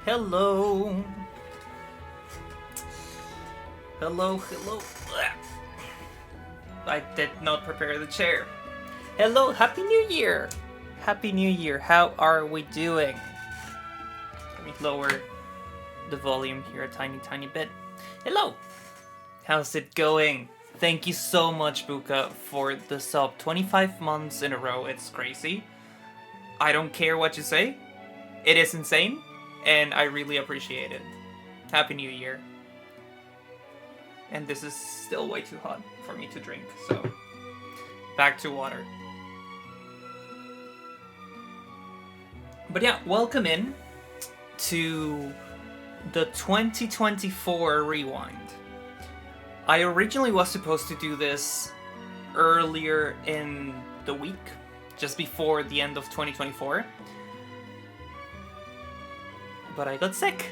Hello. Hello. I did not prepare the chair. Hello, Happy New Year. Happy New Year. How are we doing? Let me lower the volume here a tiny bit. Hello. How's it going? Thank you so much, Buka, for the sub. 25 months in a row. It's crazy. I don't care what you say. It is insane, and I really appreciate it. Happy New Year. And this is still way too hot for me to drink, so back to water. But yeah, welcome in to the 2024 Rewind. I originally was supposed to do this earlier in the week, just before the end of 2024. But I got sick.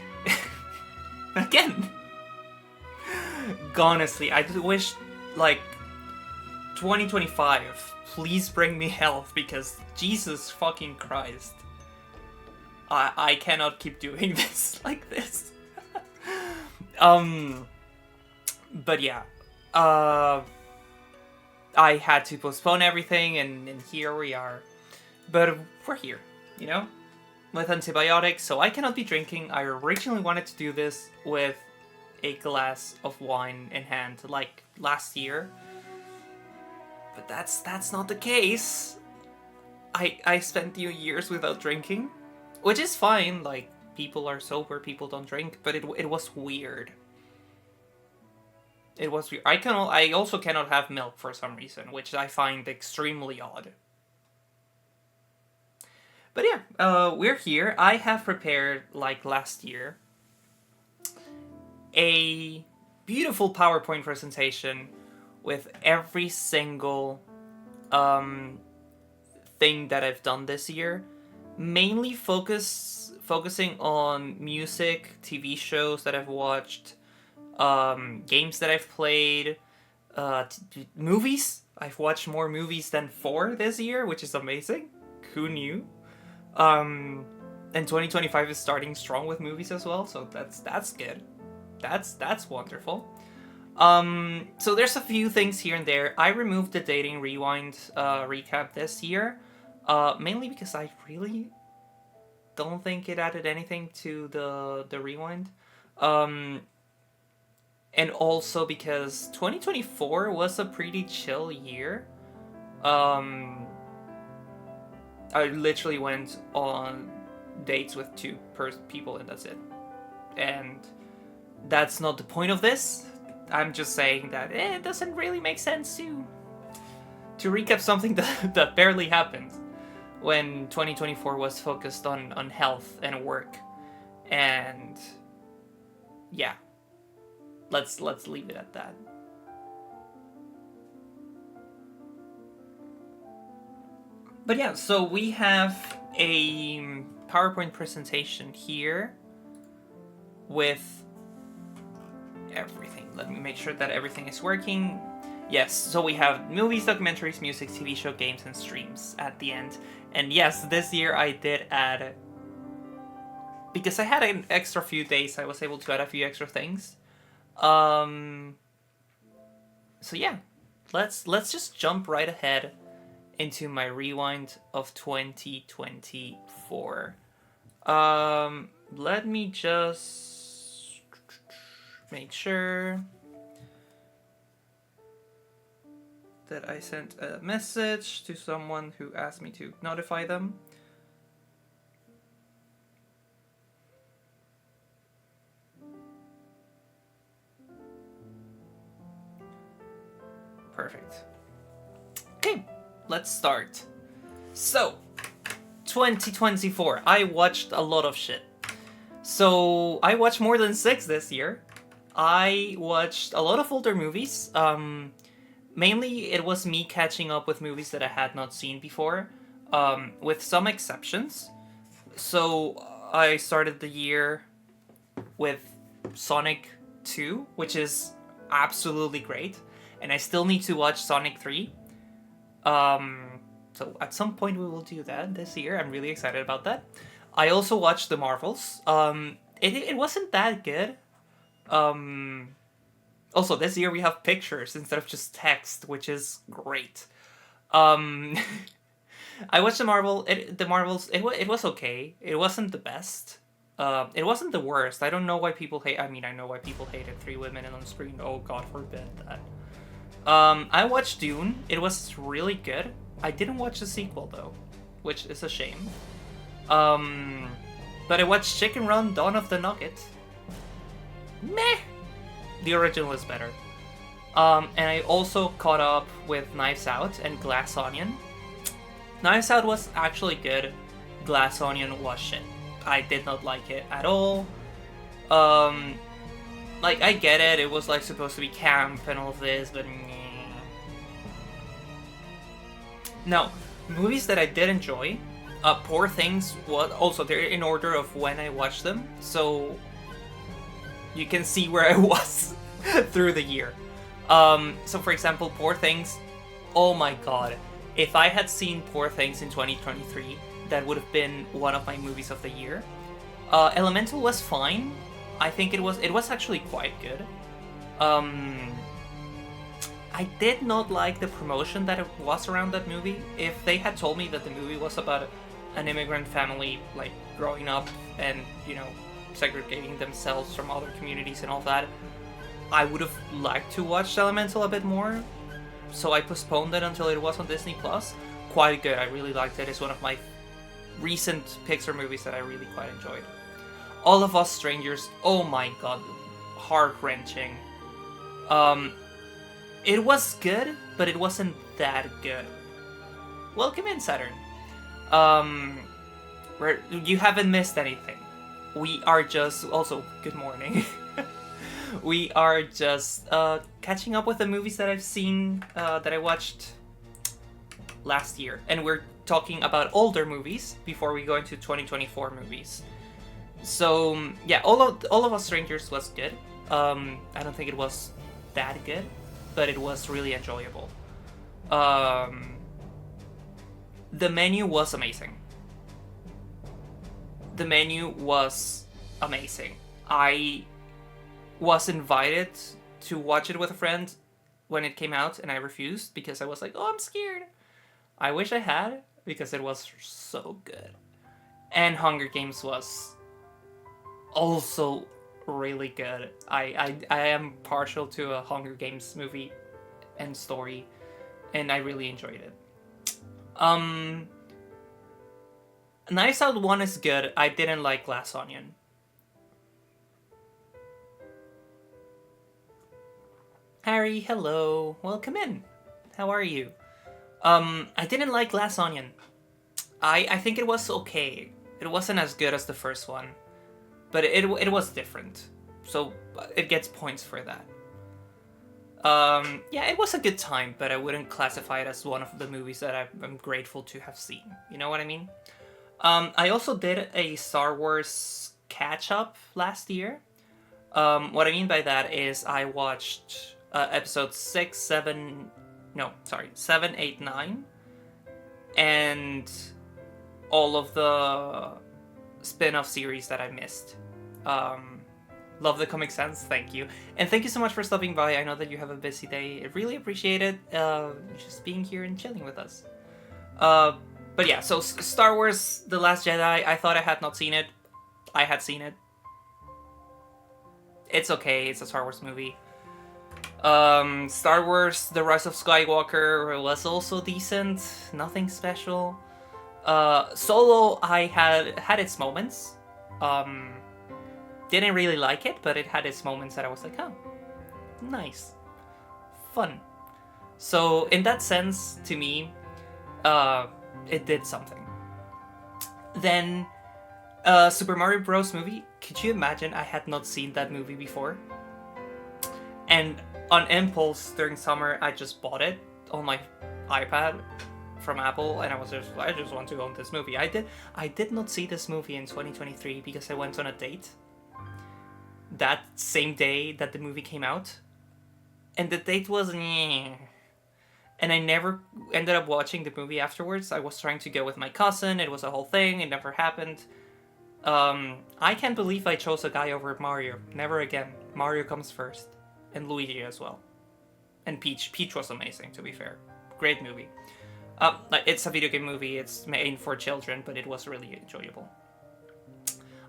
Again. Honestly, I just wish, 2025, please bring me health, because Jesus fucking Christ. I cannot keep doing this like this. But yeah. I had to postpone everything, and here we are. But we're here, you know? With antibiotics, so I cannot be drinking. I originally wanted to do this with a glass of wine in hand, like last year. But that's not the case. I spent years without drinking, which is fine. Like, people are sober, people don't drink, but it was weird. It was weird. I also cannot have milk for some reason, which I find extremely odd. But yeah, we're here. I have prepared, like last year, a beautiful PowerPoint presentation with every single thing that I've done this year. Mainly focusing on music, TV shows that I've watched, games that I've played, movies. I've watched more movies than 4 this year, which is amazing. Who knew? And 2025 is starting strong with movies as well, so that's good. That's wonderful. So there's a few things here and there. I removed the Dating Rewind recap this year, mainly because I really don't think it added anything to the rewind. And also because 2024 was a pretty chill year. I literally went on dates with 2 people, and that's it. And that's not the point of this. I'm just saying that it doesn't really make sense to recap something that barely happened when 2024 was focused on health and work. And yeah, let's leave it at that. But yeah, so we have a PowerPoint presentation here with everything. Let me make sure that everything is working. Yes, so we have movies, documentaries, music, TV show, games, and streams at the end. And yes, this year I did add, because I had an extra few days, I was able to add a few extra things. So yeah, let's just jump right ahead into my rewind of 2024. Let me just make sure that I sent a message to someone who asked me to notify them. Perfect. Okay, let's start. So, 2024. I watched a lot of shit. So, I watched more than 6 this year. I watched a lot of older movies. Mainly, it was me catching up with movies that I had not seen before, with some exceptions. So, I started the year with Sonic 2, which is absolutely great. And I still need to watch Sonic 3. So at some point we will do that this year. I'm really excited about that. I also watched The Marvels. it wasn't that good. Um, Also, this year we have pictures instead of just text, which is great. Um, I watched the Marvels. It was okay. It wasn't the best. It wasn't the worst. I don't know why people hate. I mean, I know why people hated Three Women on Screen. Oh, God forbid that. I watched Dune. It was really good. I didn't watch the sequel though, which is a shame. Um, but I watched Chicken Run: Dawn of the Nugget. Meh. The original is better. And I also caught up with Knives Out and Glass Onion. Knives Out was actually good. Glass Onion was shit. I did not like it at all. Um, like, I get it. It was like supposed to be camp and all of this, but no. Movies that I did enjoy. Poor Things was also they're in order of when I watched them, so you can see where I was through the year. So for example, Poor Things. Oh my god. If I had seen Poor Things in 2023, that would have been one of my movies of the year. Elemental was fine. I think it was actually quite good. I did not like the promotion that it was around that movie. If they had told me that the movie was about an immigrant family like growing up and, you know, segregating themselves from other communities and all that, I would have liked to watch Elemental a bit more. So I postponed it until it was on Disney Plus. Quite good. I really liked it. It's one of my recent Pixar movies that I really quite enjoyed. All of Us Strangers. Oh my god, heart-wrenching. It was good, but it wasn't that good. Welcome in, Saturn. Where you haven't missed anything. We are just also good morning. We are just catching up with the movies that I've seen that I watched last year, and we're talking about older movies before we go into 2024 movies. So yeah, all of Us Strangers was good. I don't think it was that good, but it was really enjoyable. The menu was amazing. The menu was amazing. I was invited to watch it with a friend when it came out, and I refused because I was like, oh, I'm scared. I wish I had, because it was so good. And Hunger Games was also really good. I am partial to a Hunger Games movie and story, and I really enjoyed it. Knives Out 1 is good. I didn't like Glass Onion. Harry, hello. Welcome in. How are you? I didn't like Glass Onion. I think it was okay. It wasn't as good as the first one, but it was different. So it gets points for that. Yeah, it was a good time, but I wouldn't classify it as one of the movies that I'm grateful to have seen. You know what I mean? I also did a Star Wars catch-up last year. What I mean by that is I watched episodes 7, 8, 9, and all of the spin-off series that I missed. Love the Comic Sans, thank you. And thank you so much for stopping by. I know that you have a busy day. I really appreciate it, just being here and chilling with us. But yeah, so Star Wars The Last Jedi, I thought I had not seen it. I had seen it. It's okay, it's a Star Wars movie. Star Wars The Rise of Skywalker was also decent, nothing special. Solo, I had its moments. Didn't really like it, but it had its moments that I was like, oh, nice. Fun. So, in that sense, to me, it did something. Then, Super Mario Bros. Movie, could you imagine I had not seen that movie before? And on impulse during summer, I just bought it on my iPad from Apple, and I just want to own this movie. I did not see this movie in 2023 because I went on a date that same day that the movie came out, and the date was and I never ended up watching the movie afterwards. I was trying to go with my cousin. It was a whole thing. It never happened. I can't believe I chose a guy over Mario. Never again. Mario comes first. And Luigi as well. And Peach. Peach was amazing, to be fair. Great movie. It's a video game movie. It's made for children, but it was really enjoyable.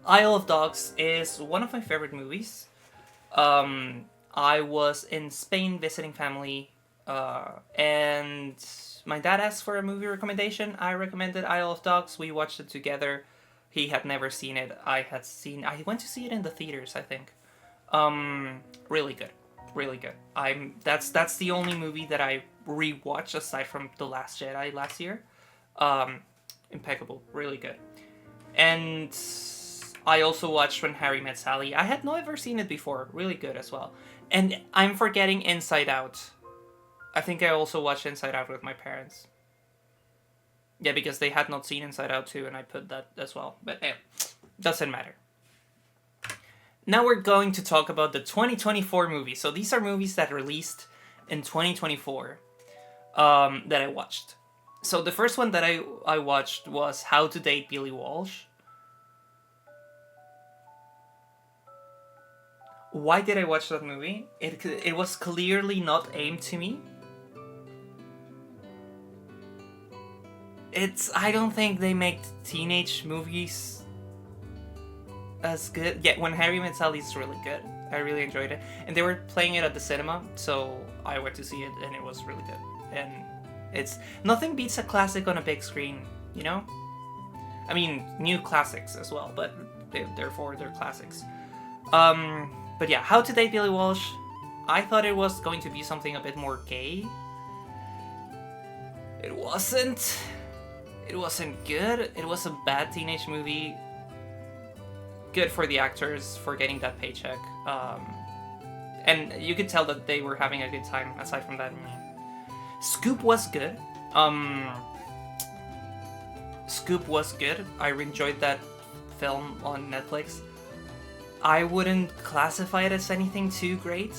Isle of Dogs is one of my favorite movies. I was in Spain visiting family, and my dad asked for a movie recommendation. I recommended Isle of Dogs. We watched it together. He had never seen it. I went to see it in the theaters, I think. Really good. Really good. That's the only movie that I rewatched aside from The Last Jedi last year. Impeccable. Really good. And I also watched When Harry Met Sally. I had never seen it before. Really good as well. And I'm forgetting Inside Out. I think I also watched Inside Out with my parents. Yeah, because they had not seen Inside Out 2, and I put that as well. But doesn't matter. Now we're going to talk about the 2024 movies. So these are movies that released in 2024 that I watched. So the first one that I watched was How to Date Billy Walsh. Why did I watch that movie? It was clearly not aimed to me. I don't think they make teenage movies as good. Yeah, When Harry Met Sally is really good. I really enjoyed it. And they were playing it at the cinema, so I went to see it, and it was really good. And it's... Nothing beats a classic on a big screen, you know? I mean, new classics as well, but therefore they're classics. But yeah, How to Date Billy Walsh. I thought it was going to be something a bit more gay. It wasn't. It wasn't good. It was a bad teenage movie. Good for the actors for getting that paycheck. And you could tell that they were having a good time, aside from that. Scoop was good. Scoop was good. I enjoyed that film on Netflix. I wouldn't classify it as anything too great,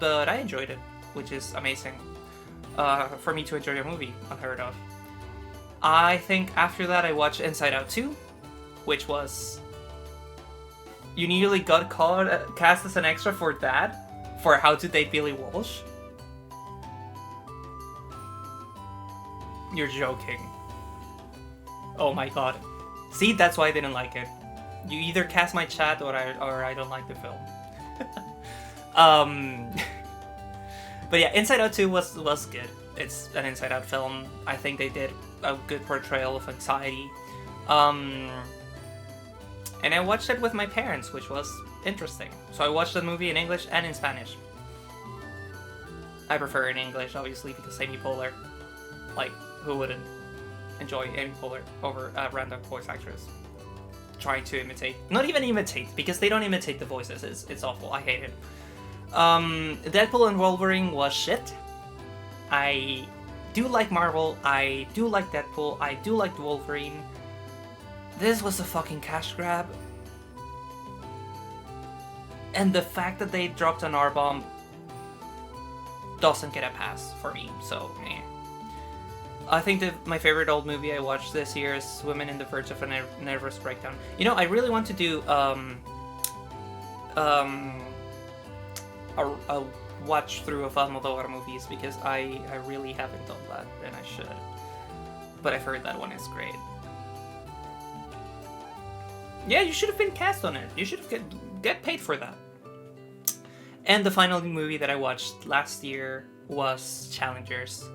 but I enjoyed it, which is amazing. For me to enjoy a movie, unheard of. I think after that I watched Inside Out 2, which was... You nearly got cast as an extra for that? For How to Date Billy Walsh? You're joking. Oh my god. See, that's why I didn't like it. You either cast my chat or I don't like the film. But yeah, Inside Out 2 was good. It's an Inside Out film. I think they did a good portrayal of anxiety. And I watched it with my parents, which was interesting. So I watched the movie in English and in Spanish. I prefer in English, obviously, because Amy Poehler. Like, who wouldn't enjoy Amy Poehler over a random voice actress? Trying to imitate. Not even imitate, because they don't imitate the voices. It's awful. I hate it. Deadpool and Wolverine was shit. I do like Marvel. I do like Deadpool. I do like Wolverine. This was a fucking cash grab. And the fact that they dropped an R-bomb doesn't get a pass for me, so eh. I think that my favorite old movie I watched this year is Women in the Verge of a Nervous Breakdown. You know, I really want to do a watch through of Almodovar movies, because I really haven't done that, and I should. But I've heard that one is great. Yeah, you should have been cast on it. You should have get paid for that. And the final movie that I watched last year was Challengers.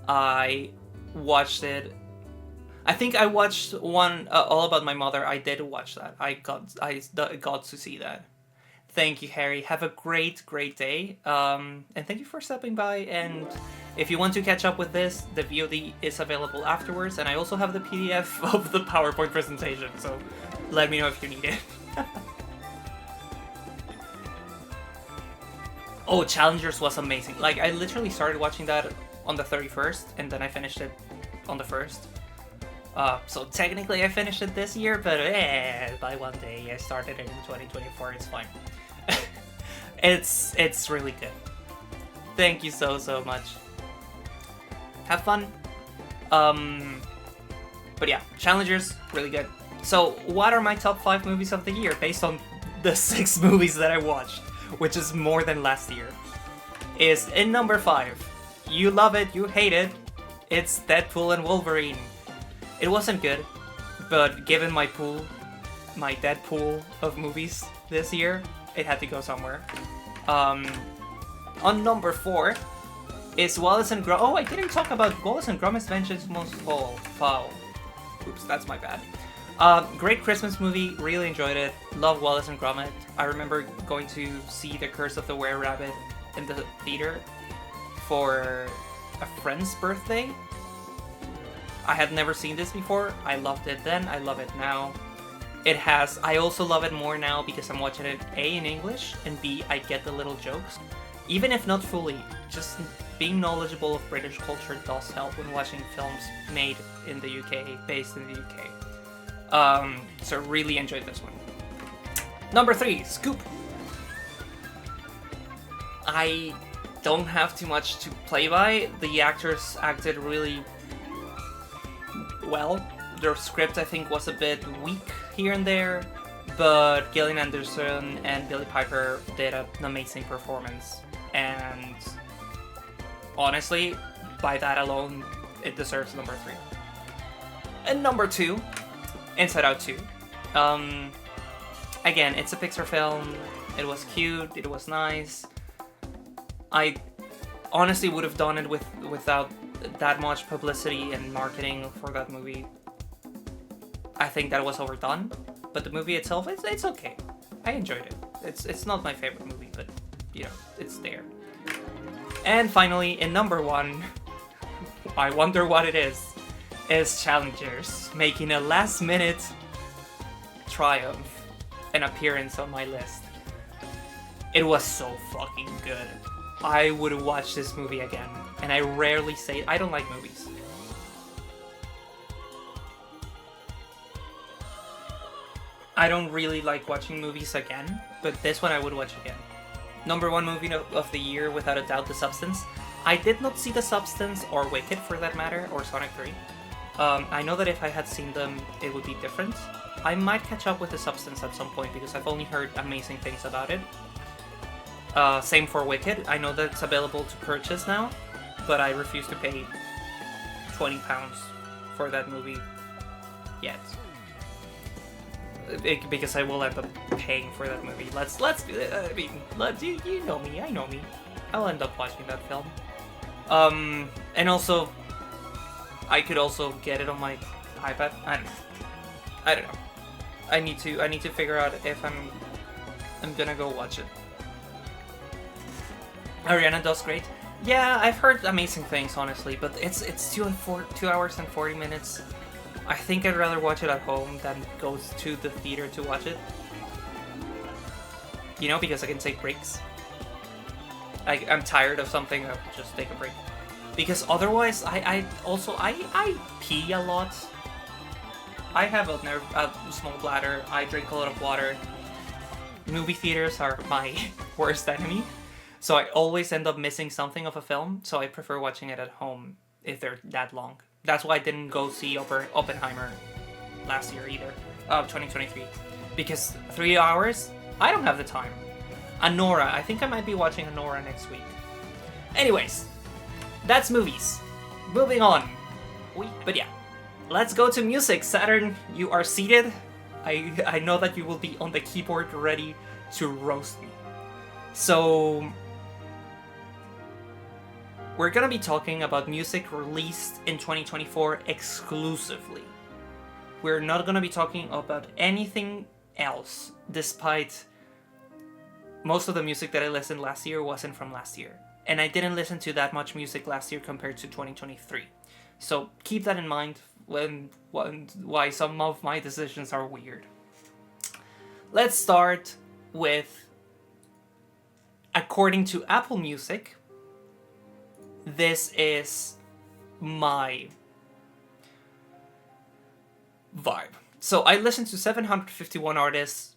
I watched it. I think I watched one All About My Mother. I did watch that. I got to see that. Thank you, Harry. Have a great day. And thank you for stopping by. And if you want to catch up with this, the VOD is available afterwards. And I also have the PDF of the PowerPoint presentation. So let me know if you need it. Oh, Challengers was amazing. Like, I literally started watching that on the 31st, and then I finished it on the 1st. So technically I finished it this year, but by one day I started it in 2024, it's fine. It's really good. Thank you so much. Have fun. But yeah, Challengers, really good. So, what are my top 5 movies of the year based on the 6 movies that I watched, which is more than last year? Is in number 5. You love it, you hate it. It's Deadpool and Wolverine. It wasn't good, but given my dead pool of movies this year, it had to go somewhere. On number 4 is Wallace and Gromit. Oh, I didn't talk about Wallace and Gromit's Vengeance Most Foul. Oops, that's my bad. Great Christmas movie, really enjoyed it. Love Wallace and Gromit. I remember going to see The Curse of the Were-Rabbit in the theater for a friend's birthday. I had never seen this before. I loved it then, I love it now. I also love it more now because I'm watching it A, in English, and B, I get the little jokes. Even if not fully, just being knowledgeable of British culture does help when watching films made in the UK, based in the UK. So really enjoyed this one. Number 3, Scoop. I don't have too much to play by. The actors acted really well. Their script, I think, was a bit weak here and there, but Gillian Anderson and Billie Piper did an amazing performance, and honestly, by that alone, it deserves number 3. And number 2, Inside Out 2. Again, it's a Pixar film. It was cute. It was nice. I honestly would have done it without that much publicity and marketing for that movie. I think that was overdone, but the movie itself, it's okay. I enjoyed it. It's not my favorite movie, but you know, it's there. And finally, in number 1, I wonder what it is Challengers, making a last-minute triumph, an appearance on my list. It was so fucking good. I would watch this movie again, and I rarely say I don't like movies. I don't really like watching movies again, but this one I would watch again. Number 1 movie of the year, without a doubt, The Substance. I did not see The Substance, or Wicked for that matter, or Sonic 3. I know that if I had seen them, it would be different. I might catch up with The Substance at some point, because I've only heard amazing things about it. Same for Wicked. I know that it's available to purchase now, but I refuse to pay £20 for that movie yet. Because I will end up paying for that movie. You know me, I know me. I'll end up watching that film. And also, I could also get it on my iPad. I don't know. I need to figure out if I'm gonna go watch it. Ariana does great. Yeah, I've heard amazing things, honestly, but it's 2 hours and 40 minutes. I think I'd rather watch it at home than go to the theater to watch it. You know, because I can take breaks. I'm tired of something, I'll just take a break. Because otherwise, I pee a lot. I have a small bladder, I drink a lot of water. Movie theaters are my worst enemy. So I always end up missing something of a film, so I prefer watching it at home if they're that long. That's why I didn't go see Oppenheimer last year either, 2023. Because 3 hours, I don't have the time. Anora, I think I might be watching Anora next week. Anyways, that's movies. Moving on. But yeah, let's go to music. Saturn, you are seated. I know that you will be on the keyboard ready to roast me. So, we're gonna be talking about music released in 2024 exclusively. We're not gonna be talking about anything else, despite most of the music that I listened last year wasn't from last year. And I didn't listen to that much music last year compared to 2023. So keep that in mind why some of my decisions are weird. Let's start with, according to Apple Music, this is my vibe. So I listened to 751 artists.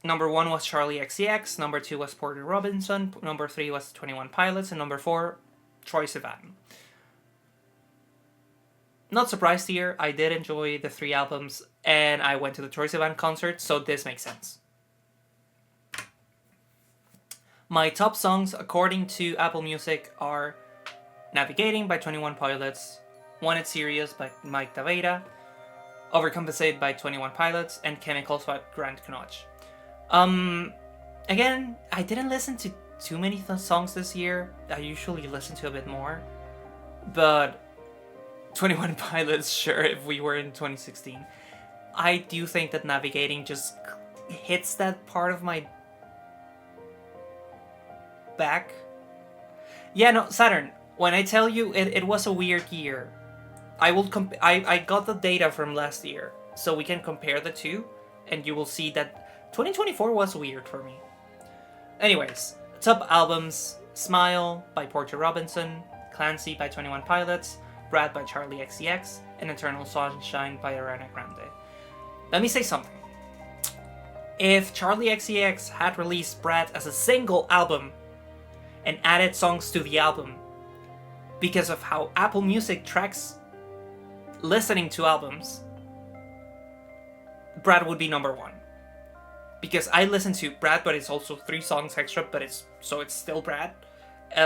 Number 1 was Charlie XCX, number 2 was Porter Robinson, number 3 was 21 Pilots, and number 4, Troye Sivan. not surprised here. I did enjoy the 3 albums, and I went to the Troye Sivan concert, so this makes sense. My top songs, according to Apple Music, are Navigating by 21 Pilots, When It's Serious by Mike Tavera, Overcompensate by 21 Pilots, and Chemicals by Grant Knoch. Again, I didn't listen to too many songs this year. I usually listen to a bit more. But 21 Pilots, sure, if we were in 2016. I do think that Navigating just hits that part of my back. Yeah, no, Saturn, when I tell you it was a weird year, I will I got the data from last year, so we can compare the two, and you will see that 2024 was weird for me. Anyways, top albums: Smile by Porter Robinson, Clancy by 21 Pilots, Brad by Charlie XCX, and Eternal Sunshine by Ariana Grande. Let me say something. If Charlie XCX had released Brad as a single album and added songs to the album, because of how Apple Music tracks listening to albums, Brad would be number 1. Because I listen to Brad, but it's also 3 songs extra, but it's still Brad,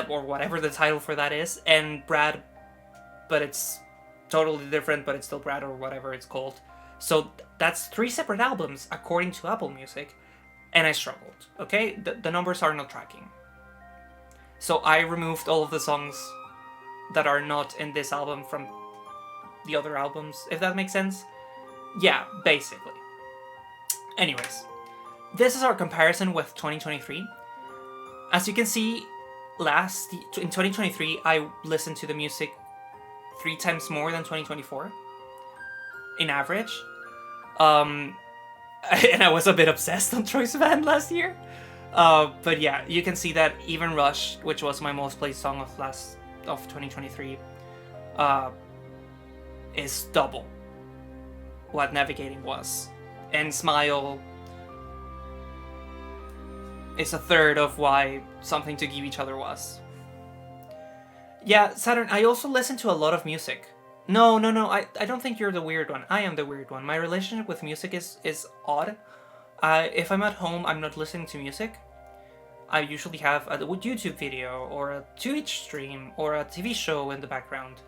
or whatever the title for that is, and Brad, but it's totally different, but it's still Brad, or whatever it's called. So that's 3 separate albums according to Apple Music, and I struggled. Okay, the numbers are not tracking. So I removed all of the songs that are not in this album from the other albums, if that makes sense. Yeah, basically. Anyways, this is our comparison with 2023. As you can see, in 2023, I listened to the music 3 times more than 2024, in average. And I was a bit obsessed on Troye Sivan last year. But yeah, you can see that even Rush, which was my most played song of 2023, is double what Navigating was. And Smile is a third of why Something to Give Each Other was. Yeah, Saturn, I also listen to a lot of music. No, I don't think you're the weird one. I am the weird one. My relationship with music is odd. If I'm at home, I'm not listening to music. I usually have a YouTube video or a Twitch stream or a TV show in the background,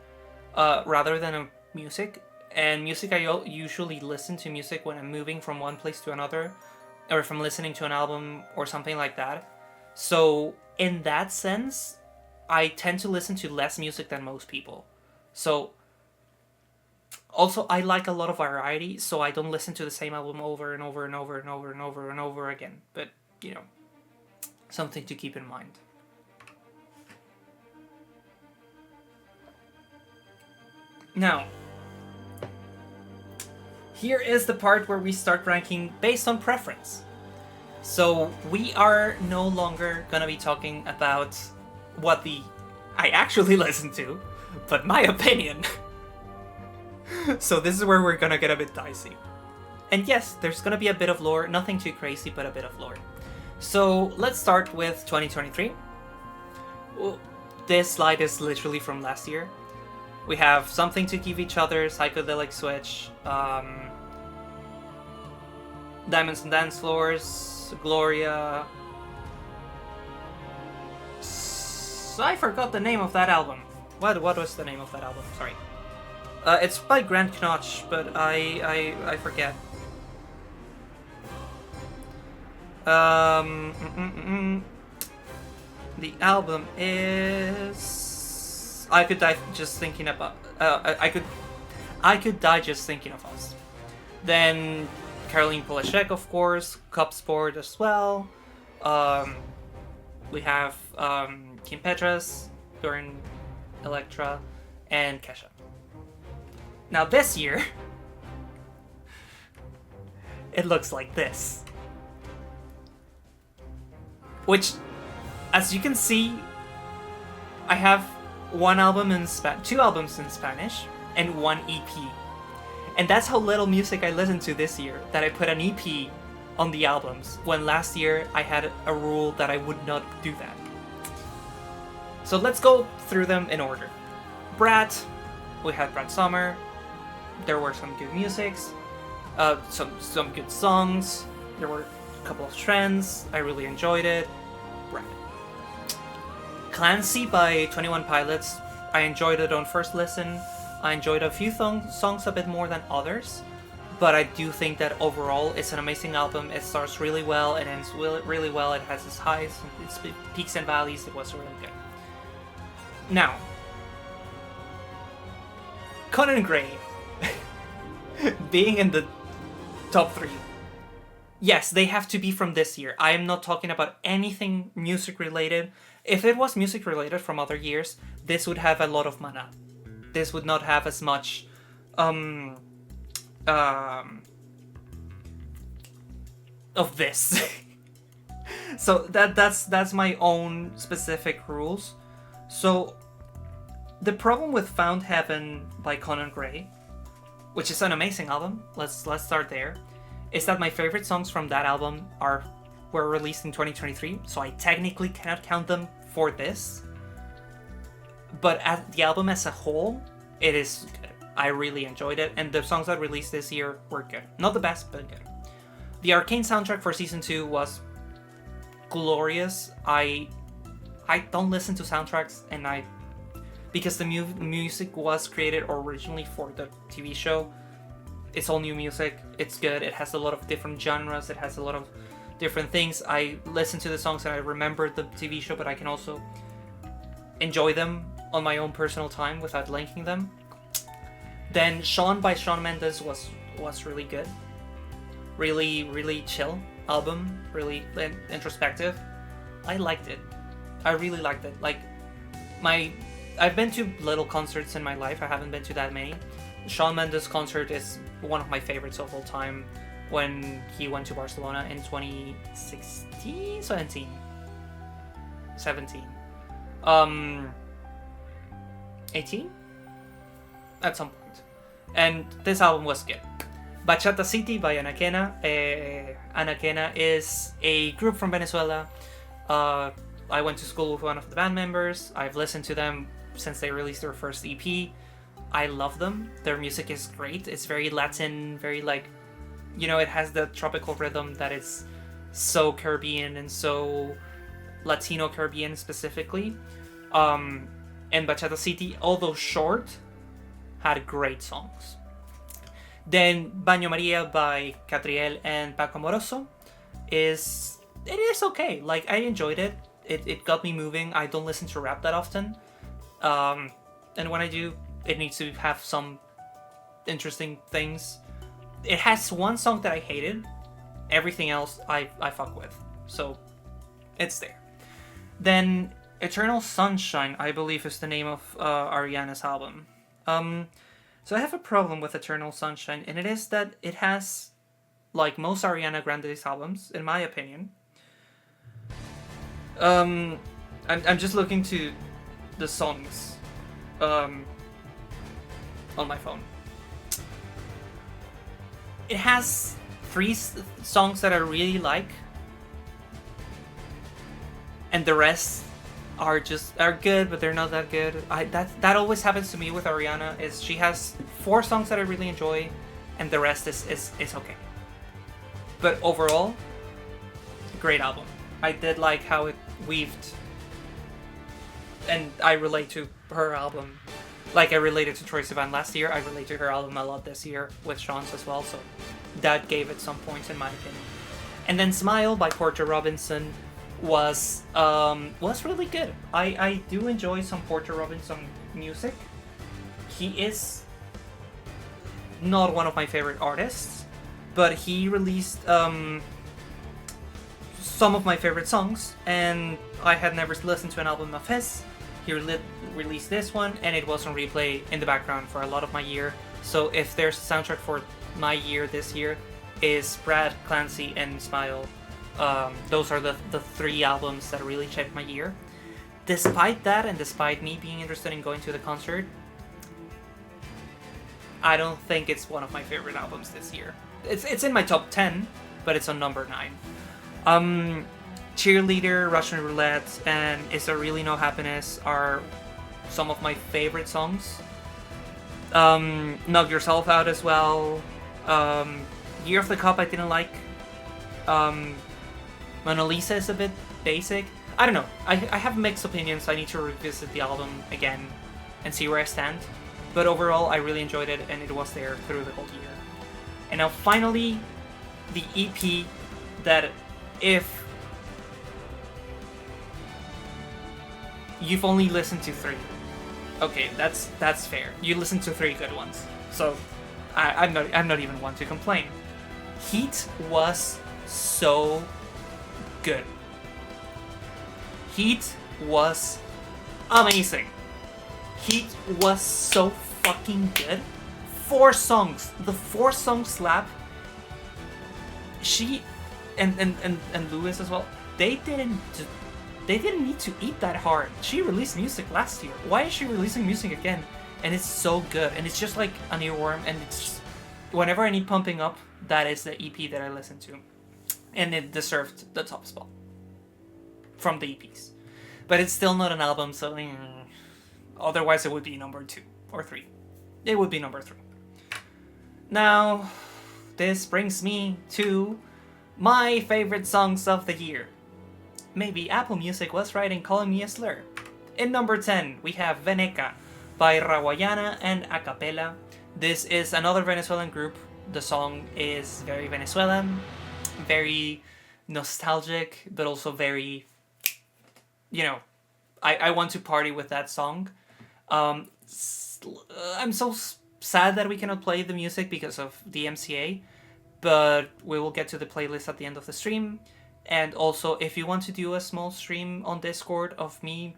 rather than a music. And music, I usually listen to music when I'm moving from one place to another, or if I'm listening to an album or something like that. So in that sense, I tend to listen to less music than most people. So also, I like a lot of variety, so I don't listen to the same album over and over and over and over and over and over again. But, you know, something to keep in mind. Now, here is the part where we start ranking based on preference. So we are no longer gonna be talking about what I actually listen to, but my opinion. So this is where we're gonna get a bit dicey. And yes, there's gonna be a bit of lore, nothing too crazy, but a bit of lore. So let's start with 2023. This slide is literally from last year. We have Something to Give Each Other, Psychedelic Switch, Diamonds and Dance Floors, Gloria. I forgot the name of that album. What was the name of that album? Sorry. It's by Grant Knoch, but I forget. The album is I Could Die Just Thinking About I Could Die Just Thinking of Us. Then Caroline Polachek, of course, Cup Sport as well. We have Kim Petras, Duran Electra, and Kesha. Now this year, it looks like this. Which, as you can see, I have two albums in Spanish, and 1 EP. And that's how little music I listened to this year, that I put an EP on the albums, when last year I had a rule that I would not do that. So let's go through them in order. Brad, we had Brad Summer, There were some good musics, some good songs. There were a couple of trends. I really enjoyed it. Right. Clancy by 21 Pilots. I enjoyed it on first listen. I enjoyed a few songs a bit more than others, but I do think that overall it's an amazing album. It starts really well, it ends really well. It has its highs, its peaks and valleys. It was really good. Now, Conan Gray being in the top 3. Yes, they have to be from this year. I am not talking about anything music related. If it was music related from other years, this would have a lot of mana. This would not have as much of this. So that's my own specific rules. So the problem with Found Heaven by Conan Gray, which is an amazing album, let's start there, is that my favorite songs from that album were released in 2023, so I technically cannot count them for this. But the album as a whole, it is good. I really enjoyed it, and the songs that released this year were good. Not the best, but good. The Arcane soundtrack for Season 2 was glorious. I don't listen to soundtracks, and because the music was created originally for the TV show, it's all new music. It's good. It has a lot of different genres. It has a lot of different things. I listen to the songs and I remember the TV show, but I can also enjoy them on my own personal time without linking them. Then Sean by Shawn Mendes was really good. Really, really chill album. Really introspective. I liked it. I really liked it. Like, I've been to little concerts in my life. I haven't been to that many. Shawn Mendes concert is one of my favorites of all time. When he went to Barcelona in 2016, 17. 18? At some point. And this album was good. Bachata City by Anaquena. Anaquena is a group from Venezuela. I went to school with one of the band members. I've listened to them since they released their first EP. I love them. Their music is great. It's very Latin, very it has the tropical rhythm that is so Caribbean and so Latino Caribbean specifically. And Bachata City, although short, had great songs. Then Baño Maria by Catriel and Paco Moroso is okay. Like, I enjoyed it. It got me moving. I don't listen to rap that often. And when I do, it needs to have some interesting things. It has one song that I hated. Everything else I fuck with. So it's there. Then Eternal Sunshine, I believe, is the name of Ariana's album. So I have a problem with Eternal Sunshine, and it is that it has, like most Ariana Grande's albums, in my opinion. I'm just looking to the songs on my phone. It has 3 songs that I really like, and the rest are good, but they're not that good. That always happens to me with Ariana. Is she has 4 songs that I really enjoy, and the rest is okay. But overall, great album. I did like how it weaved, and I relate to her album. Like I related to Troye Sivan last year, I relate to her album a lot this year with Sean's as well, so that gave it some points in my opinion. And then Smile by Porter Robinson was really good. I do enjoy some Porter Robinson music. He is not one of my favorite artists, but he released some of my favorite songs, and I had never listened to an album of his. He released this one, and it was on replay in the background for a lot of my year. So if there's a soundtrack for my year this year, is Brad, Clancy, and Smile. Those are the 3 albums that really shaped my year. Despite that, and despite me being interested in going to the concert, I don't think it's one of my favorite albums this year. It's in my top 10, but it's on number 9. Cheerleader, Russian Roulette, and Is There Really No Happiness are some of my favorite songs. Knock Yourself Out as well. Um, Year of the Cup I didn't like. Um, Mona Lisa is a bit basic. I don't know. I have mixed opinions. I need to revisit the album again and see where I stand. But overall, I really enjoyed it, and it was there through the whole year. And now finally, the EP that if you've only listened to 3. Okay, that's fair. You listened to 3 good ones. So I'm not even one to complain. Heat was so good. Heat was amazing. Heat was so fucking good. 4 songs. The 4 songs slap. She and Lewis as well. They didn't need to eat that hard. She released music last year. Why is she releasing music again? And it's so good. And it's just like an earworm. And it's just, whenever I need pumping up, that is the EP that I listen to. And it deserved the top spot from the EPs. But it's still not an album, so otherwise it would be number 2 or 3. It would be number 3. Now, this brings me to my favorite songs of the year. Maybe Apple Music was right in calling me a slur. In number 10, we have Veneca by Rawayana and Acapella. This is another Venezuelan group. The song is very Venezuelan, very nostalgic, but also very, I want to party with that song. I'm so sad that we cannot play the music because of the MCA, but we will get to the playlist at the end of the stream. And also, if you want to do a small stream on Discord of me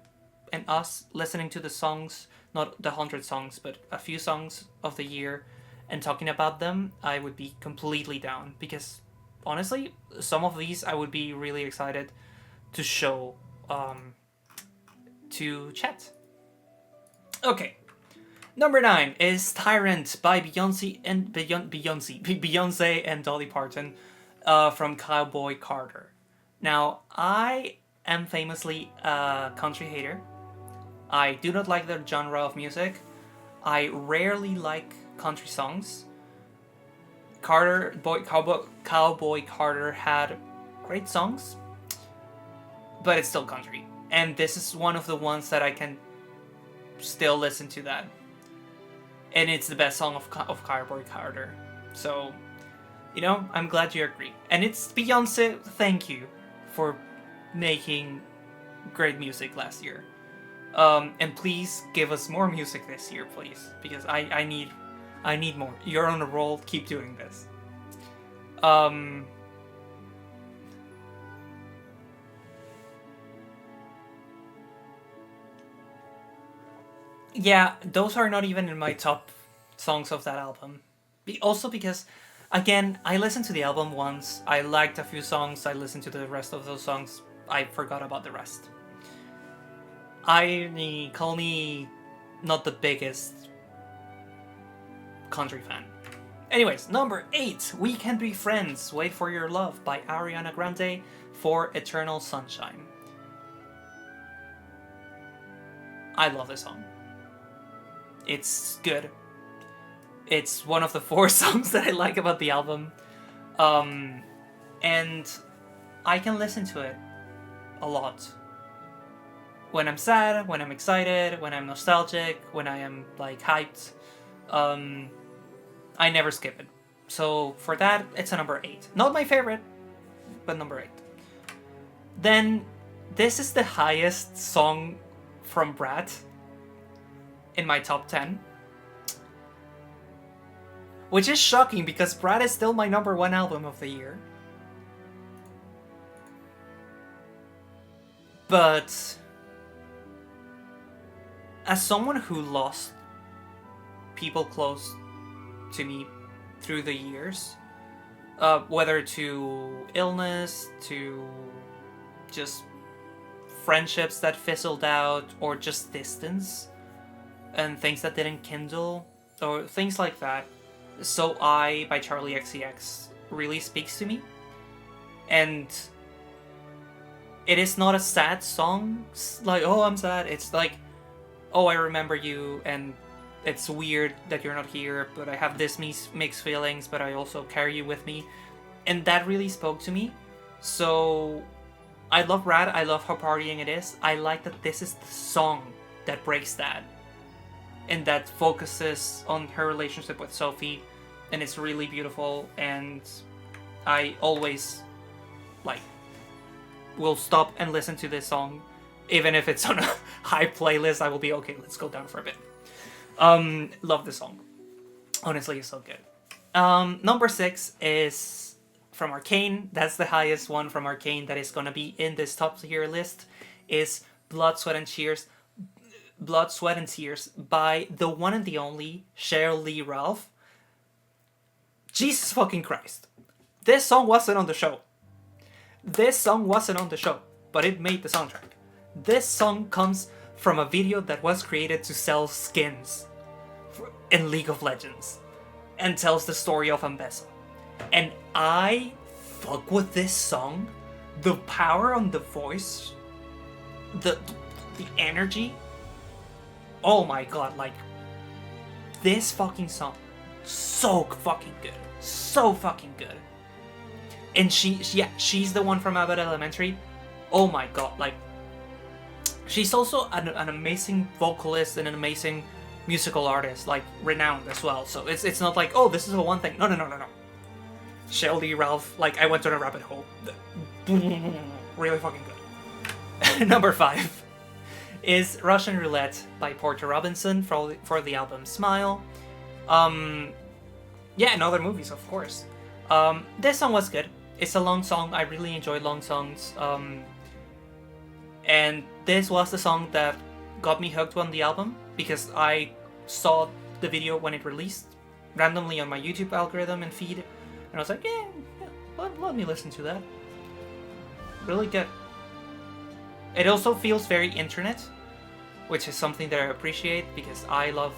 and us listening to the songs, not the 100 songs, but a few songs of the year and talking about them, I would be completely down. Because, honestly, some of these I would be really excited to show to chat. Okay. Number 9 is Tyrant by Beyonce and Dolly Parton from Cowboy Carter. Now, I am famously a country hater. I do not like the genre of music. I rarely like country songs. Cowboy Carter had great songs, but it's still country. And this is one of the ones that I can still listen to that. And it's the best song of Cowboy Carter. So, I'm glad you agree. And it's Beyonce, thank you for making great music last year. And please give us more music this year, please. Because I need more. You're on a roll, keep doing this. Yeah, those are not even in my top songs of that album. Also because, again, I listened to the album once, I liked a few songs, I listened to the rest of those songs, I forgot about the rest. Call me not the biggest country fan. Anyways, number 8, We Can Be Friends, Wait For Your Love by Ariana Grande for Eternal Sunshine. I love this song. It's good. It's one of the 4 songs that I like about the album. And I can listen to it a lot. When I'm sad, when I'm excited, when I'm nostalgic, when I am hyped. I never skip it. So for that, it's a number 8. Not my favorite, but number 8. Then, this is the highest song from Brat in my top 10. Which is shocking because Brat is still my number 1 album of the year. But as someone who lost people close to me through the years, whether to illness, to just friendships that fizzled out, or just distance, and things that didn't kindle, or things like that, So I by Charlie XCX really speaks to me. And it is not a sad song, like, oh, I'm sad. It's like, oh, I remember you, and it's weird that you're not here, but I have this mixed feelings, but I also carry you with me. And that really spoke to me. So I love Rad, I love how partying it is. I like that this is the song that breaks that. And that focuses on her relationship with Sophie. And it's really beautiful. And I always, like, will stop and listen to this song. Even if it's on a high playlist, I will be, okay, let's go down for a bit. Love this song. Honestly, it's so good. Number 6 is from Arcane. That's the highest one from Arcane that is gonna be in this top tier list. Is Blood, Sweat, and Tears. Blood, Sweat, and Tears by the one and the only Cheryl Lee Ralph. Jesus fucking Christ. This song wasn't on the show. But it made the soundtrack. This song comes from a video that was created to sell skins in League of Legends and tells the story of Ambessa. And I fuck with this song. The power on the voice, the energy. Oh my god, like, this fucking song, so fucking good. So fucking good. And she's the one from Abbott Elementary. Oh my god, like, she's also an amazing vocalist and an amazing musical artist, like, renowned as well. So it's not like, oh, this is a one thing. No. Shelly Ralph, like, I went on a rabbit hole. Really fucking good. Number 5 is Russian Roulette by Porter Robinson for the album Smile. Yeah, and other movies, of course. This song was good. It's a long song. I really enjoy long songs. And this was the song that got me hooked on the album because I saw the video when it released randomly on my YouTube algorithm and feed, and I was like, yeah, let me listen to that. Really good. It also feels very internet, which is something that I appreciate because I love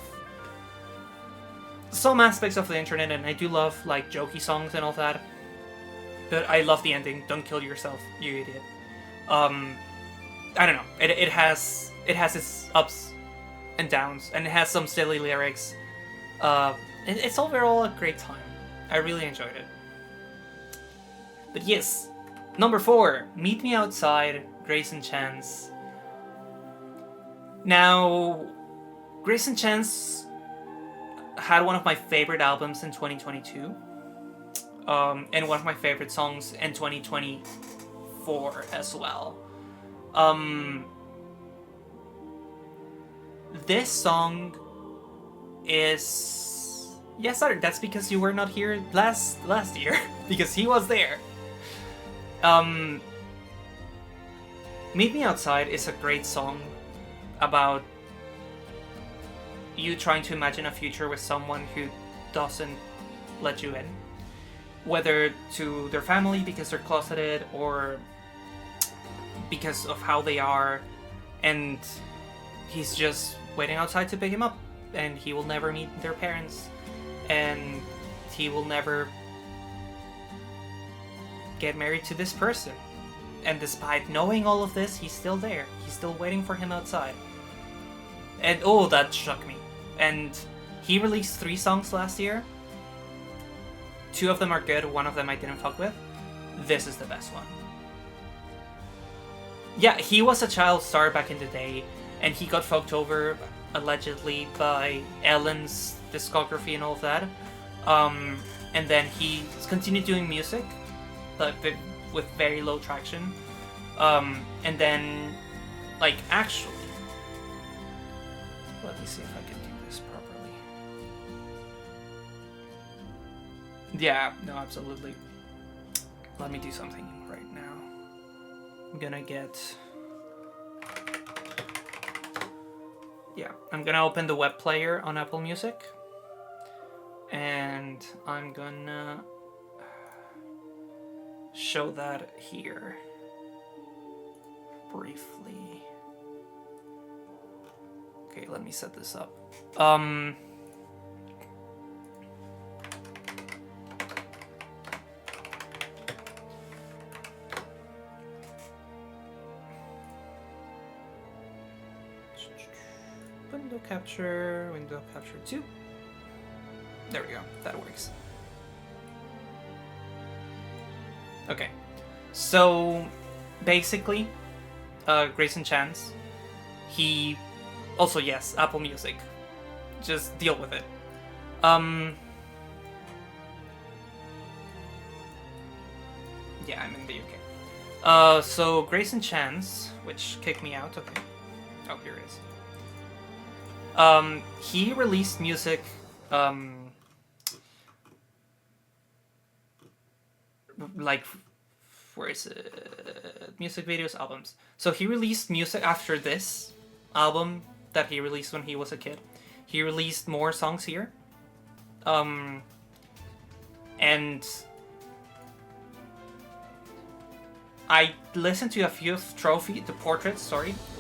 some aspects of the internet, and I do love, like, jokey songs and all that. But I love the ending. Don't kill yourself, you idiot. I don't know. It has its ups and downs, and it has some silly lyrics. It's overall a great time. I really enjoyed it. But yes, number 4, Meet Me Outside, Grayson Chance. Now, Grayson Chance had one of my favorite albums in 2022, and one of my favorite songs in 2024 as well. This song is... Yes, sir, that's because you were not here last year, because he was there. Meet Me Outside is a great song about you trying to imagine a future with someone who doesn't let you in. Whether to their family because they're closeted, or because of how they are, and he's just waiting outside to pick him up, and he will never meet their parents, and he will never get married to this person. And despite knowing all of this, he's still there. He's still waiting for him outside. And oh, that shook me. And he released 3 songs last year. 2 of them are good, 1 of them I didn't fuck with. This is the best one. Yeah, he was a child star back in the day, and he got fucked over, allegedly, by Ellen's discography and all of that. And then he continued doing music, but with very low traction. And then, like, actually... Let me see if I can do this properly. Yeah, no, absolutely. Let me do something right now. I'm gonna get... Yeah, I'm gonna open the web player on Apple Music. And I'm gonna show that here briefly. Okay, let me set this up. capture 2. There we go, that works. Okay, so basically, Grayson Chance, he also, yes, Apple Music, just deal with it. Yeah, I'm in the UK. So Grayson Chance, which kicked me out. Okay. Oh, here it is. He released music. Like, where is it? Music videos, albums. So he released music after this album that he released when he was a kid. He released more songs here. And I listened to a few portraits,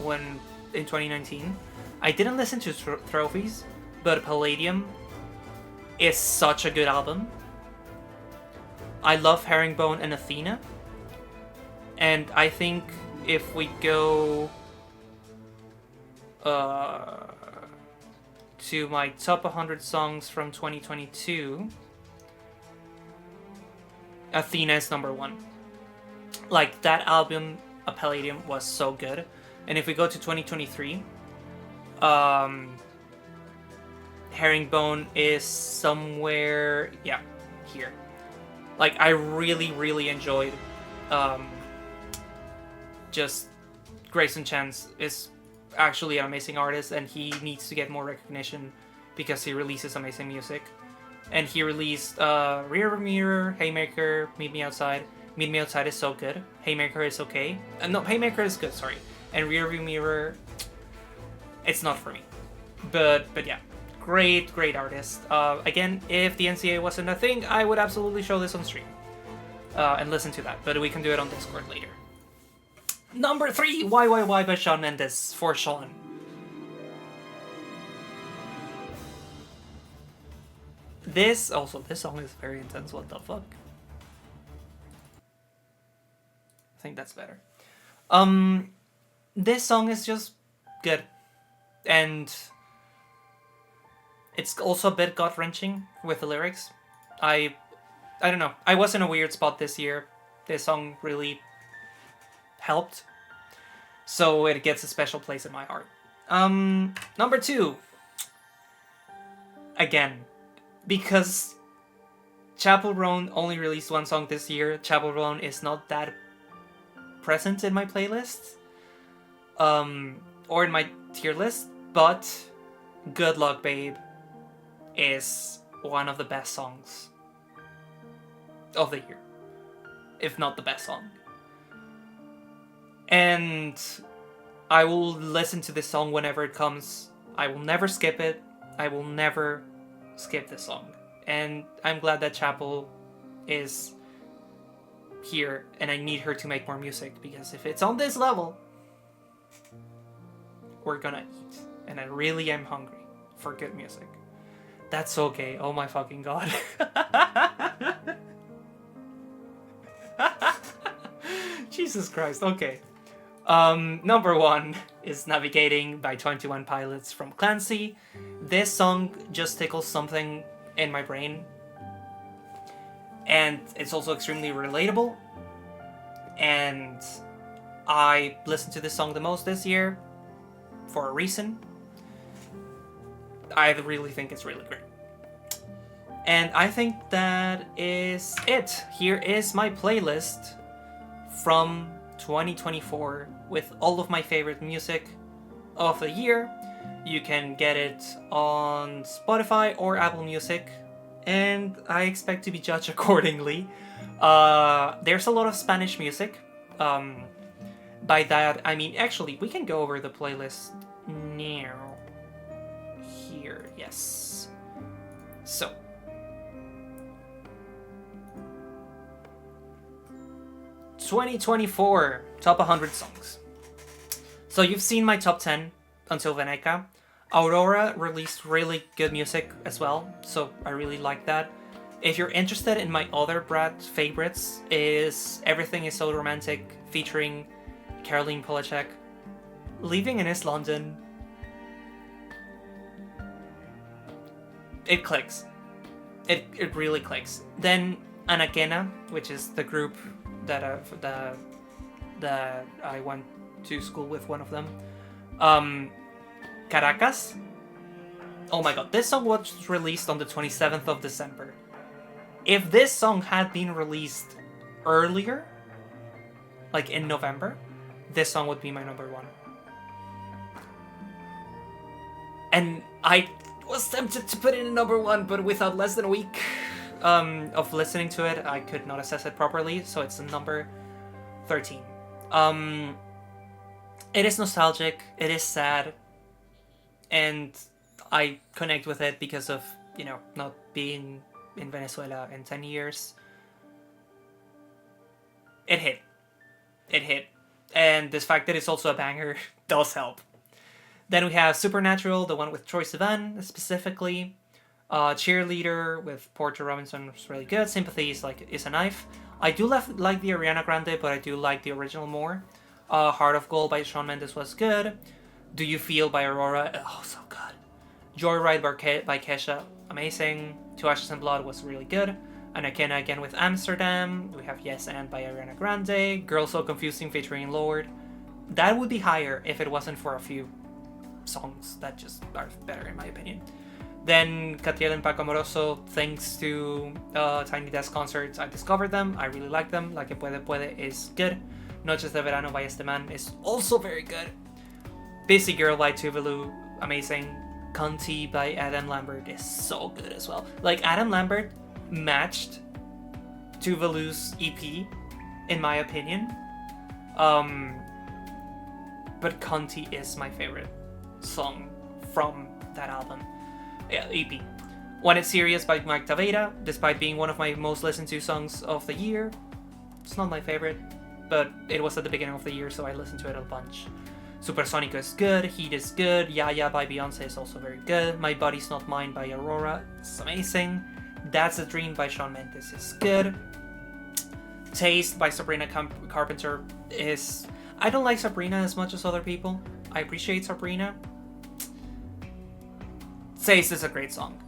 when in 2019. I didn't listen to Trophies, but Palladium is such a good album. I love Herringbone and Athena. And I think if we go to my top 100 songs from 2022, Athena is number 1. Like, that album, A Palladium, was so good. And if we go to 2023, Herringbone is somewhere, yeah, here. Like, I really, really enjoyed, just Grayson Chance is actually an amazing artist, and he needs to get more recognition because he releases amazing music. And he released Rear Mirror, Haymaker, Meet Me Outside. Meet Me Outside is so good. Haymaker is okay. No, Haymaker is good, sorry. And Rearview Mirror, it's not for me. But yeah, great artist. Again, if the NCA wasn't a thing, I would absolutely show this on stream. And listen to that, but we can do it on Discord later. Number 3, Why by Shawn Mendes, for Shawn. This song is very intense, what the fuck? I think that's better. This song is just good. And it's also a bit gut-wrenching with the lyrics. I don't know. I was in a weird spot this year. This song really helped. So it gets a special place in my heart. Number 2. Again, because Chapel Roan only released one song this year, Chapel Roan is not that present in my playlist. Or in my tier list, but Good Luck Babe is one of the best songs of the year, if not the best song. And I will listen to this song whenever it comes. I will never skip it. I will never skip this song. And I'm glad that Chapel is here, and I need her to make more music, because if it's on this level, we're gonna eat. And I really am hungry for good music. That's okay. Oh my fucking god. Jesus Christ. Okay. Number 1 is Navigating by 21 Pilots from Clancy. This song just tickles something in my brain. And it's also extremely relatable. And I listened to this song the most this year for a reason. I really think it's really great. And I think that is it. Here is my playlist from 2024 with all of my favorite music of the year. You can get it on Spotify or Apple Music, and I expect to be judged accordingly. There's a lot of Spanish music. By that, I mean, actually, we can go over the playlist now. Here, yes. So, '24 top 100 songs. So you've seen my top 10 until Veneca. Aurora released really good music as well, so I really like that. If you're interested in my other Brad favorites, is Everything Is So Romantic featuring Caroline Polachek. Leaving in East London it clicks. It really clicks. Then Anakena, which is the group that I went to school with, one of them. Caracas. Oh my god, this song was released on the 27th of December. If this song had been released earlier, like in November, this song would be my number one. And I was tempted to put it in number one, but without less than a week of listening to it, I could not assess it properly, so it's number 13. It is nostalgic, it is sad, and I connect with it because of, you know, not being in Venezuela in 10 years. It hit. And this fact that it's also a banger does help. Then we have Supernatural, the one with Troye Sivan specifically. Cheerleader with Portia Robinson was really good. Sympathy is a knife. I do like the Ariana Grande, but I do like the original more. Heart of Gold by Shawn Mendes was good. Do You Feel by Aurora, oh, so good. Joyride by Kesha, amazing. To Ashes and Blood was really good. And again with Amsterdam. We have Yes and by Ariana Grande. Girl So Confusing featuring Lorde. That would be higher if it wasn't for a few songs that just are better in my opinion. Then Catriel and Paco Amoroso, thanks to Tiny Desk concerts, I discovered them. I really like them. La Que Puede Puede is good. Noches de Verano by Este Man is also very good. Busy Girl by Tuvalu, amazing. Cunty by Adam Lambert is so good as well. Like, Adam Lambert matched Tuvalu's EP, in my opinion. But Cunty is my favorite song from that album. Yeah, EP. When It's Serious by Mike Tavera, despite being one of my most listened to songs of the year. It's not my favorite, but it was at the beginning of the year, so I listened to it a bunch. Supersonico is good, Heat is good, Ya Ya by Beyonce is also very good, My Body's Not Mine by Aurora is amazing, That's a Dream by Shawn Mendes is good, Taste by Sabrina Carpenter is... I don't like Sabrina as much as other people. I appreciate Sabrina. Taste is a great song.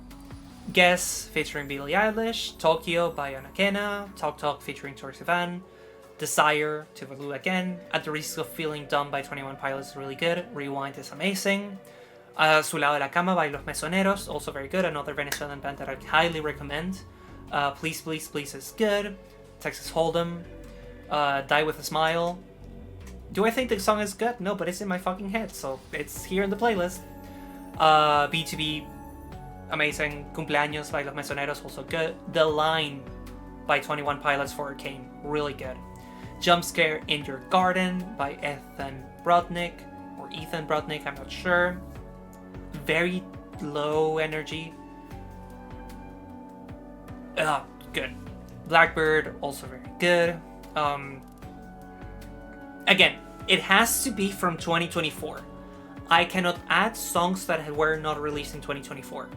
Guess featuring Billie Eilish, Tokyo by Anakena, Talk Talk featuring Troye Sivan, Desire, Tuvalu again, At the Risk of Feeling Dumb by 21 Pilots is really good, Rewind is amazing, Su Lado de la Cama by Los Mesoneros, also very good, another Venezuelan band that I highly recommend, Please Please Please is good, Texas Hold'em, Die With a Smile. Do I think the song is good? No, but it's in my fucking head, so it's here in the playlist. B2B, amazing, Cumpleaños by Los Mesoneros, also good, The Line by 21 Pilots for Arcane, really good. Jump Scare in Your Garden by Ethan Brodnick, I'm not sure. Very low energy. Good. Blackbird, also very good. Again, it has to be from 2024. I cannot add songs that were not released in 2024.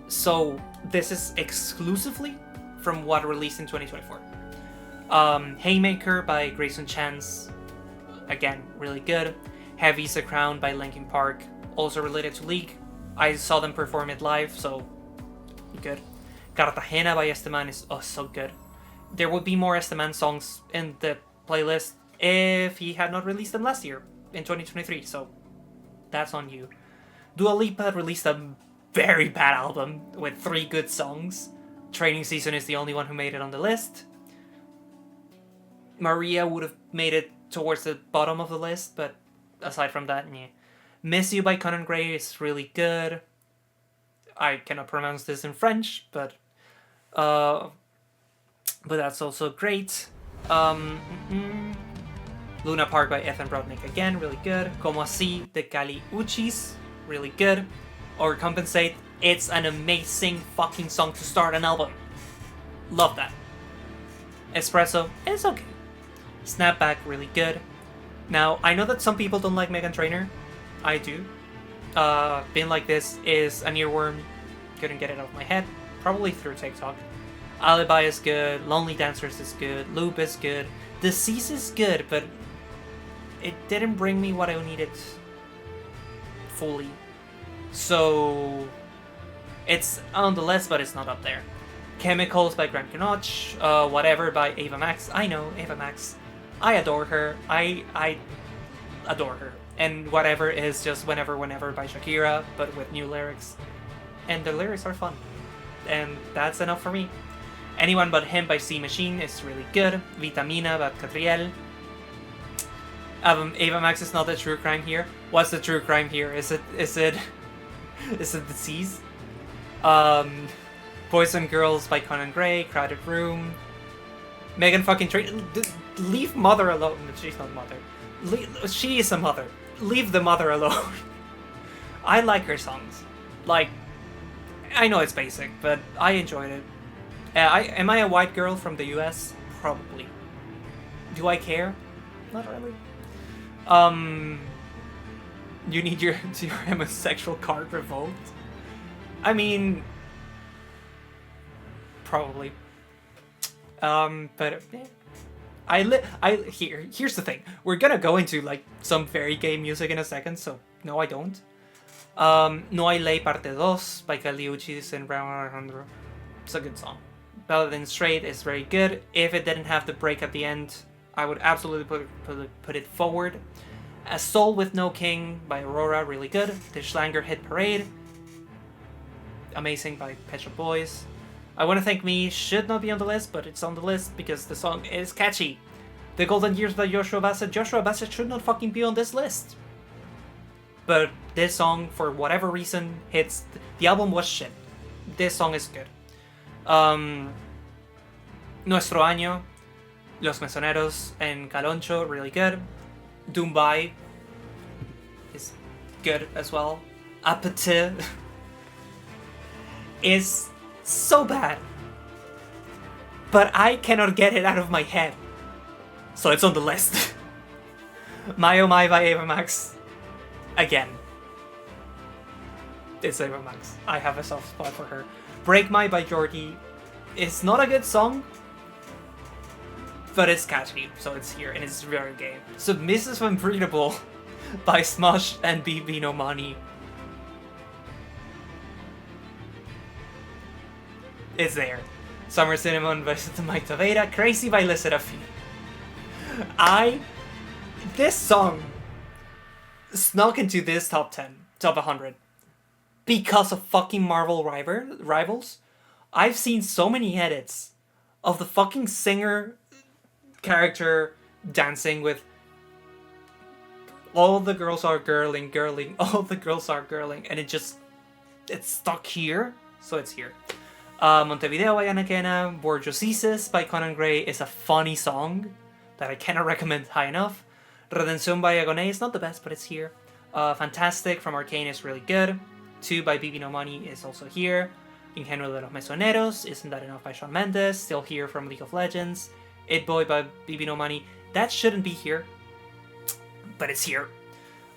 So this is exclusively from what released in 2024. Haymaker by Grayson Chance, again, really good. Heavy's a Crown by Linkin Park, also related to League. I saw them perform it live, so good. Cartagena by Esteman is so good. There would be more Esteman songs in the playlist if he had not released them last year, in 2023, so that's on you. Dua Lipa released a very bad album with 3 good songs. Training Season is the only one who made it on the list. Maria would have made it towards the bottom of the list, but aside from that, yeah. Miss You by Conan Gray is really good. I cannot pronounce this in French, but that's also great. Luna Park by Ethan Brodnick, again, really good. Como Así de Cali Uchis, really good. Overcompensate, it's an amazing fucking song to start an album. Love that. Espresso, it's okay. Snapback, really good. Now, I know that some people don't like Meghan Trainor. I do. Been Like This is an earworm. Couldn't get it out of my head. Probably through TikTok. Alibi is good. Lonely Dancers is good. Loop is good. Decease is good, but it didn't bring me what I needed fully. So It's on the list, but it's not up there. Chemicals by Grant Knoch, Whatever by Ava Max. I know, Ava Max. I adore her. I adore her. And Whatever is just Whenever by Shakira, but with new lyrics. And the lyrics are fun. And that's enough for me. Anyone But Him by C Machine is really good. Vitamina by Catriel. Ava Max is not the true crime here. What's the true crime here? Is it disease? Poison Girls by Conan Gray, Crowded Room. Megan fucking leave Mother alone. She's not Mother. She is a mother. Leave the mother alone. I like her songs. Like, I know it's basic, but I enjoyed it. Am I a white girl from the US? Probably. Do I care? Not really. You need your homosexual card revoked? I mean, probably. But here's the thing. We're gonna go into like some very gay music in a second, so no, I don't. No Hay Ley Parte 2 by Kali Uchis and Brown Alejandro. It's a good song. Ballad in Straight is very good. If it didn't have the break at the end, I would absolutely put it forward. A Soul with No King by Aurora, really good. The Schlanger Hit Parade, amazing, by Pet Shop Boys. I Want to Thank Me should not be on the list, but it's on the list because the song is catchy. The Golden Years by Joshua Bassett. Joshua Bassett should not fucking be on this list. But this song, for whatever reason, hits. The album was shit. This song is good. Nuestro Año, Los Mesoneros, and Caloncho, really good. Dumbai is good as well. Appetit is so bad, but I cannot get it out of my head, so it's on the list. My Oh My by Ava Max. Again, it's Ava Max. I have a soft spot for her. Break My by Jordy is not a good song, but it's catchy, so it's here, and it's very gay. Submissive and Breathable by Smosh and BB No Money. It's there. Summer Cinnamon by Mike Tavera. Crazy by Le Seraphim. This song snuck into this top 100, because of fucking Marvel Rivals. I've seen so many edits of the fucking singer character dancing with all the girls are girling, all the girls are girling, and it's stuck here, so it's here. Montevideo by Anaquena, Borgesices by Conan Gray is a funny song that I cannot recommend high enough. Redención by Agoné is not the best, but it's here. Fantastic from Arcane is really good. 2 by BB No Money is also here. Ingenuo de los Mesoneros, Isn't That Enough by Shawn Mendes, still here from League of Legends. It Boy by BB No Money, that shouldn't be here, but it's here.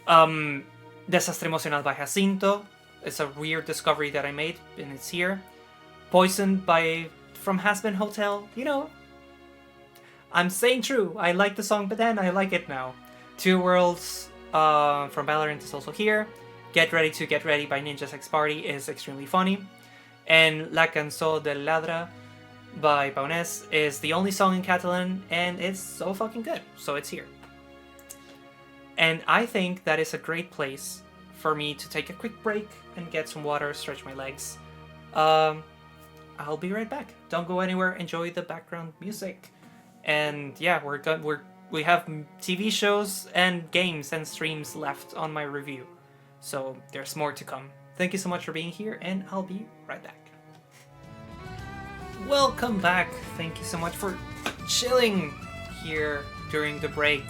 Desastre Emocional by Jacinto, it's a weird discovery that I made, and it's here. Poison from Has-Been Hotel, you know, I'm staying true. I like the song, but then I like it now. Two Worlds from Valorant is also here. Get Ready by Ninja Sex Party is extremely funny. And La Cançó del Ladra by Paunes is the only song in Catalan, and it's so fucking good, so it's here. And I think that is a great place for me to take a quick break and get some water, stretch my legs. I'll be right back. Don't go anywhere. Enjoy the background music. And yeah, we have TV shows and games and streams left on my review, so there's more to come. Thank you so much for being here, and I'll be right back. Welcome back. Thank you so much for chilling here during the break.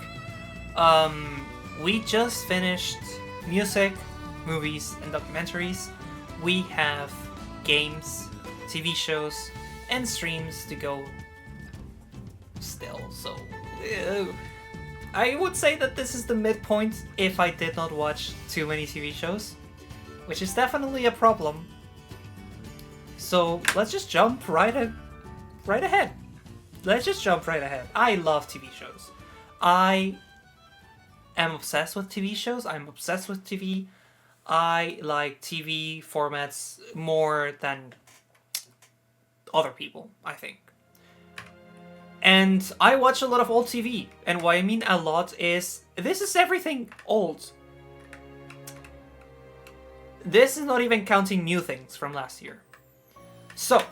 We just finished music, movies, and documentaries. We have games, TV shows, and streams to go still, so I would say that this is the midpoint if I did not watch too many TV shows, which is definitely a problem. So let's just jump right ahead. Let's just jump right ahead. I love TV shows. I am obsessed with TV shows. I'm obsessed with TV. I like TV formats more than other people, I think. And I watch a lot of old TV. And what I mean a lot is, this is everything old. This is not even counting new things from last year. So,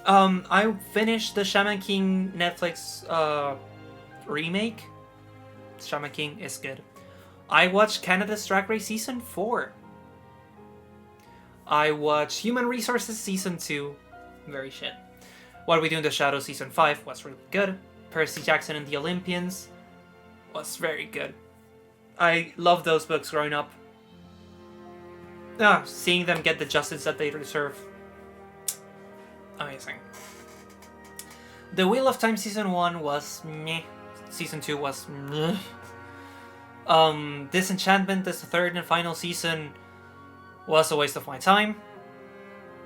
I finished the Shaman King Netflix remake. Shaman King is good. I watched Canada's Drag Race Season 4. I watched Human Resources Season 2. Very shit. What We Do in the Shadows Season 5 was really good. Percy Jackson and the Olympians was very good. I loved those books growing up. Seeing them get the justice that they deserve. Amazing. The Wheel of Time Season 1 was meh. Season 2 was meh. Disenchantment, this third and final season, was a waste of my time.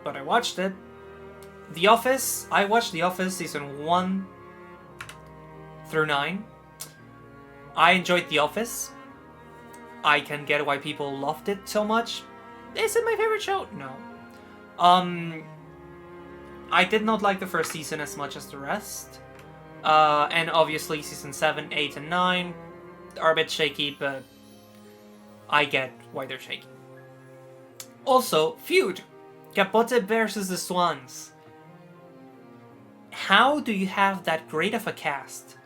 But I watched it. The Office, I watched The Office Season 1 through 9. I enjoyed The Office. I can get why people loved it so much. Is it my favorite show? No. I did not like the first season as much as the rest. And obviously Season 7, 8, and 9 are a bit shaky, but I get why they're shaky. Also, Feud. Capote versus the Swans. How do you have that great of a cast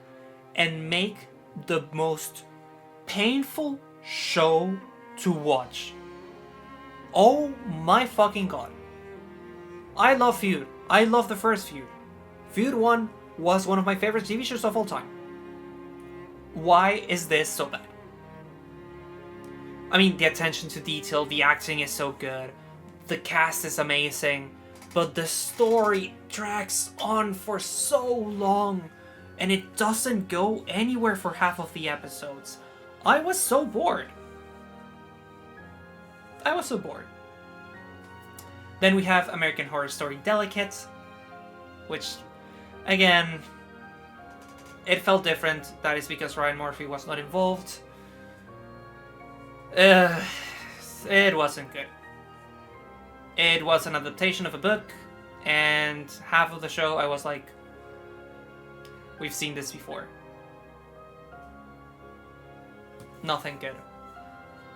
and make the most painful show to watch? Oh my fucking god. I love Feud. I love the first Feud. Feud 1 was one of my favorite TV shows of all time. Why is this so bad? I mean, the attention to detail, the acting is so good, the cast is amazing, but the story drags on for so long, and it doesn't go anywhere for half of the episodes. I was so bored. Then we have American Horror Story Delicate, which, again, it felt different. That is because Ryan Murphy was not involved. It wasn't good. It was an adaptation of a book, and half of the show I was like, we've seen this before. Nothing good.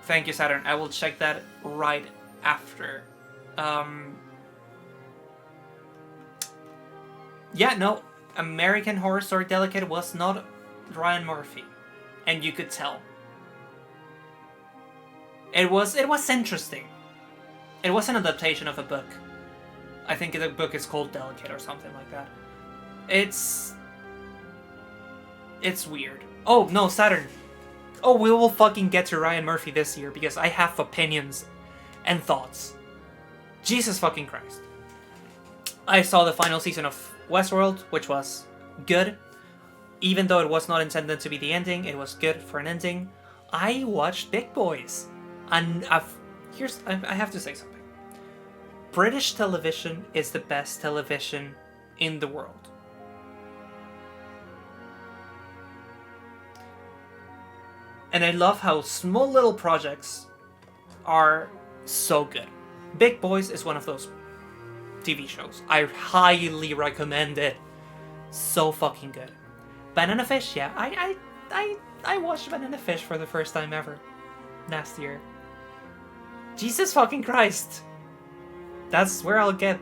Thank you, Saturn. I will check that right after. Yeah, no. American Horror Story Delicate was not Ryan Murphy. And you could tell. It was interesting. It was an adaptation of a book. I think the book is called Delicate or something like that. It's weird. Oh, no, Saturn. Oh, we will fucking get to Ryan Murphy this year because I have opinions and thoughts. Jesus fucking Christ. I saw the final season of Westworld, which was good. Even though it was not intended to be the ending, it was good for an ending. I watched Big Boys. And I have to say something. British television is the best television in the world. And I love how small little projects are so good. Big Boys is one of those TV shows. I highly recommend it. So fucking good. Banana Fish, yeah. I watched Banana Fish for the first time ever. Last year. Jesus fucking Christ. That's where I'll get.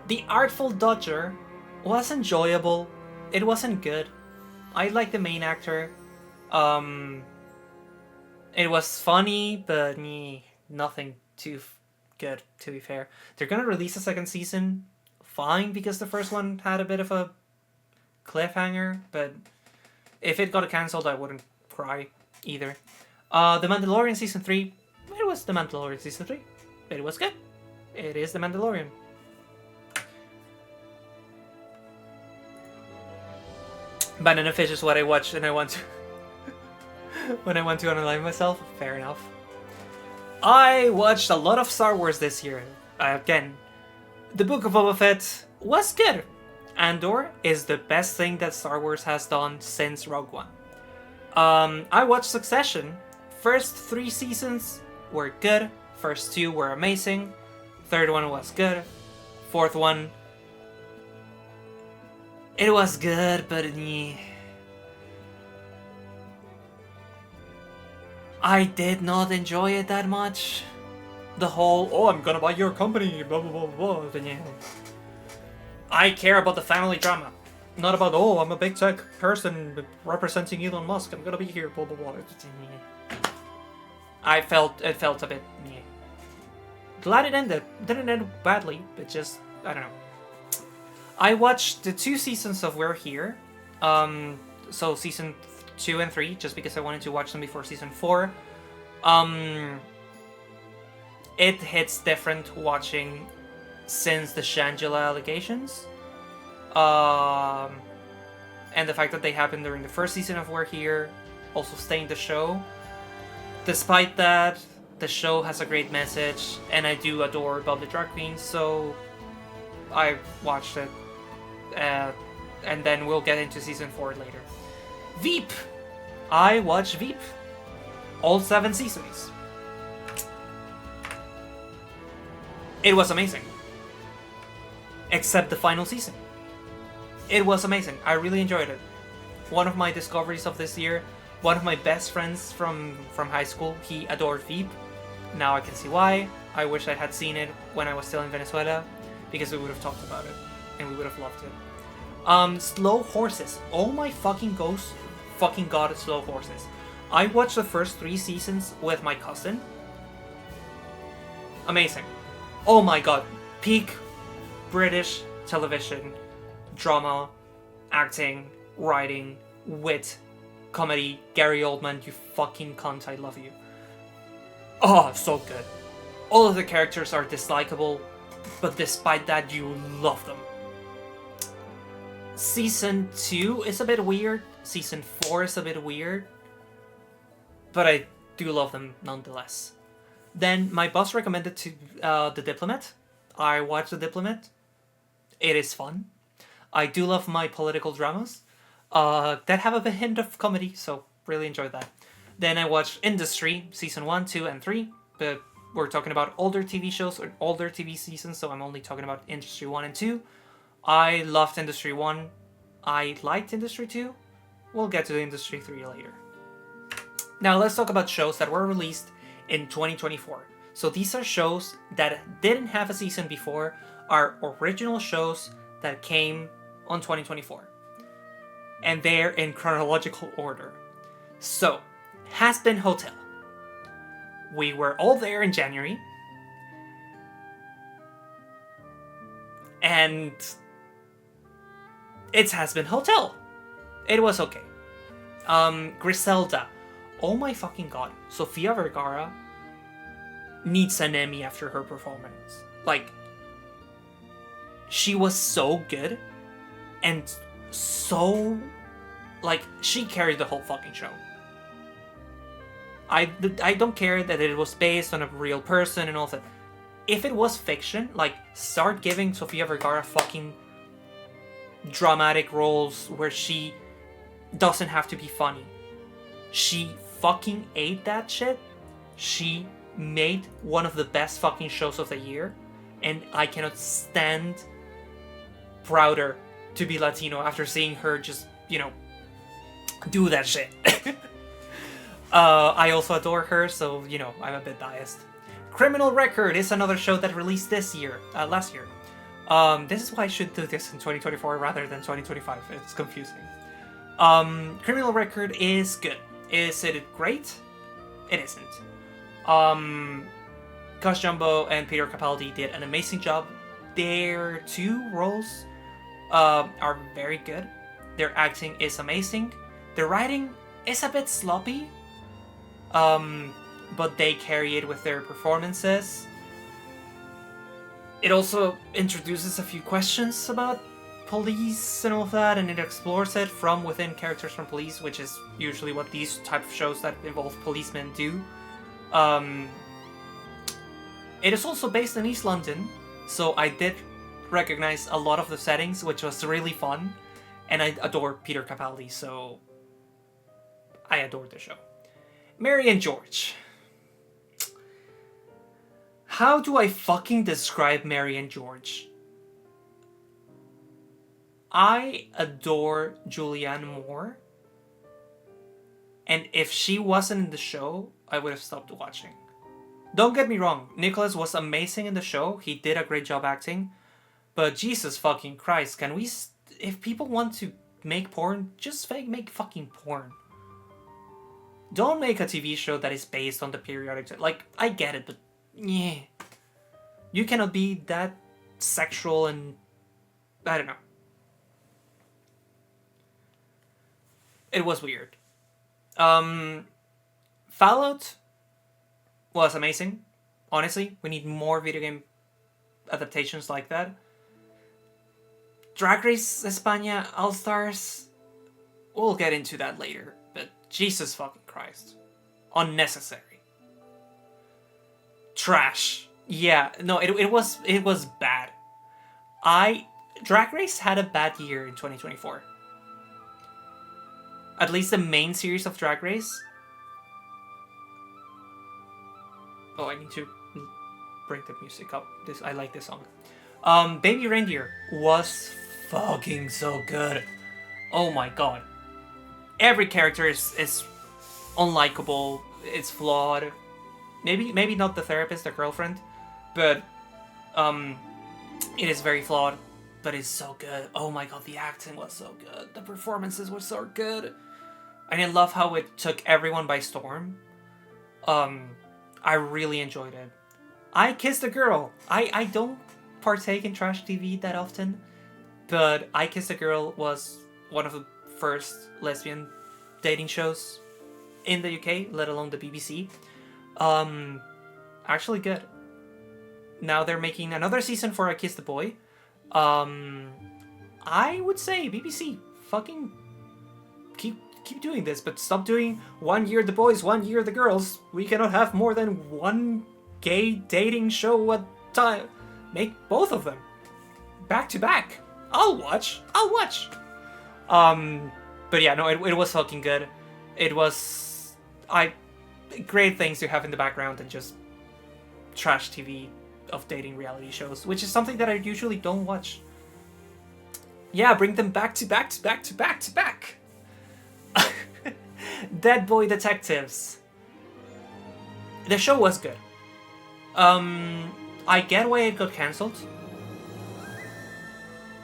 The Artful Dodger was enjoyable. It wasn't good. I like the main actor. It was funny, but nothing too good, to be fair. They're gonna release a second season, fine, because the first one had a bit of a cliffhanger, but if it got cancelled, I wouldn't cry either. The Mandalorian Season 3, it was The Mandalorian Season 3. It was good. It is The Mandalorian. Banana Fish is what I watch and I want to... when I want to unalive myself. Fair enough. I watched a lot of Star Wars this year. Again, the Book of Boba Fett was good. Andor is the best thing that Star Wars has done since Rogue One. I watched Succession first 3 seasons were good. First 2 were amazing. Third one was good. Fourth one, it was good, but I did not enjoy it that much. The whole, oh, I'm gonna buy your company, blah blah blah blah. I care about the family drama, not about, oh, I'm a big tech person representing Elon Musk, I'm gonna be here, blah blah blah. It felt a bit meh. Glad it ended. Didn't end badly, but just, I don't know. I watched the 2 seasons of We're Here. So season 2 and 3, just because I wanted to watch them before season 4. It hits different watching since the Shangela allegations. And the fact that they happened during the first season of We're Here also stained the show. Despite that, the show has a great message, and I do adore Bubbly Drag Queens, so I watched it. And then we'll get into season 4 later. Veep! I watched Veep. All 7 seasons. It was amazing. Except the final season. It was amazing. I really enjoyed it. One of my discoveries of this year. One of my best friends from high school, he adored Veep. Now I can see why. I wish I had seen it when I was still in Venezuela, because we would have talked about it, and we would have loved it. Slow Horses. Oh my fucking god, Slow Horses. I watched the first 3 seasons with my cousin. Amazing. Oh my god. Peak British television, drama, acting, writing, wit, comedy. Gary Oldman, you fucking cunt, I love you. Oh, so good. All of the characters are dislikable, but despite that, you love them. Season 2 is a bit weird. Season 4 is a bit weird. But I do love them nonetheless. Then my boss recommended to The Diplomat. I watched The Diplomat. It is fun. I do love my political dramas that have a hint of comedy, so really enjoyed that. Then I watched Industry, season 1, 2, and 3. But we're talking about older TV shows or older TV seasons, so I'm only talking about Industry 1 and 2. I loved Industry 1. I liked Industry 2. We'll get to Industry 3 later. Now let's talk about shows that were released in 2024. So these are shows that didn't have a season before, are original shows that came on 2024. And they're in chronological order. So, Has Been Hotel. We were all there in January. And it's Has Been Hotel. It was okay. Griselda. Oh my fucking god. Sofia Vergara needs an Emmy after her performance. Like, she was so good. And so, like, she carried the whole fucking show. I don't care that it was based on a real person and all that. If it was fiction, like, start giving Sofia Vergara fucking dramatic roles where she doesn't have to be funny. She fucking ate that shit. She made one of the best fucking shows of the year. And I cannot stand prouder to be Latino after seeing her just, you know, do that shit. I also adore her, so, you know, I'm a bit biased. Criminal Record is another show that released last year. This is why I should do this in 2024 rather than 2025. It's confusing. Criminal Record is good. Is it great? It isn't. Gus Jumbo and Peter Capaldi did an amazing job. Their 2 roles are very good. Their acting is amazing. Their writing is a bit sloppy. But they carry it with their performances. It also introduces a few questions about police and all of that, and it explores it from within characters from police, which is usually what these type of shows that involve policemen do. It is also based in East London, so I did recognize a lot of the settings, which was really fun, and I adore Peter Capaldi, so I adored the show. Mary and George. How do I fucking describe Mary and George? I adore Julianne Moore. And if she wasn't in the show, I would have stopped watching. Don't get me wrong, Nicholas was amazing in the show. He did a great job acting. But Jesus fucking Christ, can we... If people want to make porn, just make fucking porn. Don't make a TV show that is based on the periodic... Like, I get it, but... Yeah. You cannot be that sexual and... I don't know. It was weird. Fallout was amazing. Honestly, we need more video game adaptations like that. Drag Race España All-Stars, we'll get into that later, but Jesus fucking Christ. Unnecessary. Trash. Yeah, no, it was bad. Drag Race had a bad year in 2024. At least the main series of Drag Race. Oh, I need to bring the music up. I like this song. Baby Reindeer was fucking so good. Oh my god. Every character is unlikable. It's flawed. Maybe not the therapist, the girlfriend, but it is very flawed. But it's so good. Oh my god, the acting was so good. The performances were so good. And I love how it took everyone by storm. I really enjoyed it. I Kissed a Girl. I don't partake in trash TV that often, but I Kissed a Girl was one of the first lesbian dating shows in the UK, let alone the BBC. Actually good. Now they're making another season for I Kissed a Boy. I would say BBC, fucking keep doing this, but stop doing 1 year the boys, 1 year the girls. We cannot have more than one gay dating show at a time. Make both of them back to back. I'll watch. But yeah, no, it was fucking good. It was great things to have in the background and just trash TV of dating reality shows, which is something that I usually don't watch. Yeah, bring them back to back. Dead Boy Detectives. The show was good. I get why it got cancelled.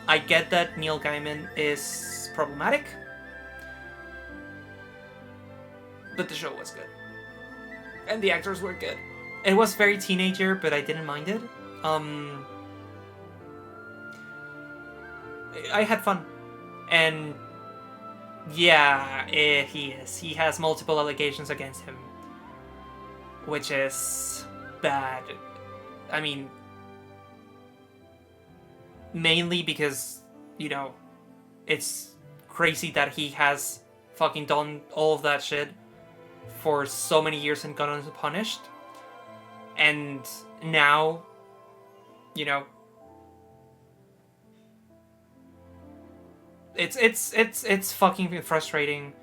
I get that Neil Gaiman is problematic. But the show was good. And the actors were good. It was very teenager, but I didn't mind it. I had fun. And yeah, he is. He has multiple allegations against him, which is bad. I mean, mainly because, you know, it's crazy that he has fucking done all of that shit for so many years and gone unpunished. And now, you know, it's fucking frustrating.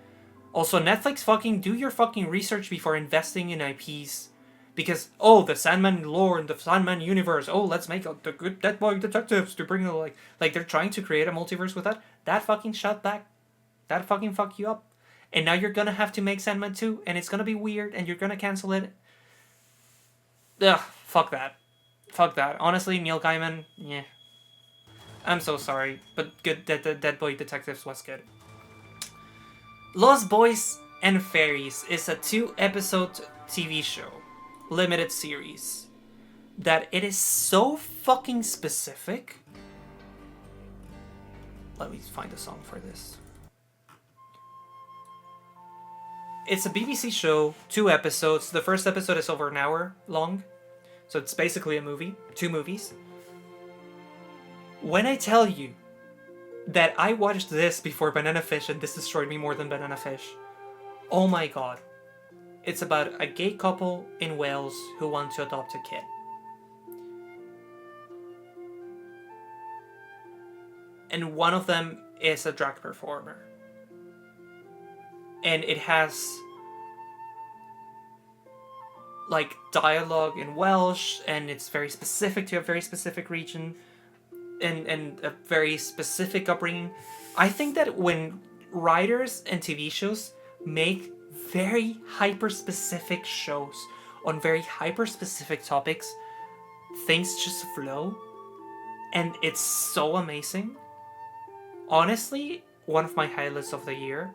Also, Netflix, fucking do your fucking research before investing in IPs. Because, oh, the Sandman lore and the Sandman universe. Oh, let's make the good Dead Boy Detectives to bring the, like they're trying to create a multiverse with that. That fucking shut back. That fucking fuck you up. And now you're gonna have to make Sandman 2, and it's gonna be weird, and you're gonna cancel it. Ugh, fuck that. Fuck that. Honestly, Neil Gaiman, yeah. I'm so sorry, but good. Dead Boy Detectives was good. Lost Boys and Fairies is a 2-episode TV show, limited series, that it is so fucking specific. Let me find a song for this. It's a BBC show, 2 episodes. The first episode is over an hour long, so it's basically a movie, 2 movies. When I tell you that I watched this before Banana Fish and this destroyed me more than Banana Fish, oh my god. It's about a gay couple in Wales who want to adopt a kid. And one of them is a drag performer. And it has like dialogue in Welsh, and it's very specific to a very specific region, and a very specific upbringing. I think that when writers and TV shows make very hyper specific shows on very hyper specific topics, things just flow, and it's so amazing. Honestly, one of my highlights of the year,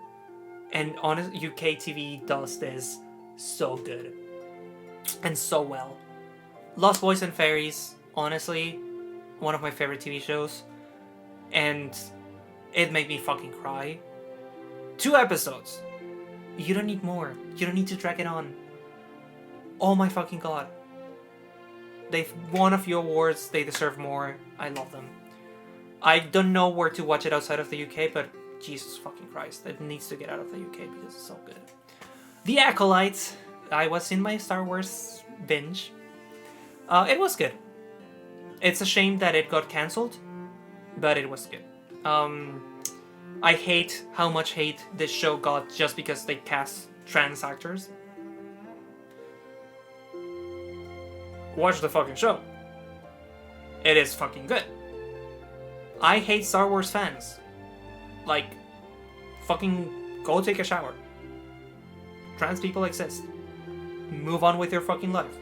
and honest UK TV does this so good and so well. Lost Boys and Fairies, honestly, one of my favorite TV shows, and it made me fucking cry. 2 episodes. You don't need more. You don't need to drag it on. Oh my fucking god. They've won a few awards. They deserve more. I love them. I don't know where to watch it outside of the UK, but Jesus fucking Christ, it needs to get out of the UK because it's so good. The Acolyte. I was in my Star Wars binge. It was good. It's a shame that it got cancelled, but it was good. I hate how much hate this show got just because they cast trans actors. Watch the fucking show. It is fucking good. I hate Star Wars fans. Like, fucking go take a shower. Trans people exist. Move on with your fucking life.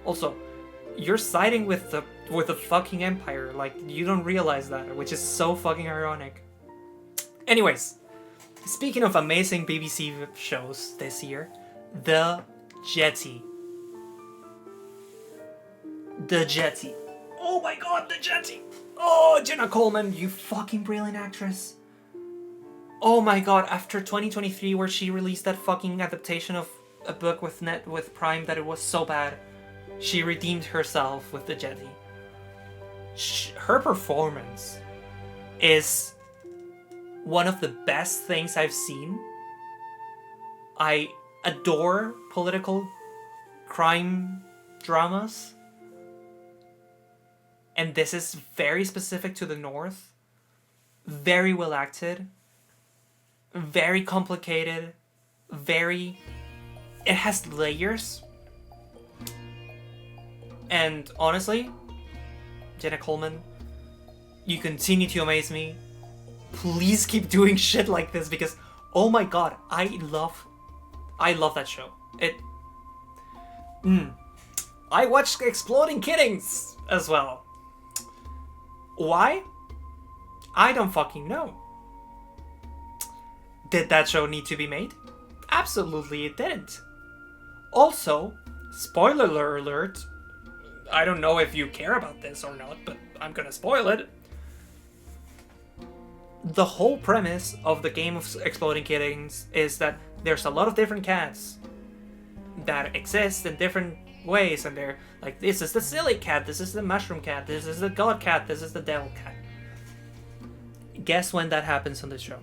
Also, you're siding with the fucking Empire. Like, you don't realize that, which is so fucking ironic. Anyways, speaking of amazing BBC shows this year, The Jetty. The Jetty. Oh my god, The Jetty! Oh, Jenna Coleman, you fucking brilliant actress. Oh my god, after 2023 where she released that fucking adaptation of a book with Prime that it was so bad, she redeemed herself with The Jetty. Her performance is one of the best things I've seen. I adore political crime dramas. And this is very specific to the North. Very well acted. Very complicated. It has layers. And honestly, Jenna Coleman, you continue to amaze me. Please keep doing shit like this because, oh my god, I love that show. I watched Exploding Kittings as well. Why? I don't fucking know. Did that show need to be made? Absolutely it didn't. Also, spoiler alert, I don't know if you care about this or not, but I'm gonna spoil it. The whole premise of the game of Exploding Kittings is that there's a lot of different cats that exist in different ways, and they're like, this is the silly cat, this is the mushroom cat, this is the god cat, this is the devil cat. Guess when that happens on the show?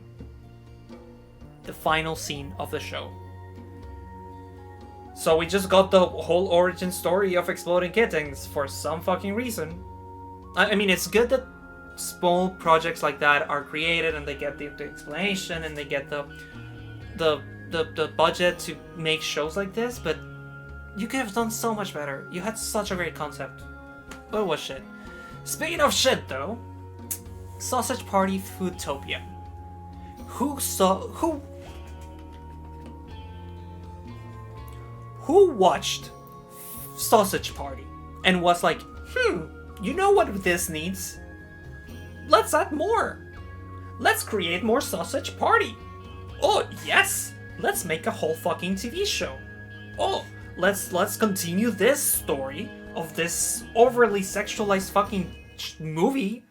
The final scene of the show. So we just got the whole origin story of Exploding Kittings for some fucking reason. I mean, it's good that small projects like that are created and they get the explanation and they get the budget to make shows like this, but you could have done so much better. You had such a great concept. But it was shit. Speaking of shit though, Sausage Party Foodtopia. Who watched Sausage Party and was like, you know what this needs? Let's add more. Let's create more Sausage Party. Oh, yes. Let's make a whole fucking TV show. Oh, let's continue this story of this overly sexualized fucking movie.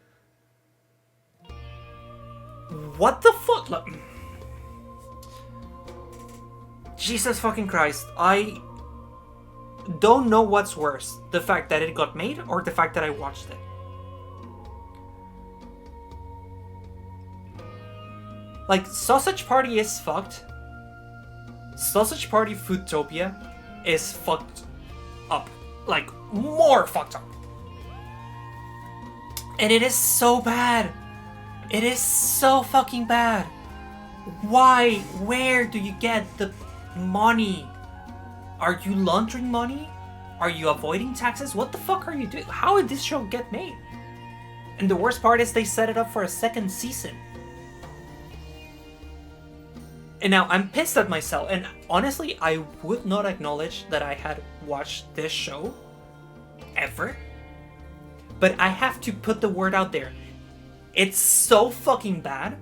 What the fuck? Jesus fucking Christ. I don't know what's worse. The fact that it got made or the fact that I watched it. Like, Sausage Party is fucked. Sausage Party Foodtopia is fucked up. Like, more fucked up. And it is so bad. It is so fucking bad. Why? Where do you get the money? Are you laundering money? Are you avoiding taxes? What the fuck are you doing? How did this show get made? And the worst part is they set it up for a second season. And now I'm pissed at myself. And honestly, I would not acknowledge that I had watched this show ever. But I have to put the word out there. It's so fucking bad.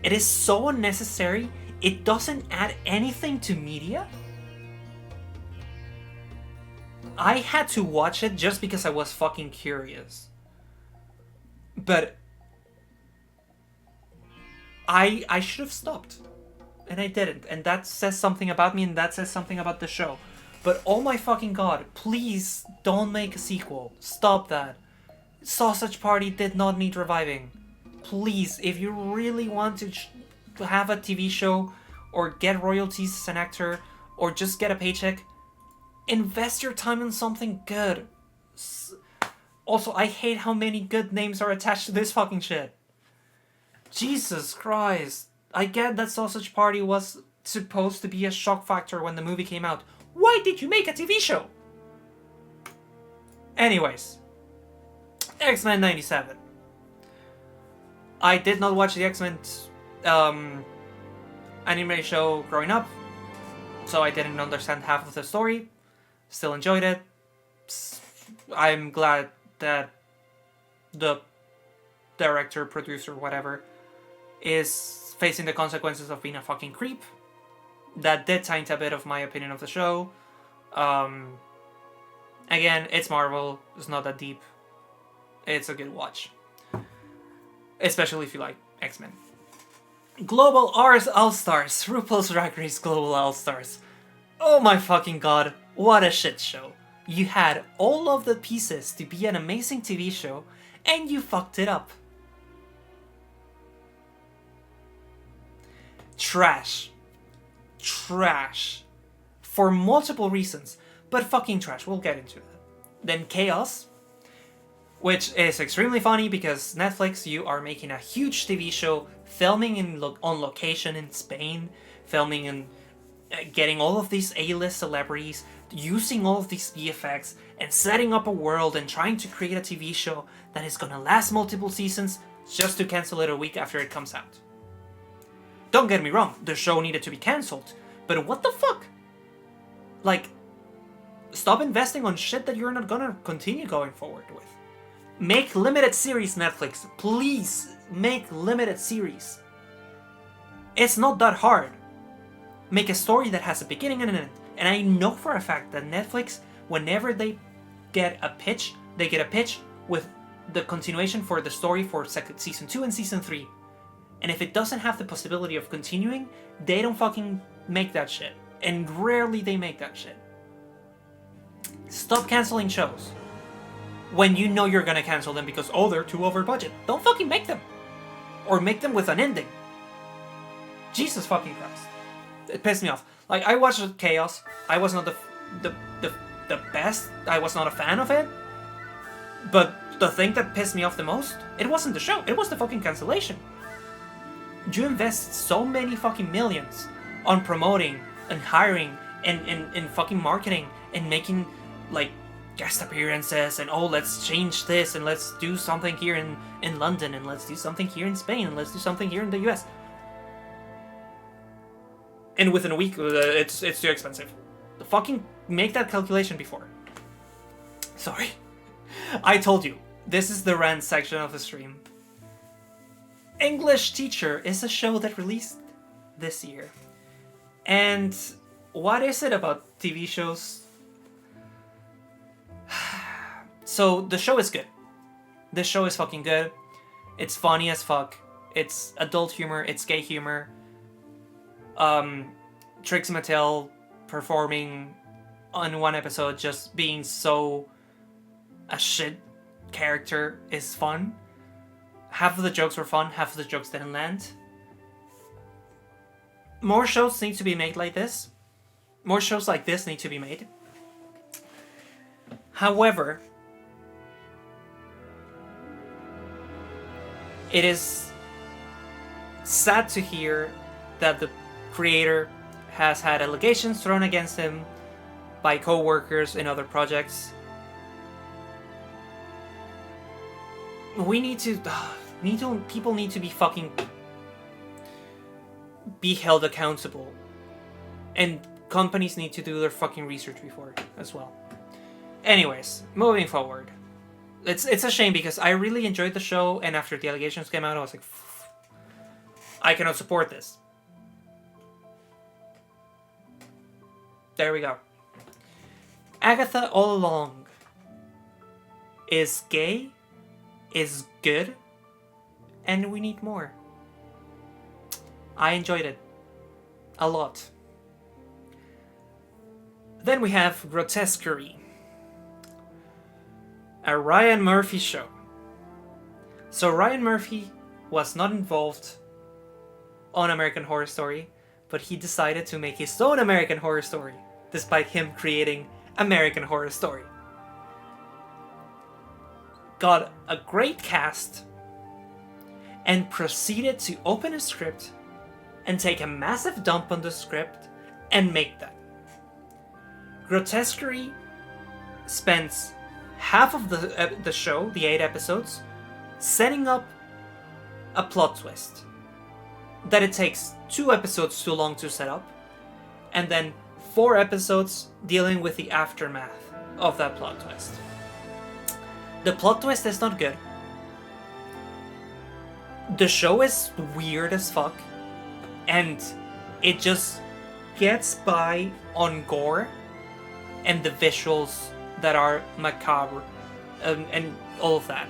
It is so unnecessary. It doesn't add anything to media. I had to watch it just because I was fucking curious. But I should have stopped. And I didn't. And that says something about me, and that says something about the show. But oh my fucking god, please don't make a sequel. Stop that. Sausage Party did not need reviving. Please, if you really want to have a TV show, or get royalties as an actor, or just get a paycheck, invest your time in something good. Also, I hate how many good names are attached to this fucking shit. Jesus Christ. I get that Sausage Party was supposed to be a shock factor when the movie came out. Why did you make a TV show? Anyways. X-Men 97. I did not watch the X-Men anime show growing up, so I didn't understand half of the story. Still enjoyed it. I'm glad that the director, producer, whatever, is facing the consequences of being a fucking creep. That did taint a bit of my opinion of the show. Again, it's Marvel. It's not that deep. It's a good watch. Especially if you like X-Men. Global All-Stars. RuPaul's Drag Race Global All-Stars. Oh my fucking god. What a shit show. You had all of the pieces to be an amazing TV show, and you fucked it up. Trash. Trash. For multiple reasons, but fucking trash. We'll get into that. Then Chaos, which is extremely funny because Netflix, you are making a huge TV show, filming on location in Spain, filming and getting all of these A-list celebrities, using all of these VFX, and setting up a world and trying to create a TV show that is gonna last multiple seasons just to cancel it a week after it comes out. Don't get me wrong, the show needed to be cancelled, but what the fuck? Like, stop investing on shit that you're not gonna continue going forward with. Make limited series, Netflix. Please, make limited series. It's not that hard. Make a story that has a beginning and an end. And I know for a fact that Netflix, whenever they get a pitch with the continuation for the story for season 2 and season 3. And if it doesn't have the possibility of continuing, they don't fucking make that shit. And rarely they make that shit. Stop canceling shows when you know you're gonna cancel them because, oh, they're too over budget. Don't fucking make them. Or make them with an ending. Jesus fucking Christ. It pissed me off. Like, I watched Chaos. I was not the best. I was not a fan of it. But the thing that pissed me off the most, it wasn't the show. It was the fucking cancellation. You invest so many fucking millions on promoting and hiring and fucking marketing and making, like, guest appearances and, oh, let's change this and let's do something here in London and let's do something here in Spain and let's do something here in the US. And within a week, it's too expensive. Fucking make that calculation before. Sorry. I told you, this is the rant section of the stream. English Teacher is a show that released this year. And what is it about TV shows? So, the show is good. The show is fucking good. It's funny as fuck. It's adult humor. It's gay humor. Trixie Mattel performing on one episode, just being so a shit character is fun. Half of the jokes were fun, half of the jokes didn't land. More shows need to be made like this. More shows like this need to be made. However, it is sad to hear that the creator has had allegations thrown against him by co-workers in other projects. People need to be fucking be held accountable, and companies need to do their fucking research before as well. Anyways, moving forward, it's a shame because I really enjoyed the show, and after the allegations came out, I was like, I cannot support this. There we go. Agatha all along is gay, is good, and we need more. I enjoyed it a lot. Then we have Grotesquerie, a Ryan Murphy show. So Ryan Murphy was not involved on American Horror Story, but he decided to make his own American Horror Story, despite him creating American Horror Story. Got a great cast, and proceeded to open a script and take a massive dump on the script and make that. Grotesquerie spends half of the show, the 8 episodes, setting up a plot twist that it takes 2 episodes too long to set up, and then 4 episodes dealing with the aftermath of that plot twist. The plot twist is not good. The show is weird as fuck, and it just gets by on gore and the visuals that are macabre and all of that.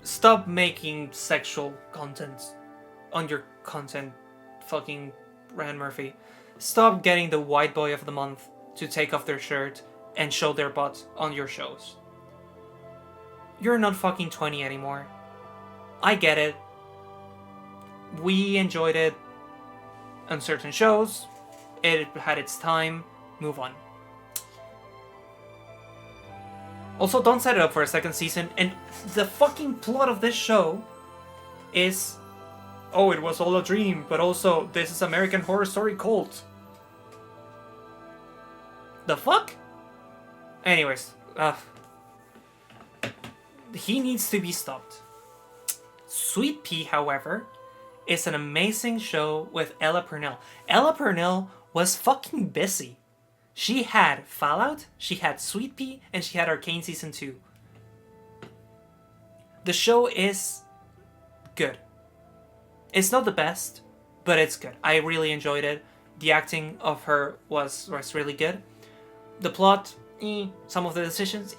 Stop making sexual content on your content, fucking Ryan Murphy. Stop getting the white boy of the month to take off their shirt and show their butt on your shows. You're not fucking 20 anymore. I get it. We enjoyed it on certain shows. It had its time. Move on. Also, don't set it up for a second season. And the fucking plot of this show is, oh, it was all a dream, but also this is American Horror Story cult. The fuck? Anyways, he needs to be stopped. Sweet Pea, however, is an amazing show with Ella Purnell. Ella Purnell was fucking busy. She had Fallout, she had Sweet Pea, and she had Arcane Season 2. The show is good. It's not the best, but it's good. I really enjoyed it. The acting of her was really good. The plot, some of the decisions,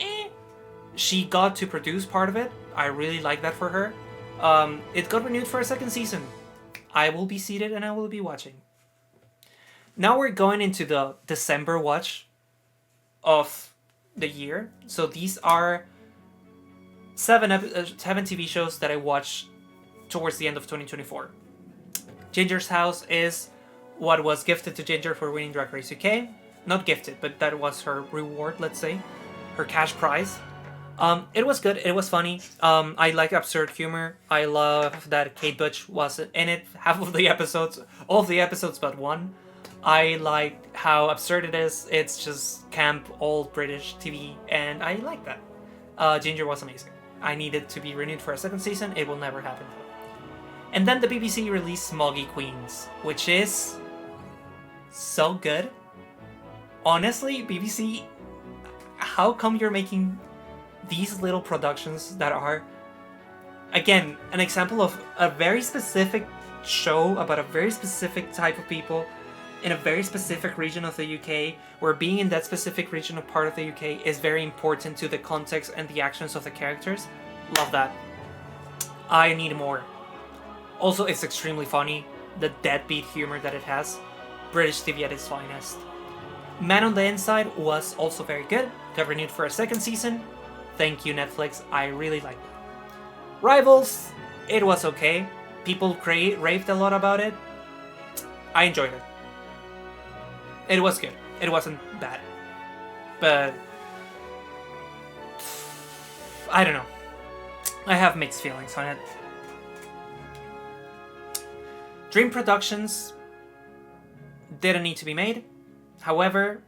She got to produce part of it. I really like that for her. It got renewed for a second season. I will be seated and I will be watching. Now we're going into the December watch of the year. So these are 7 TV shows that I watched towards the end of 2024. Ginger's House is what was gifted to Ginger for winning Drag Race UK. Not gifted, but that was her reward, let's say. Her cash prize. It was good. It was funny. I like absurd humor. I love that Kate Butch was in it. Half of the episodes. All of the episodes but one. I like how absurd it is. It's just camp, old British TV, and I like that. Ginger was amazing. I needed to be renewed for a second season. It will never happen. And then the BBC released Smoggy Queens, which is so good. Honestly, BBC, how come you're making these little productions that are, again, an example of a very specific show about a very specific type of people in a very specific region of the UK, where being in that specific region or part of the UK is very important to the context and the actions of the characters. Love that. I need more. Also, it's extremely funny, the deadbeat humor that it has. British TV at its finest. Man on the Inside was also very good. Got renewed for a second season. Thank you, Netflix. I really like it. Rivals, it was okay. People raved a lot about it. I enjoyed it. It was good. It wasn't bad. But I don't know. I have mixed feelings on it. Dream Productions didn't need to be made. However,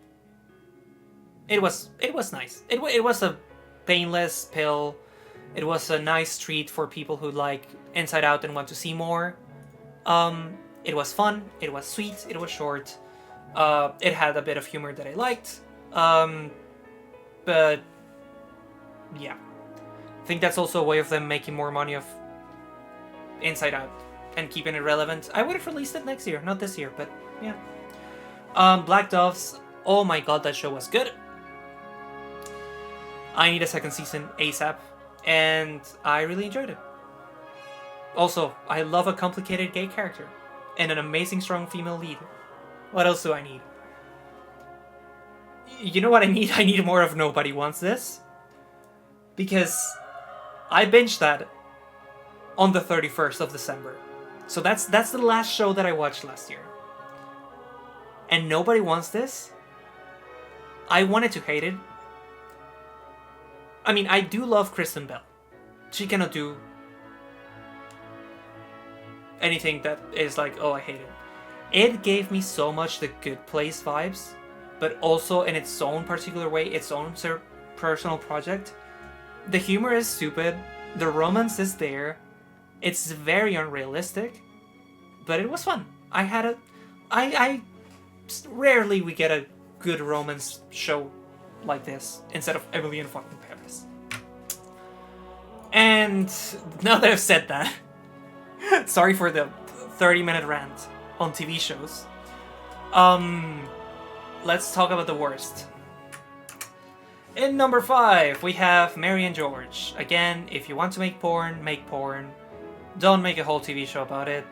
it was nice. It was a painless pill. It was a nice treat for people who like Inside Out and want to see more. It was fun. It was sweet. It was short. It had a bit of humor that I liked. But yeah, I think that's also a way of them making more money of Inside Out and keeping it relevant. I would have released it next year, not this year, but yeah. Black Doves. Oh my god, that show was good. I need a second season ASAP, and I really enjoyed it. Also, I love a complicated gay character and an amazing strong female lead. What else do I need? You know what I need? I need more of Nobody Wants This. Because I binged that on the 31st of December. So that's the last show that I watched last year. And Nobody Wants This. I wanted to hate it. I mean, I do love Kristen Bell. She cannot do anything that is like, oh, I hate it. It gave me so much The Good Place vibes, but also in its own particular way, its own personal project. The humor is stupid. The romance is there. It's very unrealistic, but it was fun. I rarely we get a good romance show like this instead of Emily in fucking Paris. And now that I've said that, sorry for the 30-minute rant on TV shows. Let's talk about the worst. In number 5, we have Mary and George. Again, if you want to make porn, make porn. Don't make a whole TV show about it.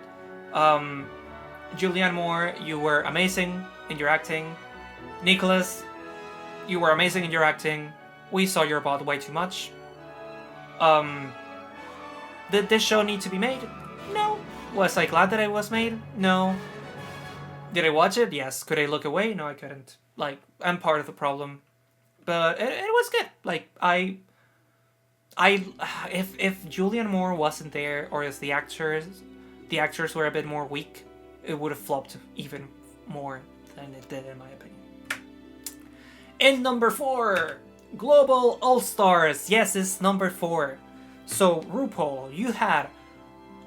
Julianne Moore, you were amazing in your acting. Nicholas, you were amazing in your acting. We saw your butt way too much. Did this show need to be made? No. Was I glad that it was made? No. Did I watch it? Yes. Could I look away? No, I couldn't. Like, I'm part of the problem. But it was good. Like, if Julianne Moore wasn't there, or if the actors were a bit more weak, it would have flopped even more than it did, in my opinion. In number 4, Global All-Stars. Yes, it's number 4. So, RuPaul, you had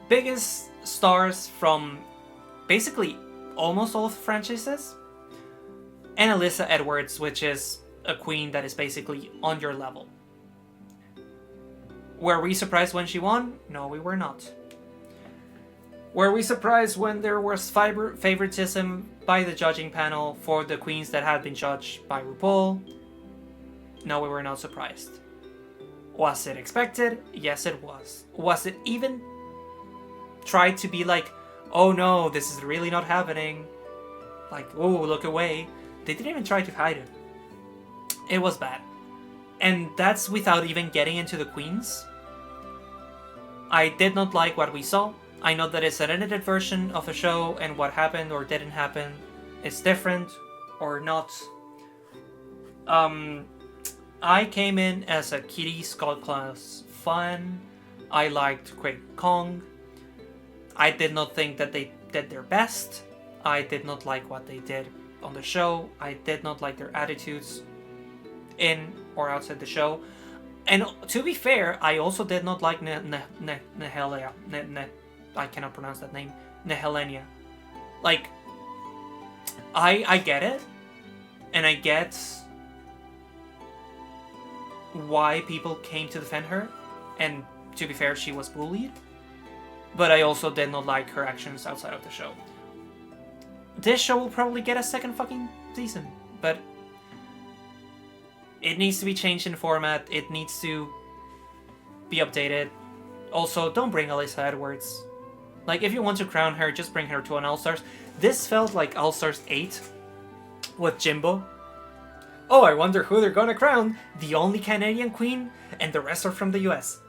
biggest stars from basically almost all of the franchises, and Alyssa Edwards, which is a queen that is basically on your level. Were we surprised when she won? No, we were not. Were we surprised when there was favoritism by the judging panel for the queens that had been judged by RuPaul? No, we were not surprised. Was it expected? Yes, it was. Was it even tried to be like, oh no, this is really not happening? Like, oh, look away. They didn't even try to hide it. It was bad. And that's without even getting into the queens. I did not like what we saw. I know that it's an edited version of a show, and what happened or didn't happen is different or not. I came in as a Kitty Skull Class fan. I liked Craig Kong. I did not think that they did their best. I did not like what they did on the show. I did not like their attitudes in or outside the show. And to be fair, I also did not like Nehelia. I cannot pronounce that name. Nehelenia. Like, I get it. And I get why people came to defend her. And to be fair, she was bullied. But I also did not like her actions outside of the show. This show will probably get a second fucking season. But it needs to be changed in format. It needs to be updated. Also, don't bring Alyssa Edwards. Like, if you want to crown her, just bring her to an All-Stars. This felt like All-Stars 8 with Jimbo. Oh, I wonder who they're gonna crown. The only Canadian queen, and the rest are from the US.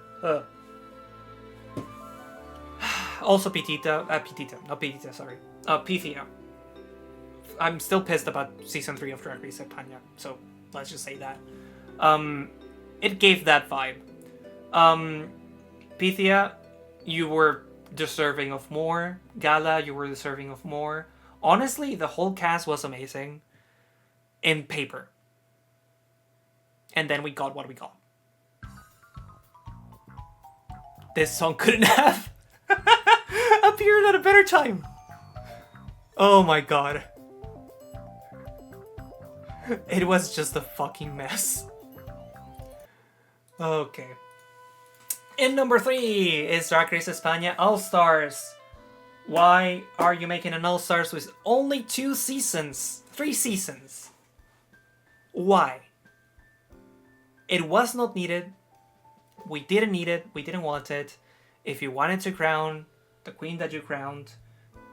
Also Pitita, sorry. Pythia. I'm still pissed about Season 3 of Drag Race España, so, Let's just say that. It gave that vibe. Pythia, you were deserving of more. Gala, you were deserving of more. Honestly, the whole cast was amazing. In paper. And then we got what we got. This song couldn't have appeared at a better time. Oh my god. It was just a fucking mess. Okay. In number 3 is Drag Race España All-Stars. Why are you making an All-Stars with only 2 seasons? 3 seasons. Why? It was not needed. We didn't need it. We didn't want it. If you wanted to crown the queen that you crowned,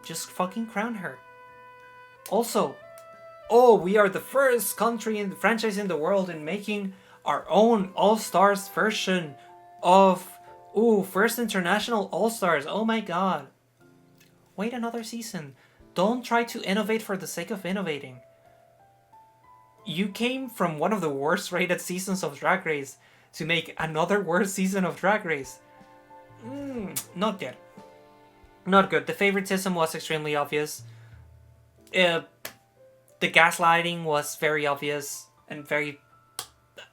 just fucking crown her. Also, oh, we are the first country in the franchise in the world in making our own All-Stars version of... Ooh, first international All-Stars. Oh my god. Wait another season. Don't try to innovate for the sake of innovating. You came from one of the worst rated seasons of Drag Race to make another worst season of Drag Race. Not good. Not good. The favoritism was extremely obvious. The gaslighting was very obvious and very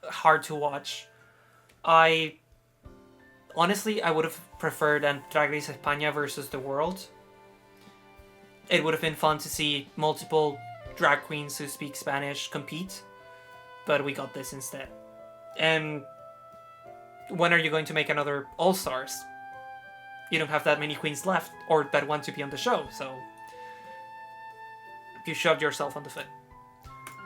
hard to watch. Honestly, I would have preferred a Drag Race España versus the world. It would have been fun to see multiple drag queens who speak Spanish compete, but we got this instead. And when are you going to make another All-Stars? You don't have that many queens left, or that want to be on the show, so you shoved yourself on the foot.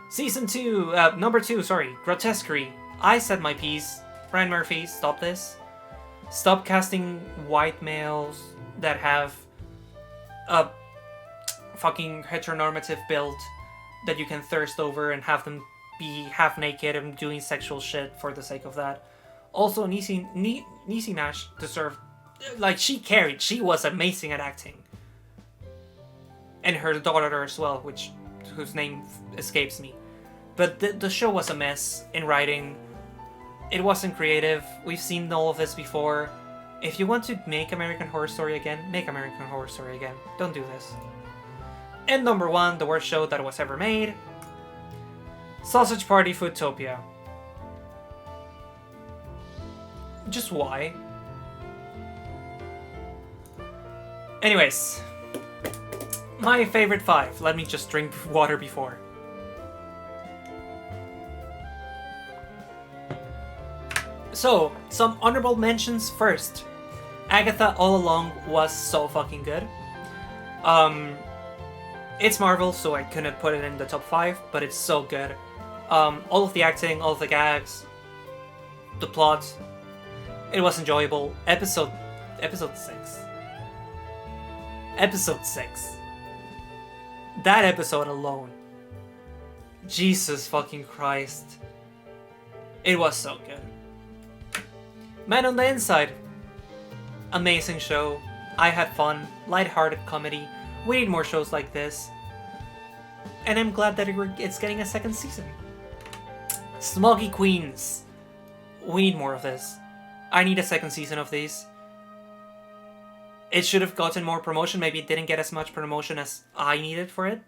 Season 2, number 2, sorry, Grotesquerie. I said my piece. Ryan Murphy, stop this. Stop casting white males that have a fucking heteronormative build that you can thirst over and have them be half naked and doing sexual shit for the sake of that. Also, Niecy Nash deserved... Like, she carried. She was amazing at acting. And her daughter as well, whose name escapes me. But the show was a mess in writing. It wasn't creative. We've seen all of this before. If you want to make American Horror Story again, make American Horror Story again. Don't do this. And number 1, the worst show that was ever made. Sausage Party Foodtopia. Just why? Anyways. My favorite 5. Let me just drink water before. So, some honorable mentions first. Agatha All Along was so fucking good. It's Marvel, so I couldn't put it in the top 5, but it's so good. All of the acting, all of the gags, the plot, it was enjoyable. Episode 6. Episode 6. That episode alone. Jesus fucking Christ. It was so good. Man on the Inside. Amazing show. I had fun. Lighthearted comedy. We need more shows like this. And I'm glad that it's getting a second season. Smoggy Queens. We need more of this. I need a second season of these. It should have gotten more promotion. Maybe it didn't get as much promotion as I needed for it.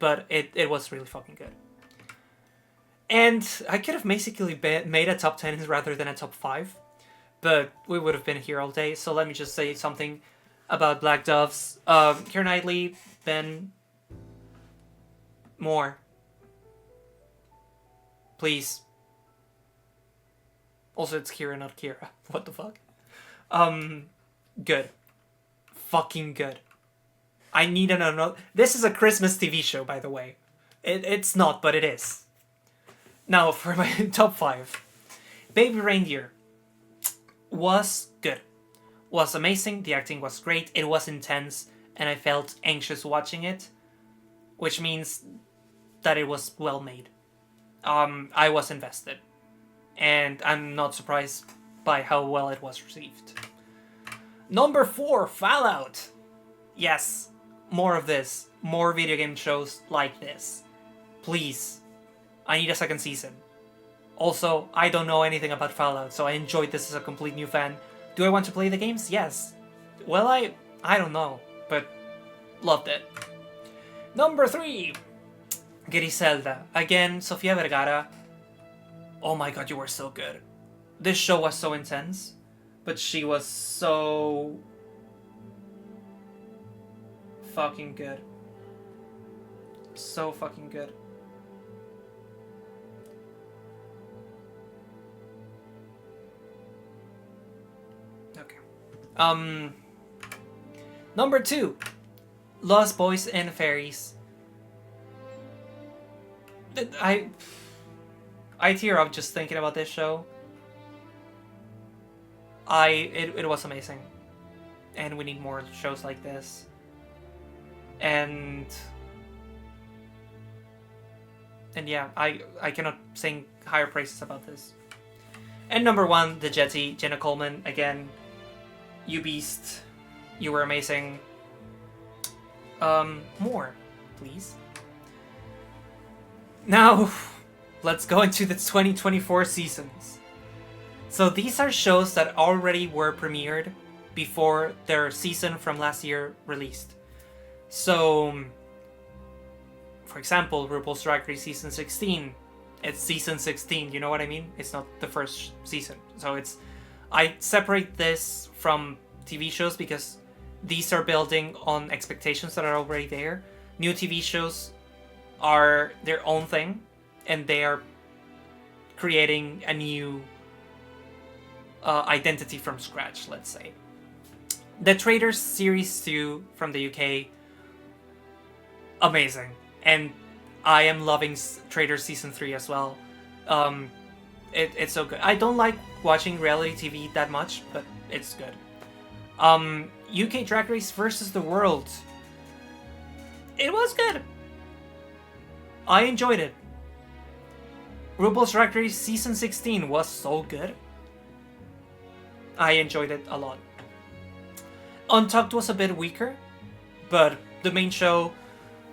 But it was really fucking good. And I could have basically made a top 10 rather than a top 5. But we would have been here all day. So let me just say something about Black Doves. Keira Knightley, Ben... More. Please. Also, it's Kira, not Kira. What the fuck? Good. Fucking good. I need another... This is a Christmas TV show, by the way. It's not, but it is. Now, for my top 5. Baby Reindeer was good. Was amazing. The acting was great. It was intense. And I felt anxious watching it. Which means that it was well made. I was invested. And I'm not surprised by how well it was received. Number 4, Fallout. Yes, more of this. More video game shows like this. Please. I need a second season. Also, I don't know anything about Fallout, so I enjoyed this as a complete new fan. Do I want to play the games? Yes. Well, I don't know, but loved it. Number 3, Griselda. Again, Sofia Vergara. Oh my god, you were so good. This show was so intense, but she was so fucking good. So fucking good. Okay. Number 2, Lost Boys and Fairies. I tear up just thinking about this show. It was amazing, and we need more shows like this. And yeah, I cannot sing higher praises about this. And number 1, The Jetty, Jenna Coleman. Again, you beast, you were amazing. More, please. Now, let's go into the 2024 seasons. So these are shows that already were premiered before their season from last year released. So, for example, RuPaul's Drag Race season 16. It's season 16, you know what I mean? It's not the first season. So I separate this from TV shows because these are building on expectations that are already there. New TV shows are their own thing, and they are creating a new identity from scratch, let's say. The Traitors Series 2 from the UK, amazing. And I am loving Traitors Season 3 as well. It's so good. I don't like watching reality TV that much, but it's good. UK Drag Race versus the World. It was good. I enjoyed it. RuPaul's Drag Race Season 16 was so good. I enjoyed it a lot. Untucked was a bit weaker, but the main show,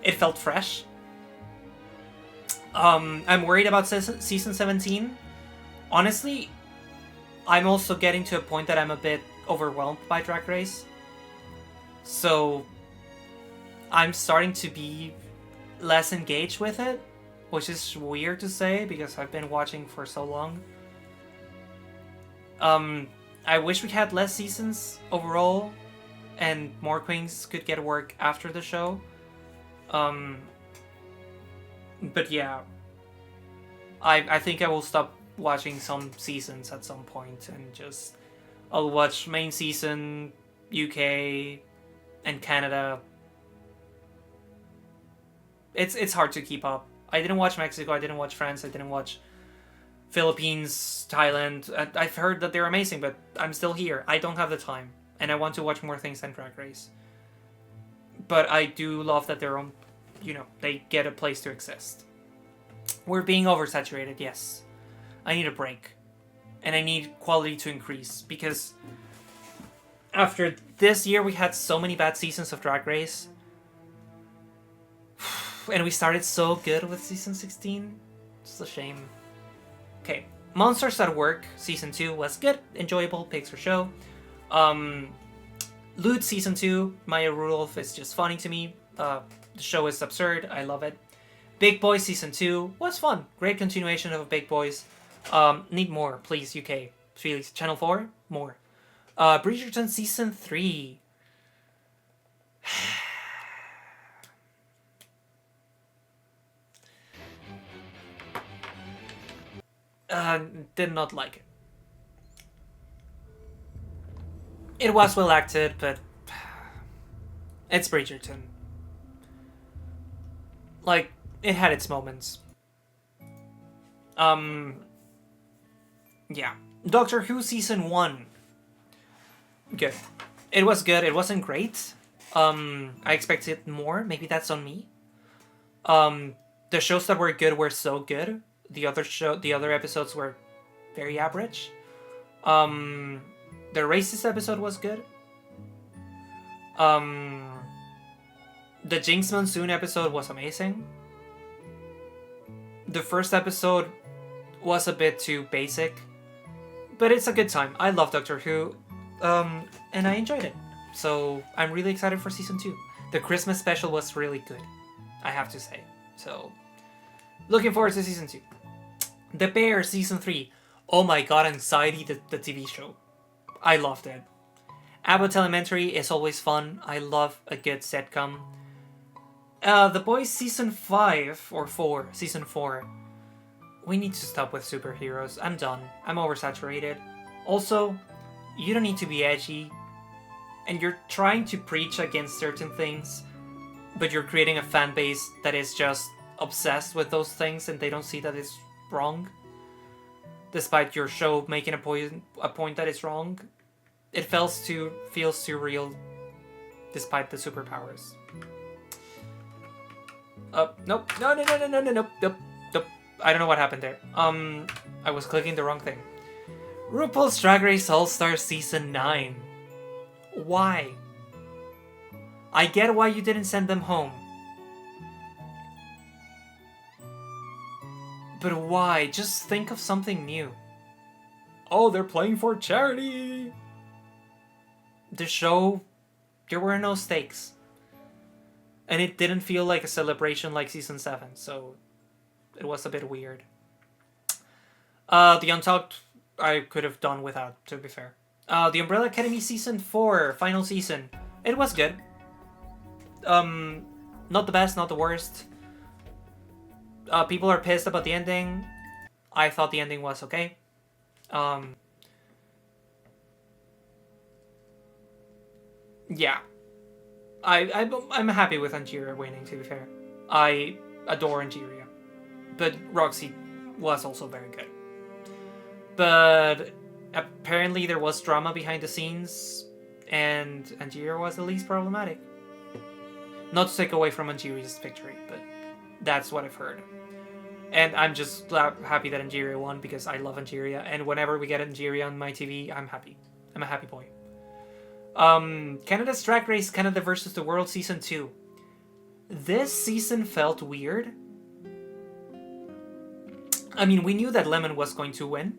it felt fresh. I'm worried about season 17. Honestly, I'm also getting to a point that I'm a bit overwhelmed by Drag Race. So, I'm starting to be less engaged with it, which is weird to say because I've been watching for so long. I wish we had less seasons overall, and more queens could get work after the show. But yeah, I think I will stop watching some seasons at some point and just I'll watch main season, UK, and Canada. It's hard to keep up. I didn't watch Mexico, I didn't watch France, I didn't watch Philippines, Thailand. I've heard that they're amazing, but I'm still here. I don't have the time, and I want to watch more things than Drag Race. But I do love that they're on, they get a place to exist. We're being oversaturated, yes. I need a break. And I need quality to increase, because after this year we had so many bad seasons of Drag Race. And we started so good with season 16. It's a shame. Okay, Monsters at Work season 2 was good, enjoyable Pixar show. Loot season 2, Maya Rudolph is just funny to me. The show is absurd, I love it. Big Boys season 2 was fun, great continuation of Big Boys. Need more, please, UK. Please, Channel 4, more. Bridgerton season 3. Did not like it. It was well acted, but it's Bridgerton. Like, it had its moments. Yeah. Doctor Who season 1. Good. It was good. It wasn't great. I expected more. Maybe that's on me. The shows that were good were so good. The other episodes were very average. The racist episode was good. The Jinx Monsoon episode was amazing. The first episode was a bit too basic, but it's a good time. I love Doctor Who, and I enjoyed it. So I'm really excited for season 2. The Christmas special was really good, I have to say. So looking forward to season 2. The Bear season 3. Oh my god, Anxiety, the TV show. I loved it. Abbott Elementary is always fun. I love a good sitcom. The Boys season 5 or 4, season 4. We need to stop with superheroes. I'm done. I'm oversaturated. Also, you don't need to be edgy. And you're trying to preach against certain things, but you're creating a fan base that is just obsessed with those things and they don't see that it's wrong. Despite your show making a point that it's wrong. It feels too real despite the superpowers. Nope. Nope. I don't know what happened there. I was clicking the wrong thing. RuPaul's Drag Race All-Star Season 9. Why? I get why you didn't send them home. But why? Just think of something new. Oh, they're playing for charity! The show, there were no stakes. And it didn't feel like a celebration like Season 7, so it was a bit weird. The Untucked, I could have done without, to be fair. The Umbrella Academy Season 4, final season. It was good. Not the best, not the worst. People are pissed about the ending. I thought the ending was okay. Yeah. I'm happy with Angeria winning, to be fair. I adore Angeria. But Roxy was also very good. But apparently there was drama behind the scenes, and Angeria was the least problematic. Not to take away from Angeria's victory, but that's what I've heard. And I'm just happy that Angeria won, because I love Angeria, and whenever we get Angeria on my TV, I'm happy. I'm a happy boy. Canada's Drag Race Canada vs. the World Season 2. This season felt weird. I mean, we knew that Lemon was going to win,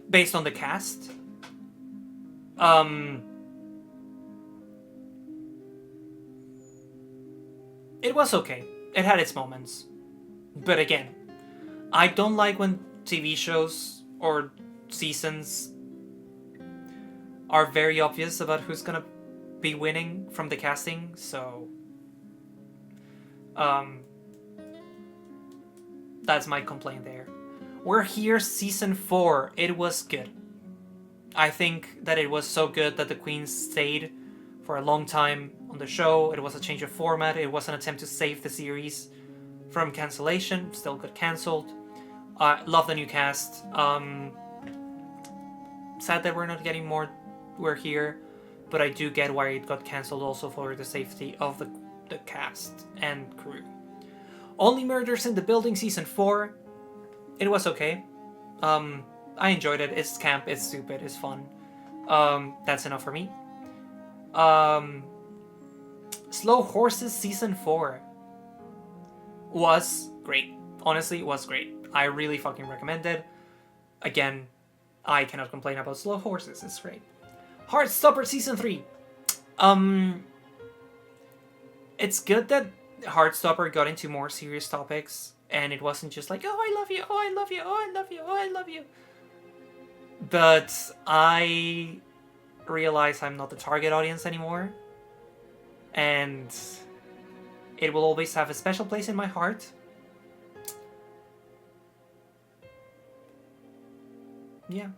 based on the cast. It was okay. It had its moments. But again, I don't like when TV shows or seasons are very obvious about who's gonna be winning from the casting, so that's my complaint there. We're Here Season 4. It was good. I think that it was so good that the Queens stayed for a long time on the show. It was a change of format. It was an attempt to save the series from cancellation. Still got cancelled. Love the new cast. Sad that we're not getting more We're Here, but I do get why it got cancelled also for the safety of the cast and crew. Only Murders in the Building Season 4. It was okay. I enjoyed it. It's camp, it's stupid, it's fun. That's enough for me. Slow Horses Season 4 was great. Honestly, it was great. I really fucking recommend it. Again, I cannot complain about Slow Horses. It's great. Heartstopper Season 3. It's good that Heartstopper got into more serious topics, and it wasn't just like, oh, I love you, oh, I love you, oh, I love you, oh, I love you. But I realize I'm not the target audience anymore, and it will always have a special place in my heart. Yeah.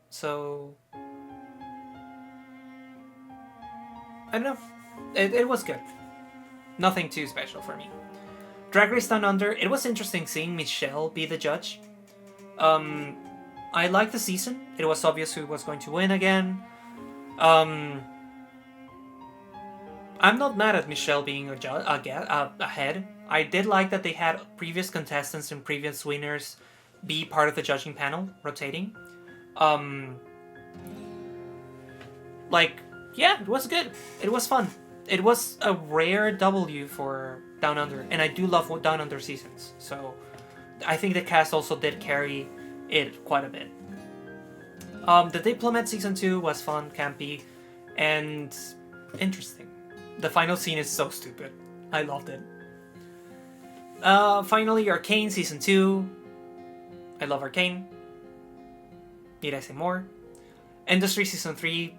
So I don't know. It was good. Nothing too special for me. Drag Race Down Under. It was interesting seeing Michelle be the judge. I liked the season. It was obvious who was going to win again. I'm not mad at Michelle being ahead. I did like that they had previous contestants and previous winners be part of the judging panel, rotating. Yeah, it was good. It was fun. it was a rare W for Down Under, and I do love Down Under seasons, so I think the cast also did carry it quite a bit. The Diplomat season 2 was fun, campy, and interesting. The final scene is so stupid. I loved it. Finally, Arcane season 2. I love Arcane. Need I say more? Industry season 3.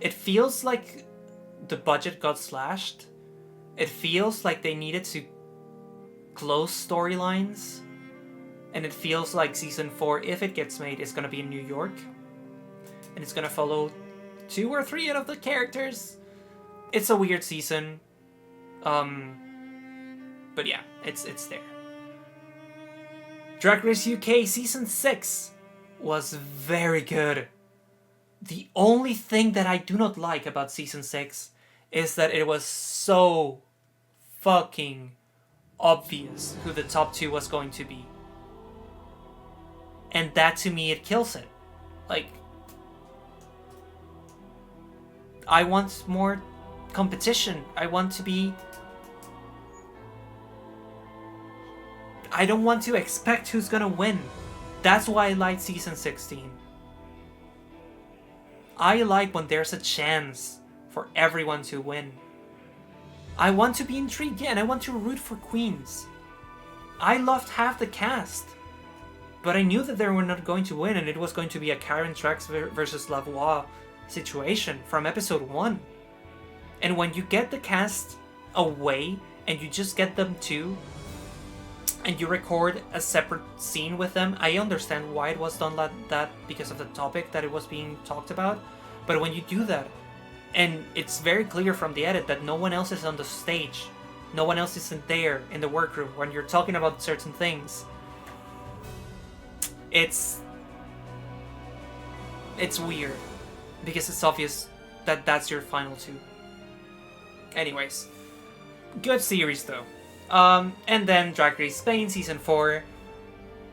It feels like the budget got slashed. It feels like they needed to close storylines. And it feels like season 4, if it gets made, is going to be in New York. And it's going to follow 2 or 3 out of the characters. It's a weird season. But yeah, it's there. Drag Race UK season 6 was very good. The only thing that I do not like about season 6 is that it was so fucking obvious who the top 2 was going to be. And that, to me, it kills it. Like, I want more competition. I want to be... I don't want to expect who's gonna win. That's why I like season 16. I like when there's a chance for everyone to win. I want to be intrigued, yeah, and I want to root for queens. I loved half the cast. But I knew that they were not going to win, and it was going to be a Karen Trax versus Lavoie situation from episode 1. And when you get the cast away, and you just get them 2, and you record a separate scene with them, I understand why it was done like that, because of the topic that it was being talked about. But when you do that, and it's very clear from the edit that no one else is on the stage, no one else isn't there in the workroom when you're talking about certain things, it's weird, because it's obvious that that's your final 2. Anyways, good series though. And then Drag Race Spain season 4.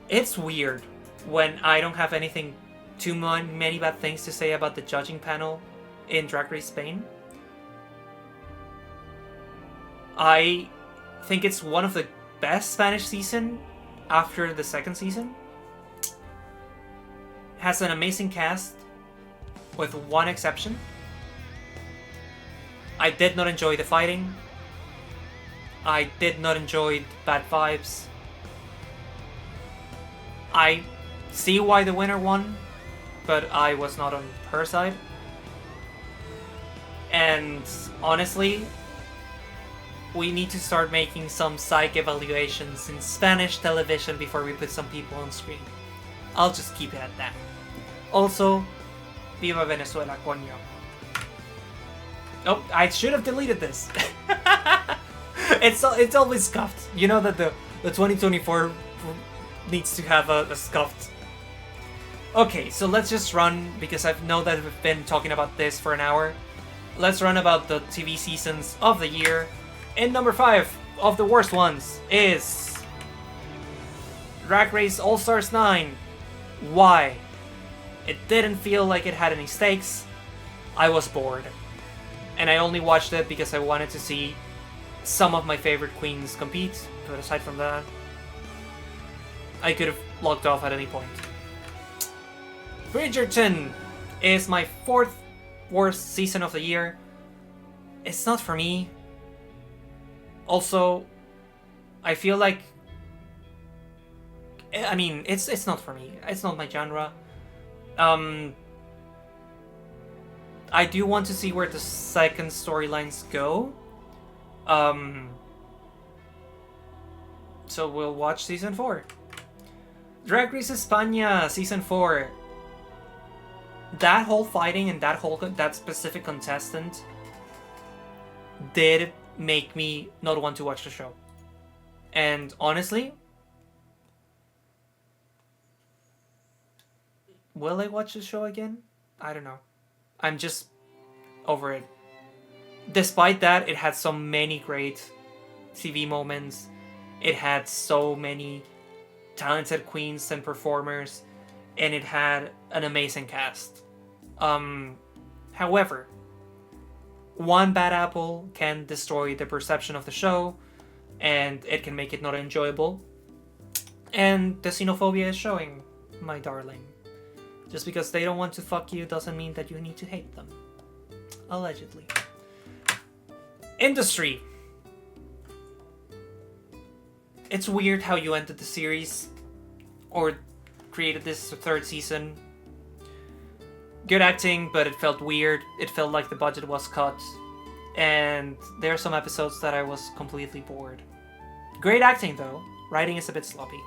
It's weird when I don't have anything too many bad things to say about the judging panel in Drag Race Spain. I think it's one of the best Spanish season after the second season. Has an amazing cast, with one exception. I did not enjoy the fighting. I did not enjoy bad vibes. I see why the winner won, but I was not on her side. And honestly, we need to start making some psych evaluations in Spanish television before we put some people on screen. I'll just keep it at that. Also, Viva Venezuela, coño. Oh, I should have deleted this. It's always scuffed. You know that the 2024 needs to have a scuffed. Okay, so let's just run, because I know that we've been talking about this for an hour. Let's run about the TV seasons of the year. And number 5 of the worst ones is Drag Race All-Stars 9. Why? It didn't feel like it had any stakes. I was bored. And I only watched it because I wanted to see some of my favorite queens compete. But aside from that, I could have logged off at any point. Bridgerton is my 4th worst season of the year. It's not for me. Also, I feel like... I mean, it's not for me. It's not my genre. I do want to see where the second storylines go. So we'll watch season 4. Drag Race España season 4. That whole fighting and that specific contestant did make me not want to watch the show. And honestly, will I watch the show again? I don't know. I'm just over it. Despite that, it had so many great TV moments. It had so many talented queens and performers, and it had an amazing cast. However, one bad apple can destroy the perception of the show, and it can make it not enjoyable. And the xenophobia is showing, my darling. Just because they don't want to fuck you doesn't mean that you need to hate them. Allegedly. Industry. It's weird how you ended the series, or created this third season. Good acting, but it felt weird. It felt like the budget was cut. And there are some episodes that I was completely bored. Great acting though. Writing is a bit sloppy.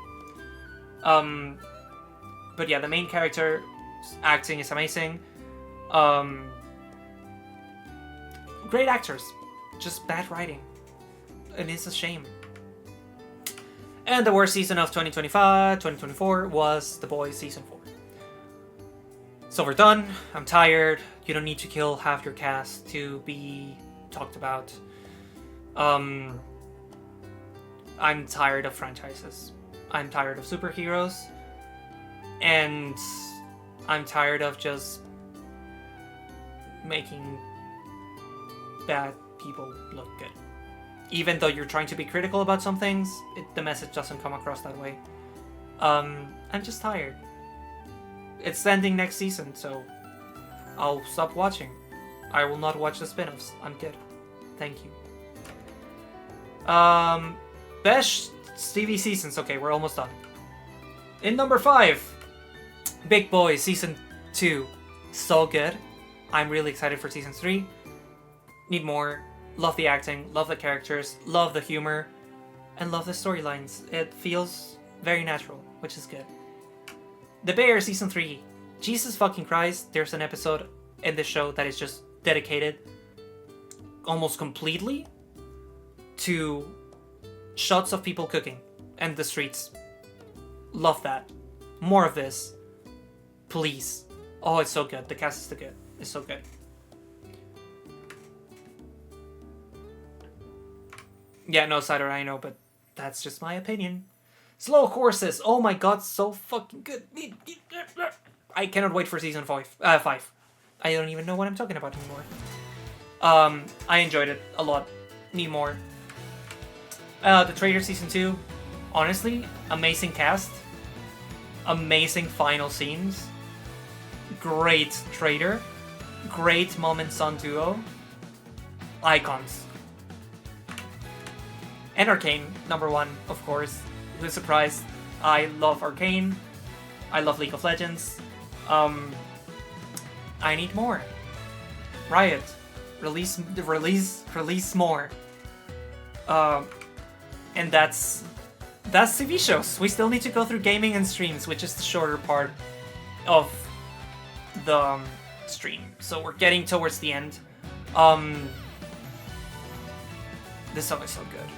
But yeah, the main character acting is amazing. Great actors. Just bad writing. And it's a shame. And the worst season of 2024 was The Boys Season 4. So we're done. I'm tired. You don't need to kill half your cast to be talked about. I'm tired of franchises. I'm tired of superheroes. And I'm tired of just making bad people look good. Even though you're trying to be critical about some things, the message doesn't come across that way. I'm just tired. It's ending next season, so I'll stop watching. I will not watch the spin-offs. I'm good. Thank you. Best TV seasons. Okay, we're almost done. In number 5, Big Boys Season 2. So good. I'm really excited for Season 3. Need more. Love the acting, love the characters, love the humor, and love the storylines. It feels very natural, which is good. The Bear Season 3. Jesus fucking Christ, there's an episode in this show that is just dedicated almost completely to shots of people cooking and the streets. Love that. More of this. Please. Oh, it's so good. The cast is so good. It's so good. Yeah, no, Cider, I know, but that's just my opinion. Slow Horses. Oh my god, so fucking good. I cannot wait for season 5. I don't even know what I'm talking about anymore. I enjoyed it a lot. Need more. The Trader Season 2. Honestly, amazing cast. Amazing final scenes. Great Trader. Great mom and son duo. Icons. And Arcane, number 1, of course. Who's surprised? I love Arcane. I love League of Legends. I need more. Riot, release more. And that's TV shows. We still need to go through gaming and streams, which is the shorter part of the stream. So we're getting towards the end. This song is so good.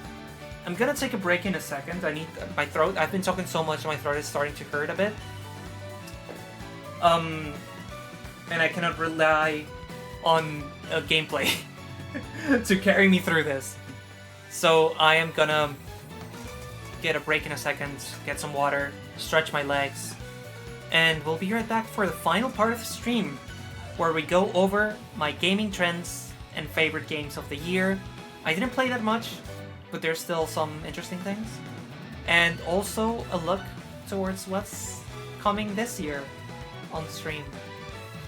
I'm gonna take a break in a second. I need my throat. I've been talking so much, my throat is starting to hurt a bit. And I cannot rely on gameplay to carry me through this. So I am gonna get a break in a second, get some water, stretch my legs, and we'll be right back for the final part of the stream, where we go over my gaming trends and favorite games of the year. I didn't play that much, but there's still some interesting things. And also a look towards what's coming this year on the stream,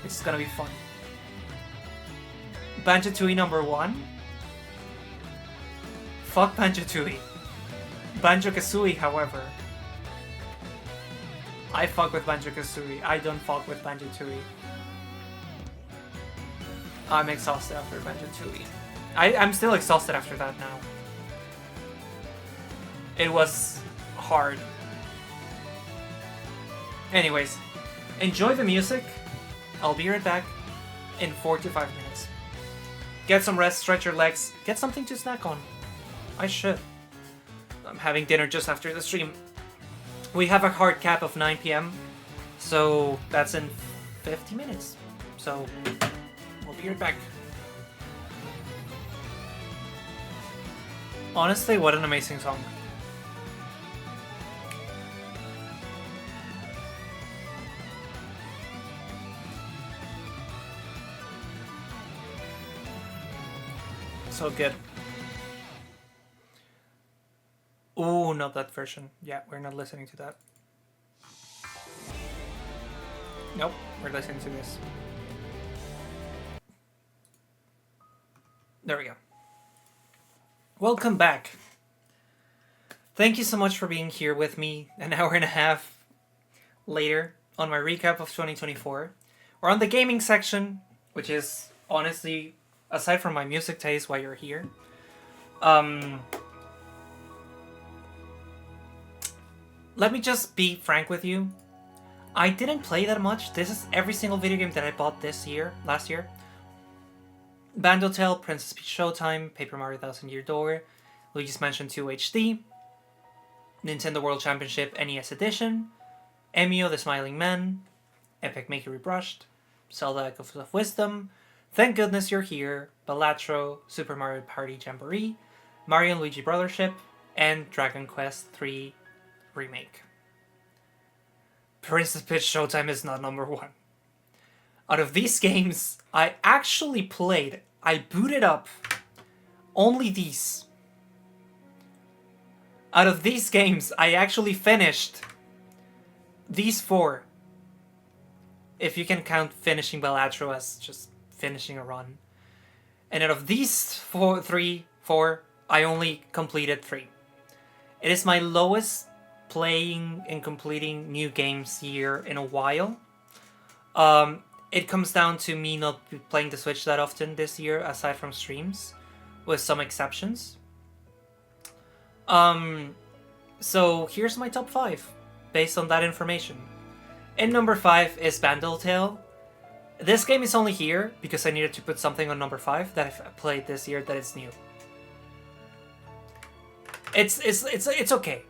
which is gonna be fun. Banjo-Tooie number 1. Fuck Banjo-Tooie. Banjo-Kazooie, however. I fuck with Banjo-Kazooie. I don't fuck with Banjo-Tooie. I'm exhausted after Banjo-Tooie. I'm still exhausted after that now. It was hard. Anyways, enjoy the music. I'll be right back in 4 to 5 minutes. Get some rest, stretch your legs, get something to snack on. I should. I'm having dinner just after the stream. We have a hard cap of 9 p.m. So that's in 50 minutes. So we'll be right back. Honestly, what an amazing song. So good. Ooh, not that version. Yeah, we're not listening to that. Nope, we're listening to this. There we go. Welcome back. Thank you so much for being here with me an hour and a half later on my recap of 2024. We're on the gaming section, which is honestly, aside from my music taste, why you're here. Let me just be frank with you. I didn't play that much. This is every single video game that I bought last year. Bando Tale, Princess Peach Showtime, Paper Mario Thousand Year Door, Luigi's Mansion 2 HD, Nintendo World Championship NES Edition, Emio the Smiling Man, Epic Maker Rebrushed, Zelda Echoes of Wisdom, Thank Goodness You're Here, Balatro, Super Mario Party Jamboree, Mario and Luigi Brothership, and Dragon Quest III Remake. Princess Peach Showtime is not number one. Out of these games, I actually played, I booted up only these. Out of these games, I actually finished these 4. If you can count finishing Balatro as just finishing a run. And out of these 4, I only completed 3. It is my lowest playing and completing new games year in a while. It comes down to me not playing the Switch that often this year, aside from streams, with some exceptions. So here's my top 5, based on that information. In number 5 is Bando Tale. This game is only here because I needed to put something on number 5 that I've played this year that is new. It's okay.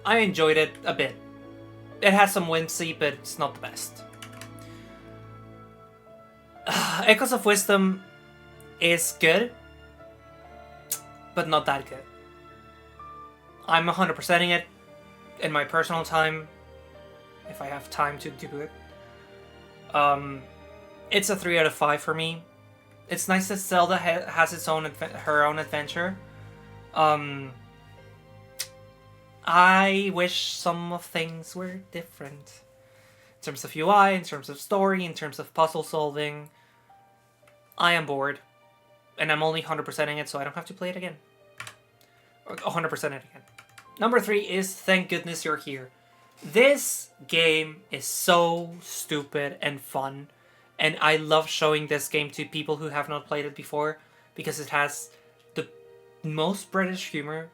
I enjoyed it a bit. It has some whimsy, but it's not the best. Echoes of Wisdom is good, but not that good. I'm 100%ing it in my personal time, if I have time to do it. It's a 3 out of 5 for me. It's nice that Zelda has its own her own adventure. I wish some of things were different. In terms of UI, in terms of story, in terms of puzzle solving. I am bored. And I'm only 100%ing it, so I don't have to play it again. Or 100% it again. Number 3 is Thank Goodness You're Here. This game is so stupid and fun. And I love showing this game to people who have not played it before. Because it has the most British humor.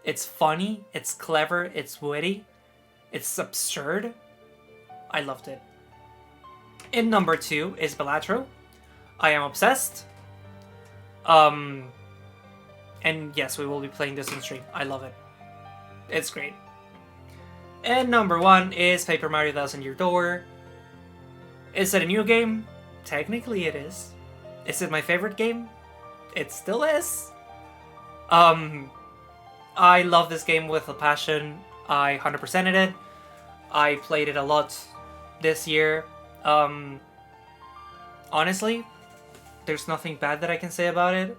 It's funny, it's clever, it's witty, it's absurd. I loved it. In number 2 is Balatro. I am obsessed. And yes, we will be playing this on stream. I love it. It's great. And number 1 is Paper Mario Thousand Year Door. Is it a new game? Technically it is. Is it my favorite game? It still is. I love this game with a passion. I 100%ed it. I played it a lot this year. Honestly, there's nothing bad that I can say about it.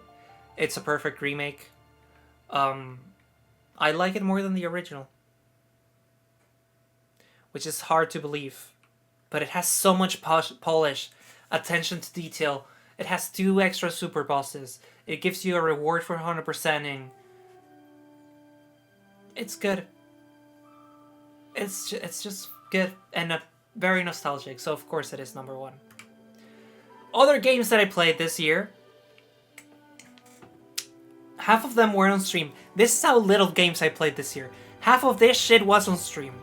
It's a perfect remake. I like it more than the original. Which is hard to believe. But it has so much polish, attention to detail. It has 2 extra super bosses. It gives you a reward for 100%ing. It's good. It's just good and very nostalgic, so of course it is number 1. Other games that I played this year, half of them were on stream. This is how little games I played this year. Half of this shit was on stream.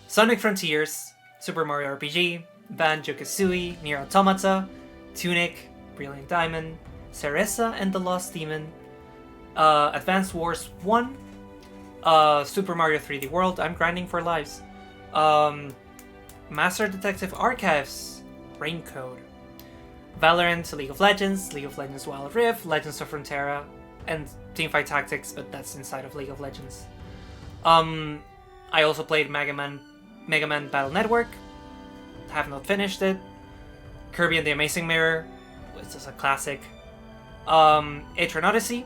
Sonic Frontiers, Super Mario RPG, Banjo-Kazooie, Nier Automata, Tunic, Brilliant Diamond, Cereza and the Lost Demon, Advance Wars 1, Super Mario 3D World, I'm grinding for lives, Master Detective Archives, Raincode, Valorant, League of Legends Wild Rift, Legends of Frontera, and Teamfight Tactics, but that's inside of League of Legends. I also played Mega Man Battle Network, have not finished it, Kirby and the Amazing Mirror, which is a classic, Atron Odyssey,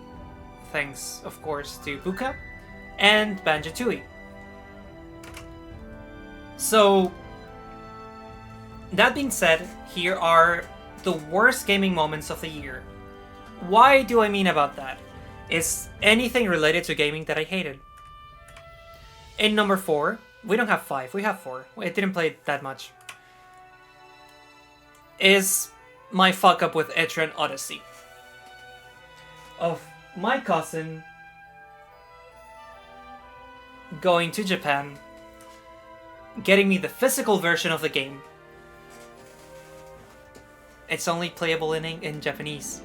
thanks of course to Buka, and Banjo-Tooie. So, that being said, here are the worst gaming moments of the year. Why do I mean about that? Is anything related to gaming that I hated. In number 4, we don't have 5, we have 4. I didn't play it that much. Is my fuck up with Atron Odyssey. Of my cousin going to Japan, getting me the physical version of the game. It's only playable in Japanese.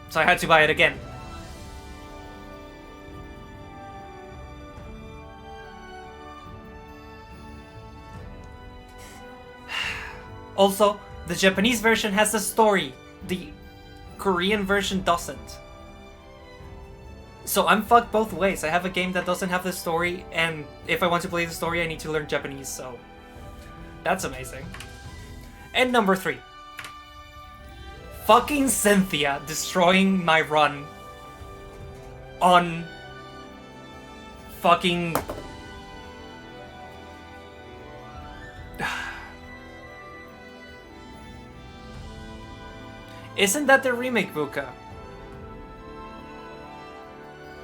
So I had to buy it again. Also, the Japanese version has the story. The Korean version doesn't. So I'm fucked both ways. I have a game that doesn't have the story, and if I want to play the story, I need to learn Japanese, so... That's amazing. And number 3. Fucking Cynthia destroying my run on fucking... Isn't that the remake, Buka?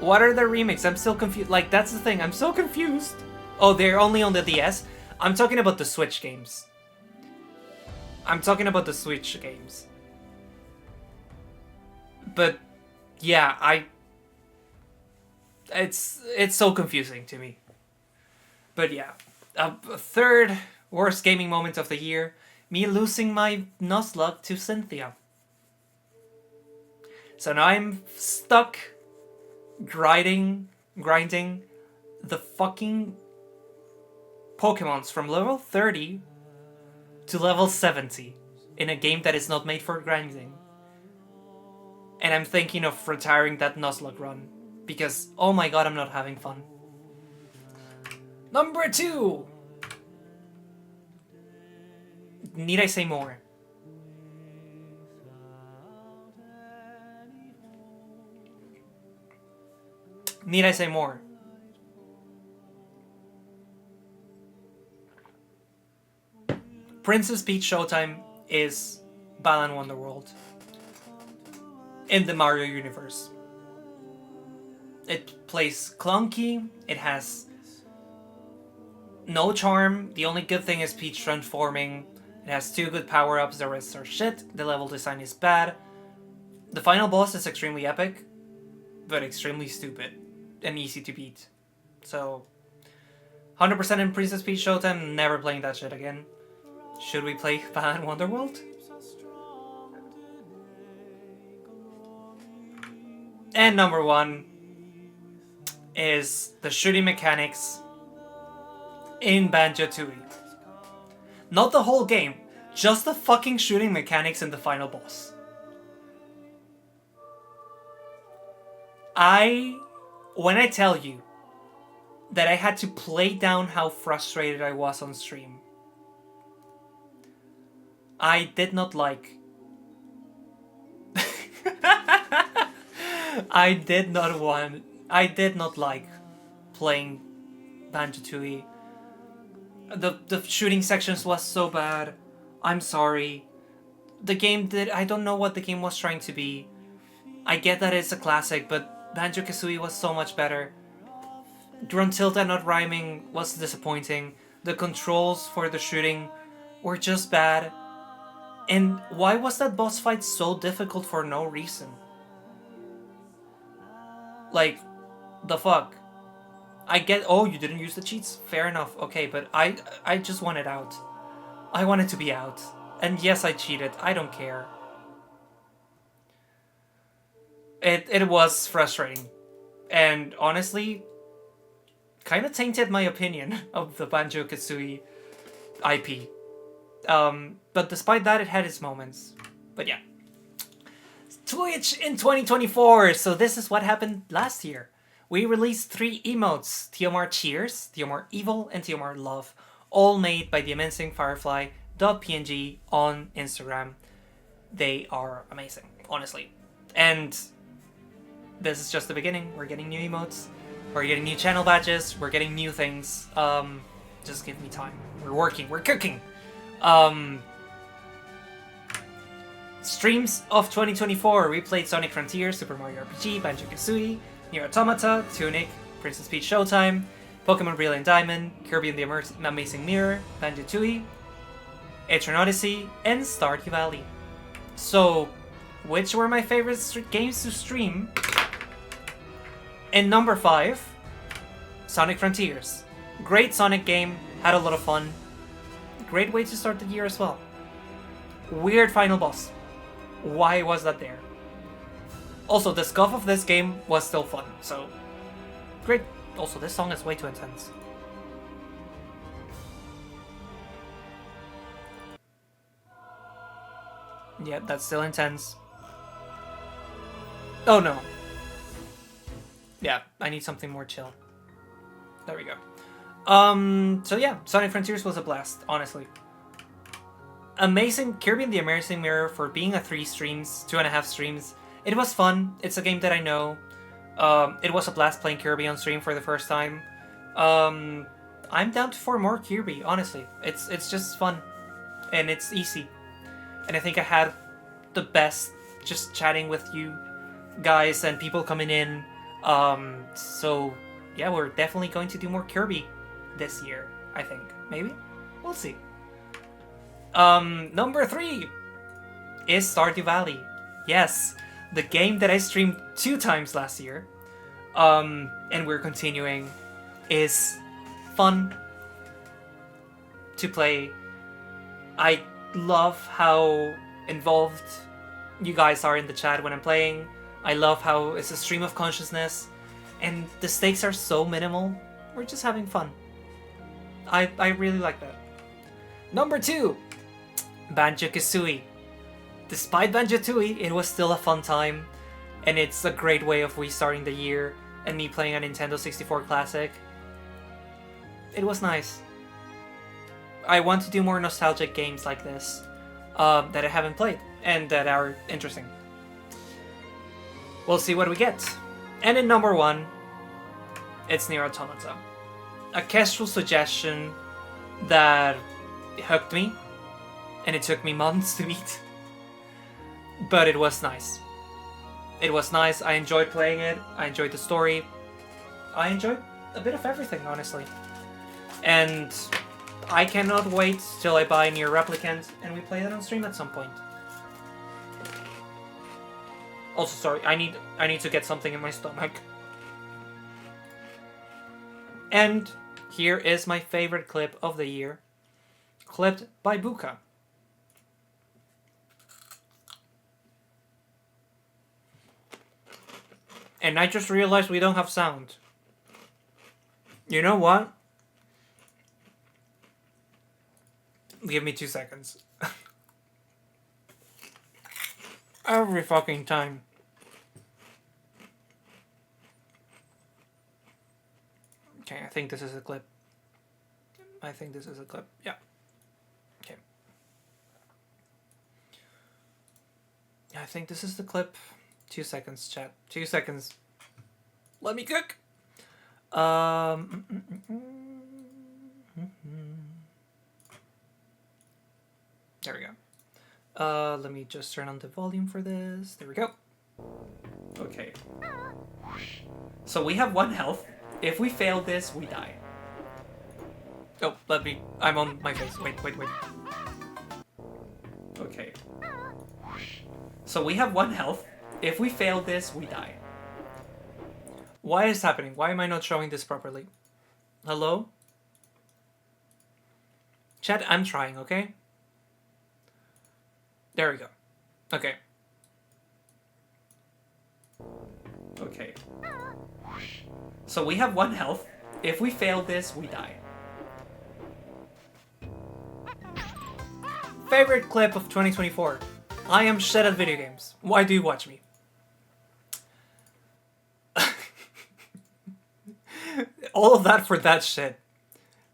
What are the remakes? I'm still confused. Like, that's the thing. I'm so confused. Oh, they're only on the DS? I'm talking about the Switch games. But, yeah, It's so confusing to me. But yeah. Third worst gaming moment of the year. Me losing my Nuzlocke to Cynthia. So now I'm stuck grinding the fucking Pokemons from level 30 to level 70 in a game that is not made for grinding. And I'm thinking of retiring that Nuzlocke run because, oh my god, I'm not having fun. Number 2! Need I say more? Need I say more? Princess Peach Showtime is Balan Wonderworld in the Mario universe. It plays clunky, it has no charm, the only good thing is Peach transforming, it has 2 good power-ups, the rest are shit, the level design is bad, the final boss is extremely epic, but extremely stupid and easy to beat. So, 100% in Princess Peach Showtime, never playing that shit again. Should we play Balan Wonderworld? And number 1 is the shooting mechanics in Banjo-Tooie. Not the whole game, just the fucking shooting mechanics in the final boss. When I tell you that I had to play down how frustrated I was on stream, I did not like... I did not like playing Banjo-Tooie. The shooting sections was so bad. I'm sorry. The game I don't know what the game was trying to be. I get that it's a classic, but Banjo-Kazooie was so much better. Gruntilda not rhyming was disappointing. The controls for the shooting were just bad. And why was that boss fight so difficult for no reason? Like, the fuck? I get, oh, you didn't use the cheats? Fair enough, okay, but I just want it out. I want it to be out. And yes, I cheated, I don't care. It was frustrating. And honestly, kind of tainted my opinion of the Banjo-Kazooie IP. But despite that, it had its moments. But yeah. Twitch in 2024! So this is what happened last year. We released 3 emotes. TMR Cheers, TMR Evil, and TMR Love. All made by the amazing Firefly sonic.png on Instagram. They are amazing, honestly. And this is just the beginning. We're getting new emotes. We're getting new channel badges. We're getting new things. Just give me time. We're working. We're cooking. Streams of 2024. We played Sonic Frontier, Super Mario RPG, Banjo-Kazooie, Nier Automata, Tunic, Princess Peach Showtime, Pokemon Brilliant Diamond, Kirby and the Amazing Mirror, Banjo-Tooie, Etrian Odyssey, and Stardew Valley. So, which were my favorite games to stream? In number 5, Sonic Frontiers. Great Sonic game, had a lot of fun. Great way to start the year as well. Weird final boss. Why was that there? Also, the scuff of this game was still fun, so great. Also, this song is way too intense. Yeah, that's still intense. Oh no. Yeah, I need something more chill. There we go. So yeah, Sonic Frontiers was a blast, honestly. Amazing. Kirby and the Amazing Mirror for being a 2.5 streams. It was fun. It's a game that I know. It was a blast playing Kirby on stream for the first time. I'm down for more Kirby, honestly. It's just fun. And it's easy. And I think I had the best just chatting with you guys and people coming in. So yeah, we're definitely going to do more Kirby this year, I think. Maybe? We'll see. Number 3 is Stardew Valley. Yes, the game that I streamed 2 times last year, and we're continuing, is fun to play. I love how involved you guys are in the chat when I'm playing. I love how it's a stream of consciousness, and the stakes are so minimal. We're just having fun. I really like that. Number 2, Banjo-Kazooie. Despite Banjo-Tooie, it was still a fun time, and it's a great way of restarting the year and me playing a Nintendo 64 classic. It was nice. I want to do more nostalgic games like this that I haven't played and that are interesting. We'll see what we get. And in number 1, it's Nier Automata. A casual suggestion that hooked me, and it took me months to beat. But it was nice. It was nice. I enjoyed playing it. I enjoyed the story. I enjoyed a bit of everything, honestly. And I cannot wait till I buy Nier Replicant and we play that on stream at some point. Also, sorry, I need to get something in my stomach. And here is my favorite clip of the year, clipped by Buka. And I just realized we don't have sound. You know what? Give me 2 seconds. Every fucking time. Okay, I think this is a clip. Yeah. Okay. I think this is the clip. 2 seconds, chat. 2 seconds. Let me cook. There we go. Let me just turn on the volume for this. There we go. Okay. So we have 1 health. If we fail this, we die. Oh, I'm on my face. Wait. Okay. So we have 1 health. If we fail this, we die. Why is this happening? Why am I not showing this properly? Hello? Chat, I'm trying, okay? There we go. Okay. Okay. So we have 1 health. If we fail this, we die. Favorite clip of 2024. I am shit at video games. Why do you watch me? All of that for that shit.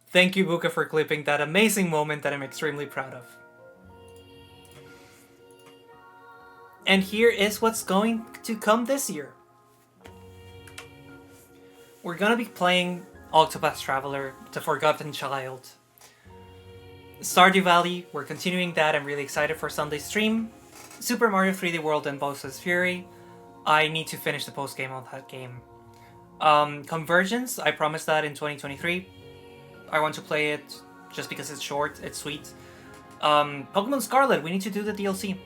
Thank you, Buka, for clipping that amazing moment that I'm extremely proud of. And here is what's going to come this year. We're gonna be playing Octopath Traveler, The Forgotten Child. Stardew Valley, we're continuing that. I'm really excited for Sunday's stream. Super Mario 3D World and Bowser's Fury. I need to finish the post-game on that game. Convergence, I promised that in 2023. I want to play it just because it's short, it's sweet. Pokemon Scarlet, we need to do the DLC.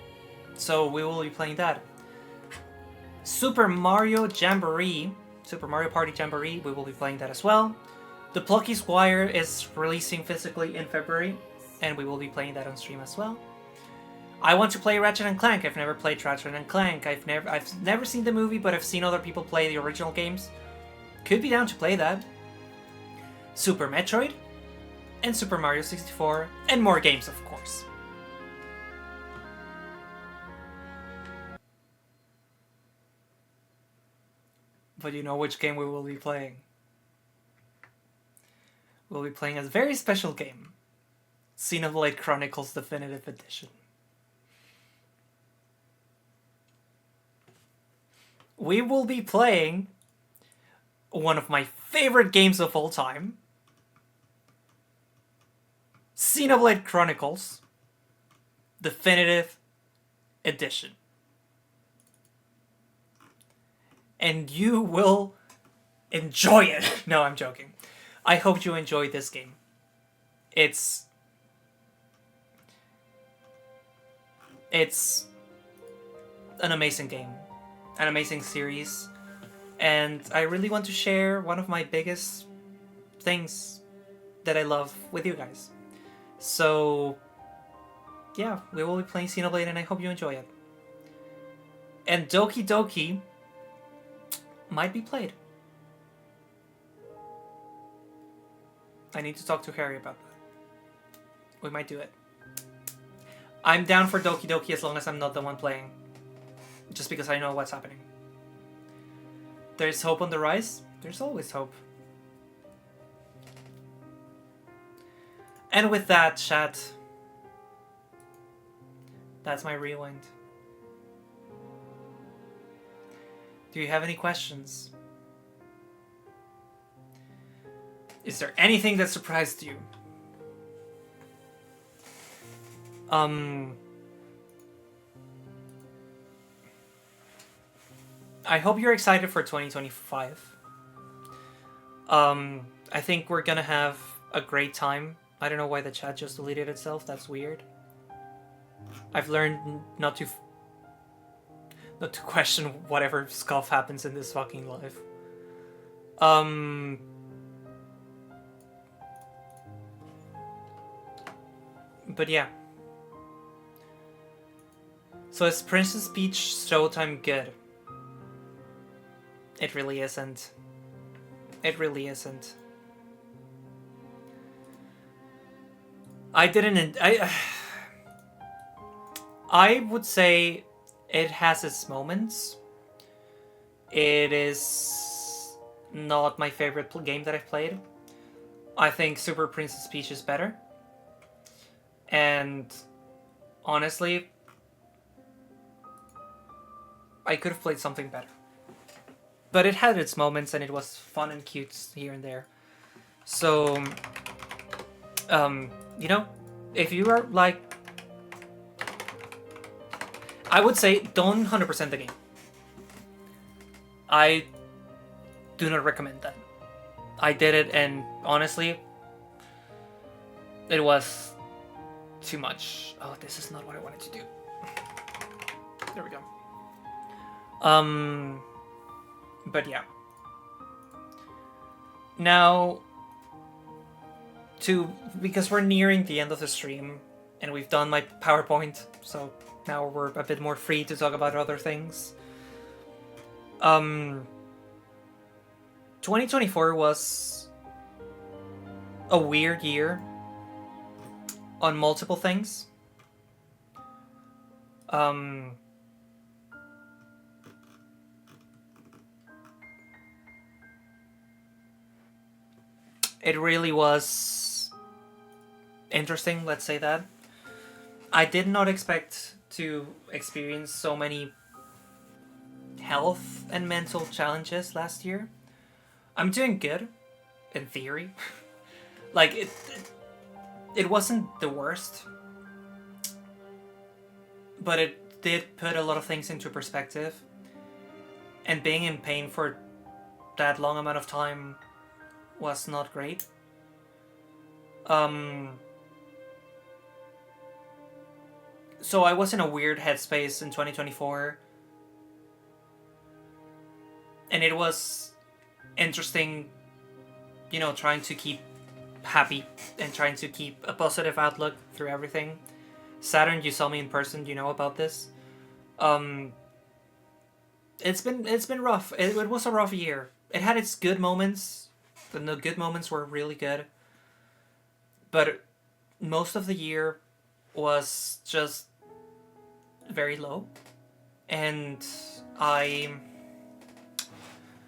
So we will be playing that. Super Mario Jamboree, Super Mario Party Jamboree, we will be playing that as well. The Plucky Squire is releasing physically in February, and we will be playing that on stream as well. I want to play Ratchet and Clank. I've never played Ratchet and Clank. I've never seen the movie, but I've seen other people play the original games. Could be down to play that. Super Metroid, and Super Mario 64, and more games, of course. But you know which game we will be playing? We'll be playing a very special game. Xenoblade Chronicles Definitive Edition. We will be playing one of my favorite games of all time. Xenoblade Chronicles Definitive Edition. And you will enjoy it. No, I'm joking. I hope you enjoy this game. It's an amazing game, an amazing series, and I really want to share one of my biggest things that I love with you guys. So, yeah, we will be playing Xenoblade, and I hope you enjoy it. And Doki Doki might be played. I need to talk to Harry about that. We might do it. I'm down for Doki Doki as long as I'm not the one playing. Just because I know what's happening. There's hope on the rise. There's always hope. And with that, chat, that's my rewind. Do you have any questions? Is there anything that surprised you? I hope you're excited for 2025. I think we're gonna have a great time. I don't know why the chat just deleted itself. That's weird. I've learned not to question whatever scuff happens in this fucking life. But yeah. So is Princess Peach Showtime good? It really isn't. It really isn't. I would say it has its moments. It is not my favorite game that I've played. I think Super Princess Peach is better. And honestly, I could have played something better. But it had its moments and it was fun and cute here and there. So, you know, if you are like... I would say don't 100% the game. I do not recommend that. I did it and honestly, it was too much. Oh, this is not what I wanted to do. There we go. But yeah. Now, because we're nearing the end of the stream, and we've done my PowerPoint, so now we're a bit more free to talk about other things. 2024 was a weird year on multiple things. It really was interesting, let's say that. I did not expect to experience so many health and mental challenges last year. I'm doing good, in theory. Like, it wasn't the worst, but it did put a lot of things into perspective. And being in pain for that long amount of time was not great. So I was in a weird headspace in 2024. And it was interesting, trying to keep happy and trying to keep a positive outlook through everything. Saturn, you saw me in person, you know about this. It's been rough. It was a rough year. It had its good moments. The good moments were really good. But most of the year was just very low. And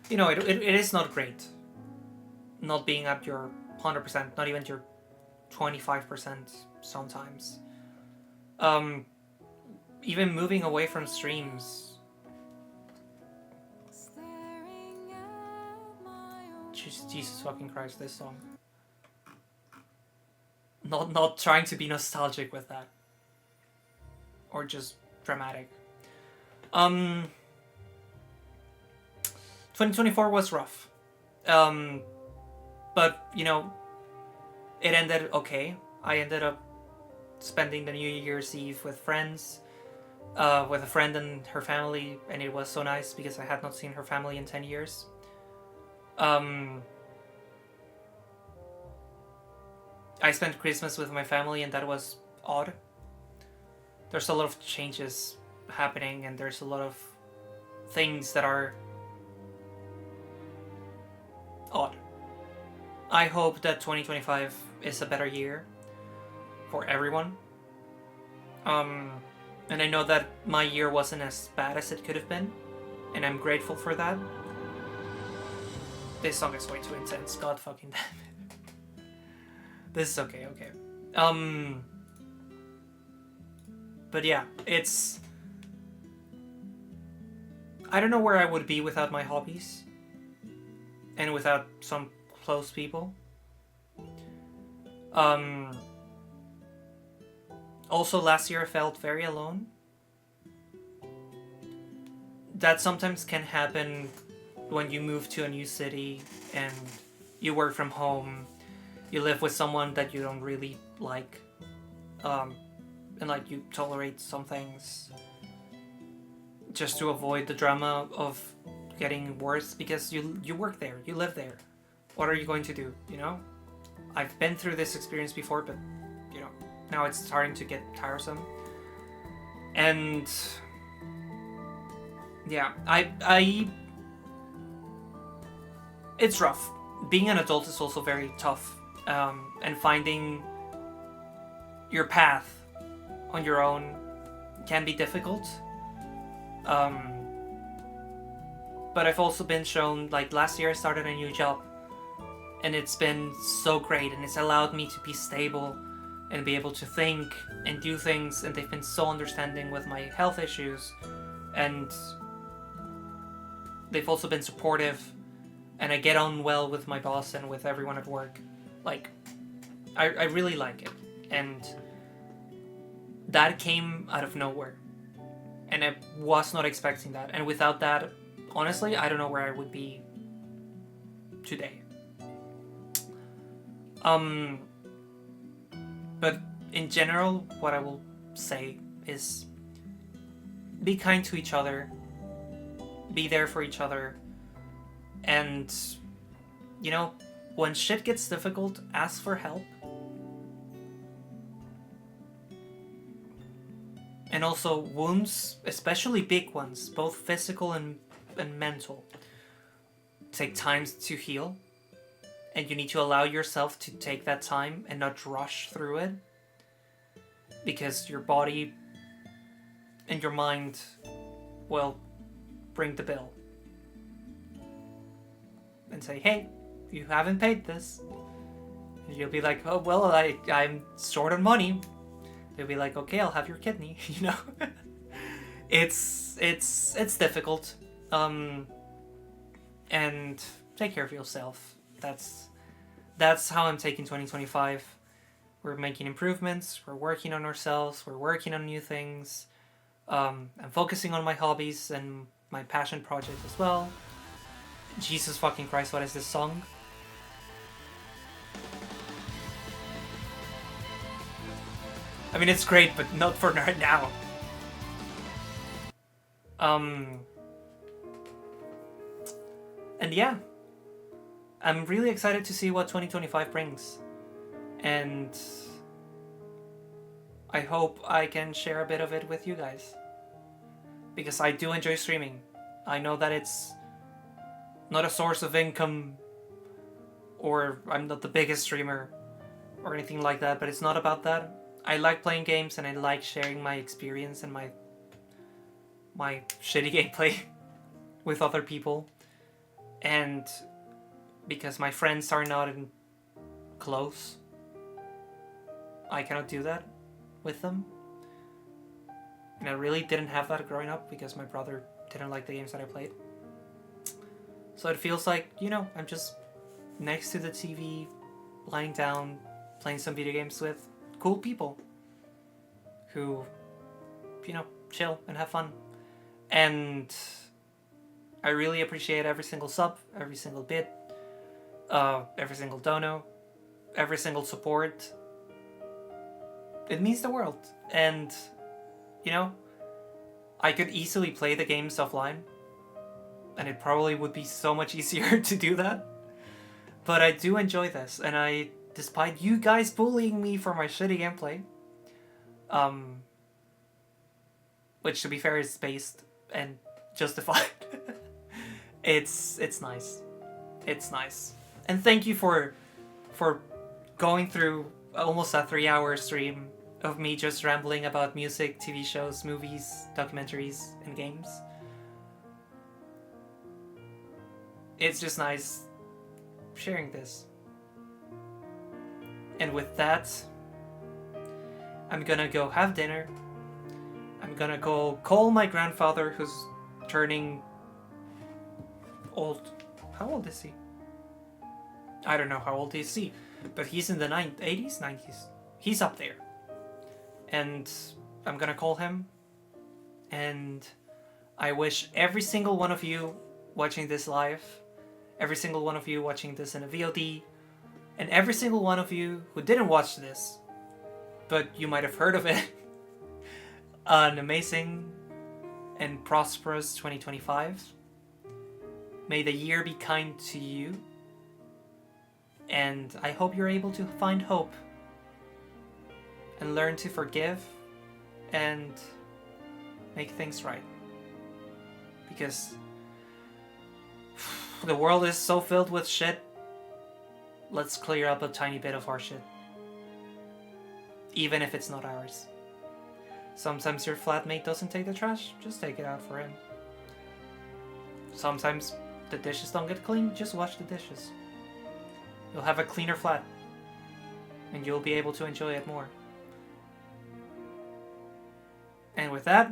it is not great. Not being at your 100%, not even your 25% sometimes. Even moving away from streams. Jesus fucking Christ, this song. Not trying to be nostalgic with that. Or just dramatic. 2024 was rough. But, it ended okay. I ended up spending the New Year's Eve with friends. With a friend and her family. And it was so nice because I had not seen her family in 10 years. I spent Christmas with my family and that was odd. There's a lot of changes happening and there's a lot of things that are odd. I hope that 2025 is a better year for everyone. And I know that my year wasn't as bad as it could have been, and I'm grateful for that. This song is way too intense, god fucking damn it. This is okay. But yeah, it's... I don't know where I would be without my hobbies. And without some close people. Also, last year I felt very alone. That sometimes can happen when you move to a new city and you work from home. You live with someone that you don't really like. And like you tolerate some things. Just to avoid the drama of getting worse because you work there, you live there. What are you going to do, I've been through this experience before, but, now it's starting to get tiresome. And, yeah, it's rough. Being an adult is also very tough, and finding your path on your own can be difficult. But I've also been shown, like last year I started a new job and it's been so great and it's allowed me to be stable and be able to think and do things, and they've been so understanding with my health issues, and they've also been supportive, and I get on well with my boss and with everyone at work. Like, I really like it, and that came out of nowhere. And I was not expecting that. And without that, honestly, I don't know where I would be today. But in general, what I will say is be kind to each other. Be there for each other. And, when shit gets difficult, ask for help. And also wounds, especially big ones, both physical and mental, take time to heal. And you need to allow yourself to take that time and not rush through it. Because your body and your mind will bring the bill. And say, hey, you haven't paid this. And you'll be like, oh, well, I'm short on money. They'll be like, okay, I'll have your kidney, you know? It's difficult. And take care of yourself. That's how I'm taking 2025. We're making improvements, we're working on ourselves, we're working on new things. I'm focusing on my hobbies and my passion project as well. Jesus fucking Christ, what is this song? I mean, it's great, but not for right now. And yeah, I'm really excited to see what 2025 brings. And I hope I can share a bit of it with you guys. Because I do enjoy streaming. I know that it's not a source of income, or I'm not the biggest streamer or anything like that, but it's not about that. I like playing games and I like sharing my experience and my shitty gameplay with other people. And because my friends are not close, I cannot do that with them. And I really didn't have that growing up because my brother didn't like the games that I played. So it feels like, you know, I'm just next to the TV, lying down, playing some video games with cool people who, you know, chill and have fun. And I really appreciate every single sub, every single bit, every single dono, every single support. It means the world. And, you know, I could easily play the games offline, and it probably would be so much easier to do that. But I do enjoy this, and despite you guys bullying me for my shitty gameplay, which to be fair is based and justified, it's nice. It's nice. And thank you for going through almost a 3-hour stream of me just rambling about music, TV shows, movies, documentaries, and games. It's just nice sharing this. And with that, I'm gonna go have dinner. I'm gonna go call my grandfather, who's turning old. How old is he? I don't know how old is he, but he's in the 80s, 90s. He's up there. And I'm gonna call him. And I wish every single one of you watching this live, every single one of you watching this in a VOD, and every single one of you who didn't watch this, but you might have heard of it, an amazing and prosperous 2025. May the year be kind to you, and I hope you're able to find hope and learn to forgive and make things right. Because the world is so filled with shit. Let's clear up a tiny bit of our shit. Even if it's not ours. Sometimes your flatmate doesn't take the trash, just take it out for him. Sometimes the dishes don't get clean, just wash the dishes. You'll have a cleaner flat. And you'll be able to enjoy it more. And with that,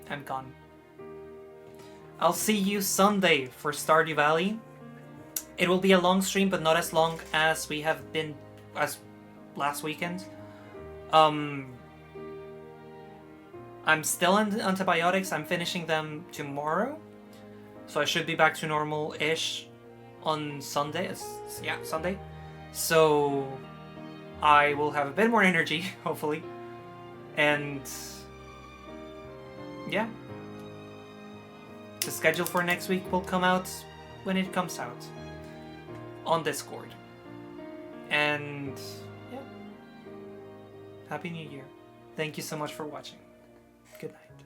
I'm gone. I'll see you Sunday for Stardew Valley. It will be a long stream, but not as long as we have been as last weekend. I'm still on antibiotics. I'm finishing them tomorrow, so I should be back to normal-ish on Sunday. Yeah, Sunday. So I will have a bit more energy, hopefully, and yeah. The schedule for next week will come out when it comes out on Discord. And yeah, Happy New Year. Thank you so much for watching. Good night.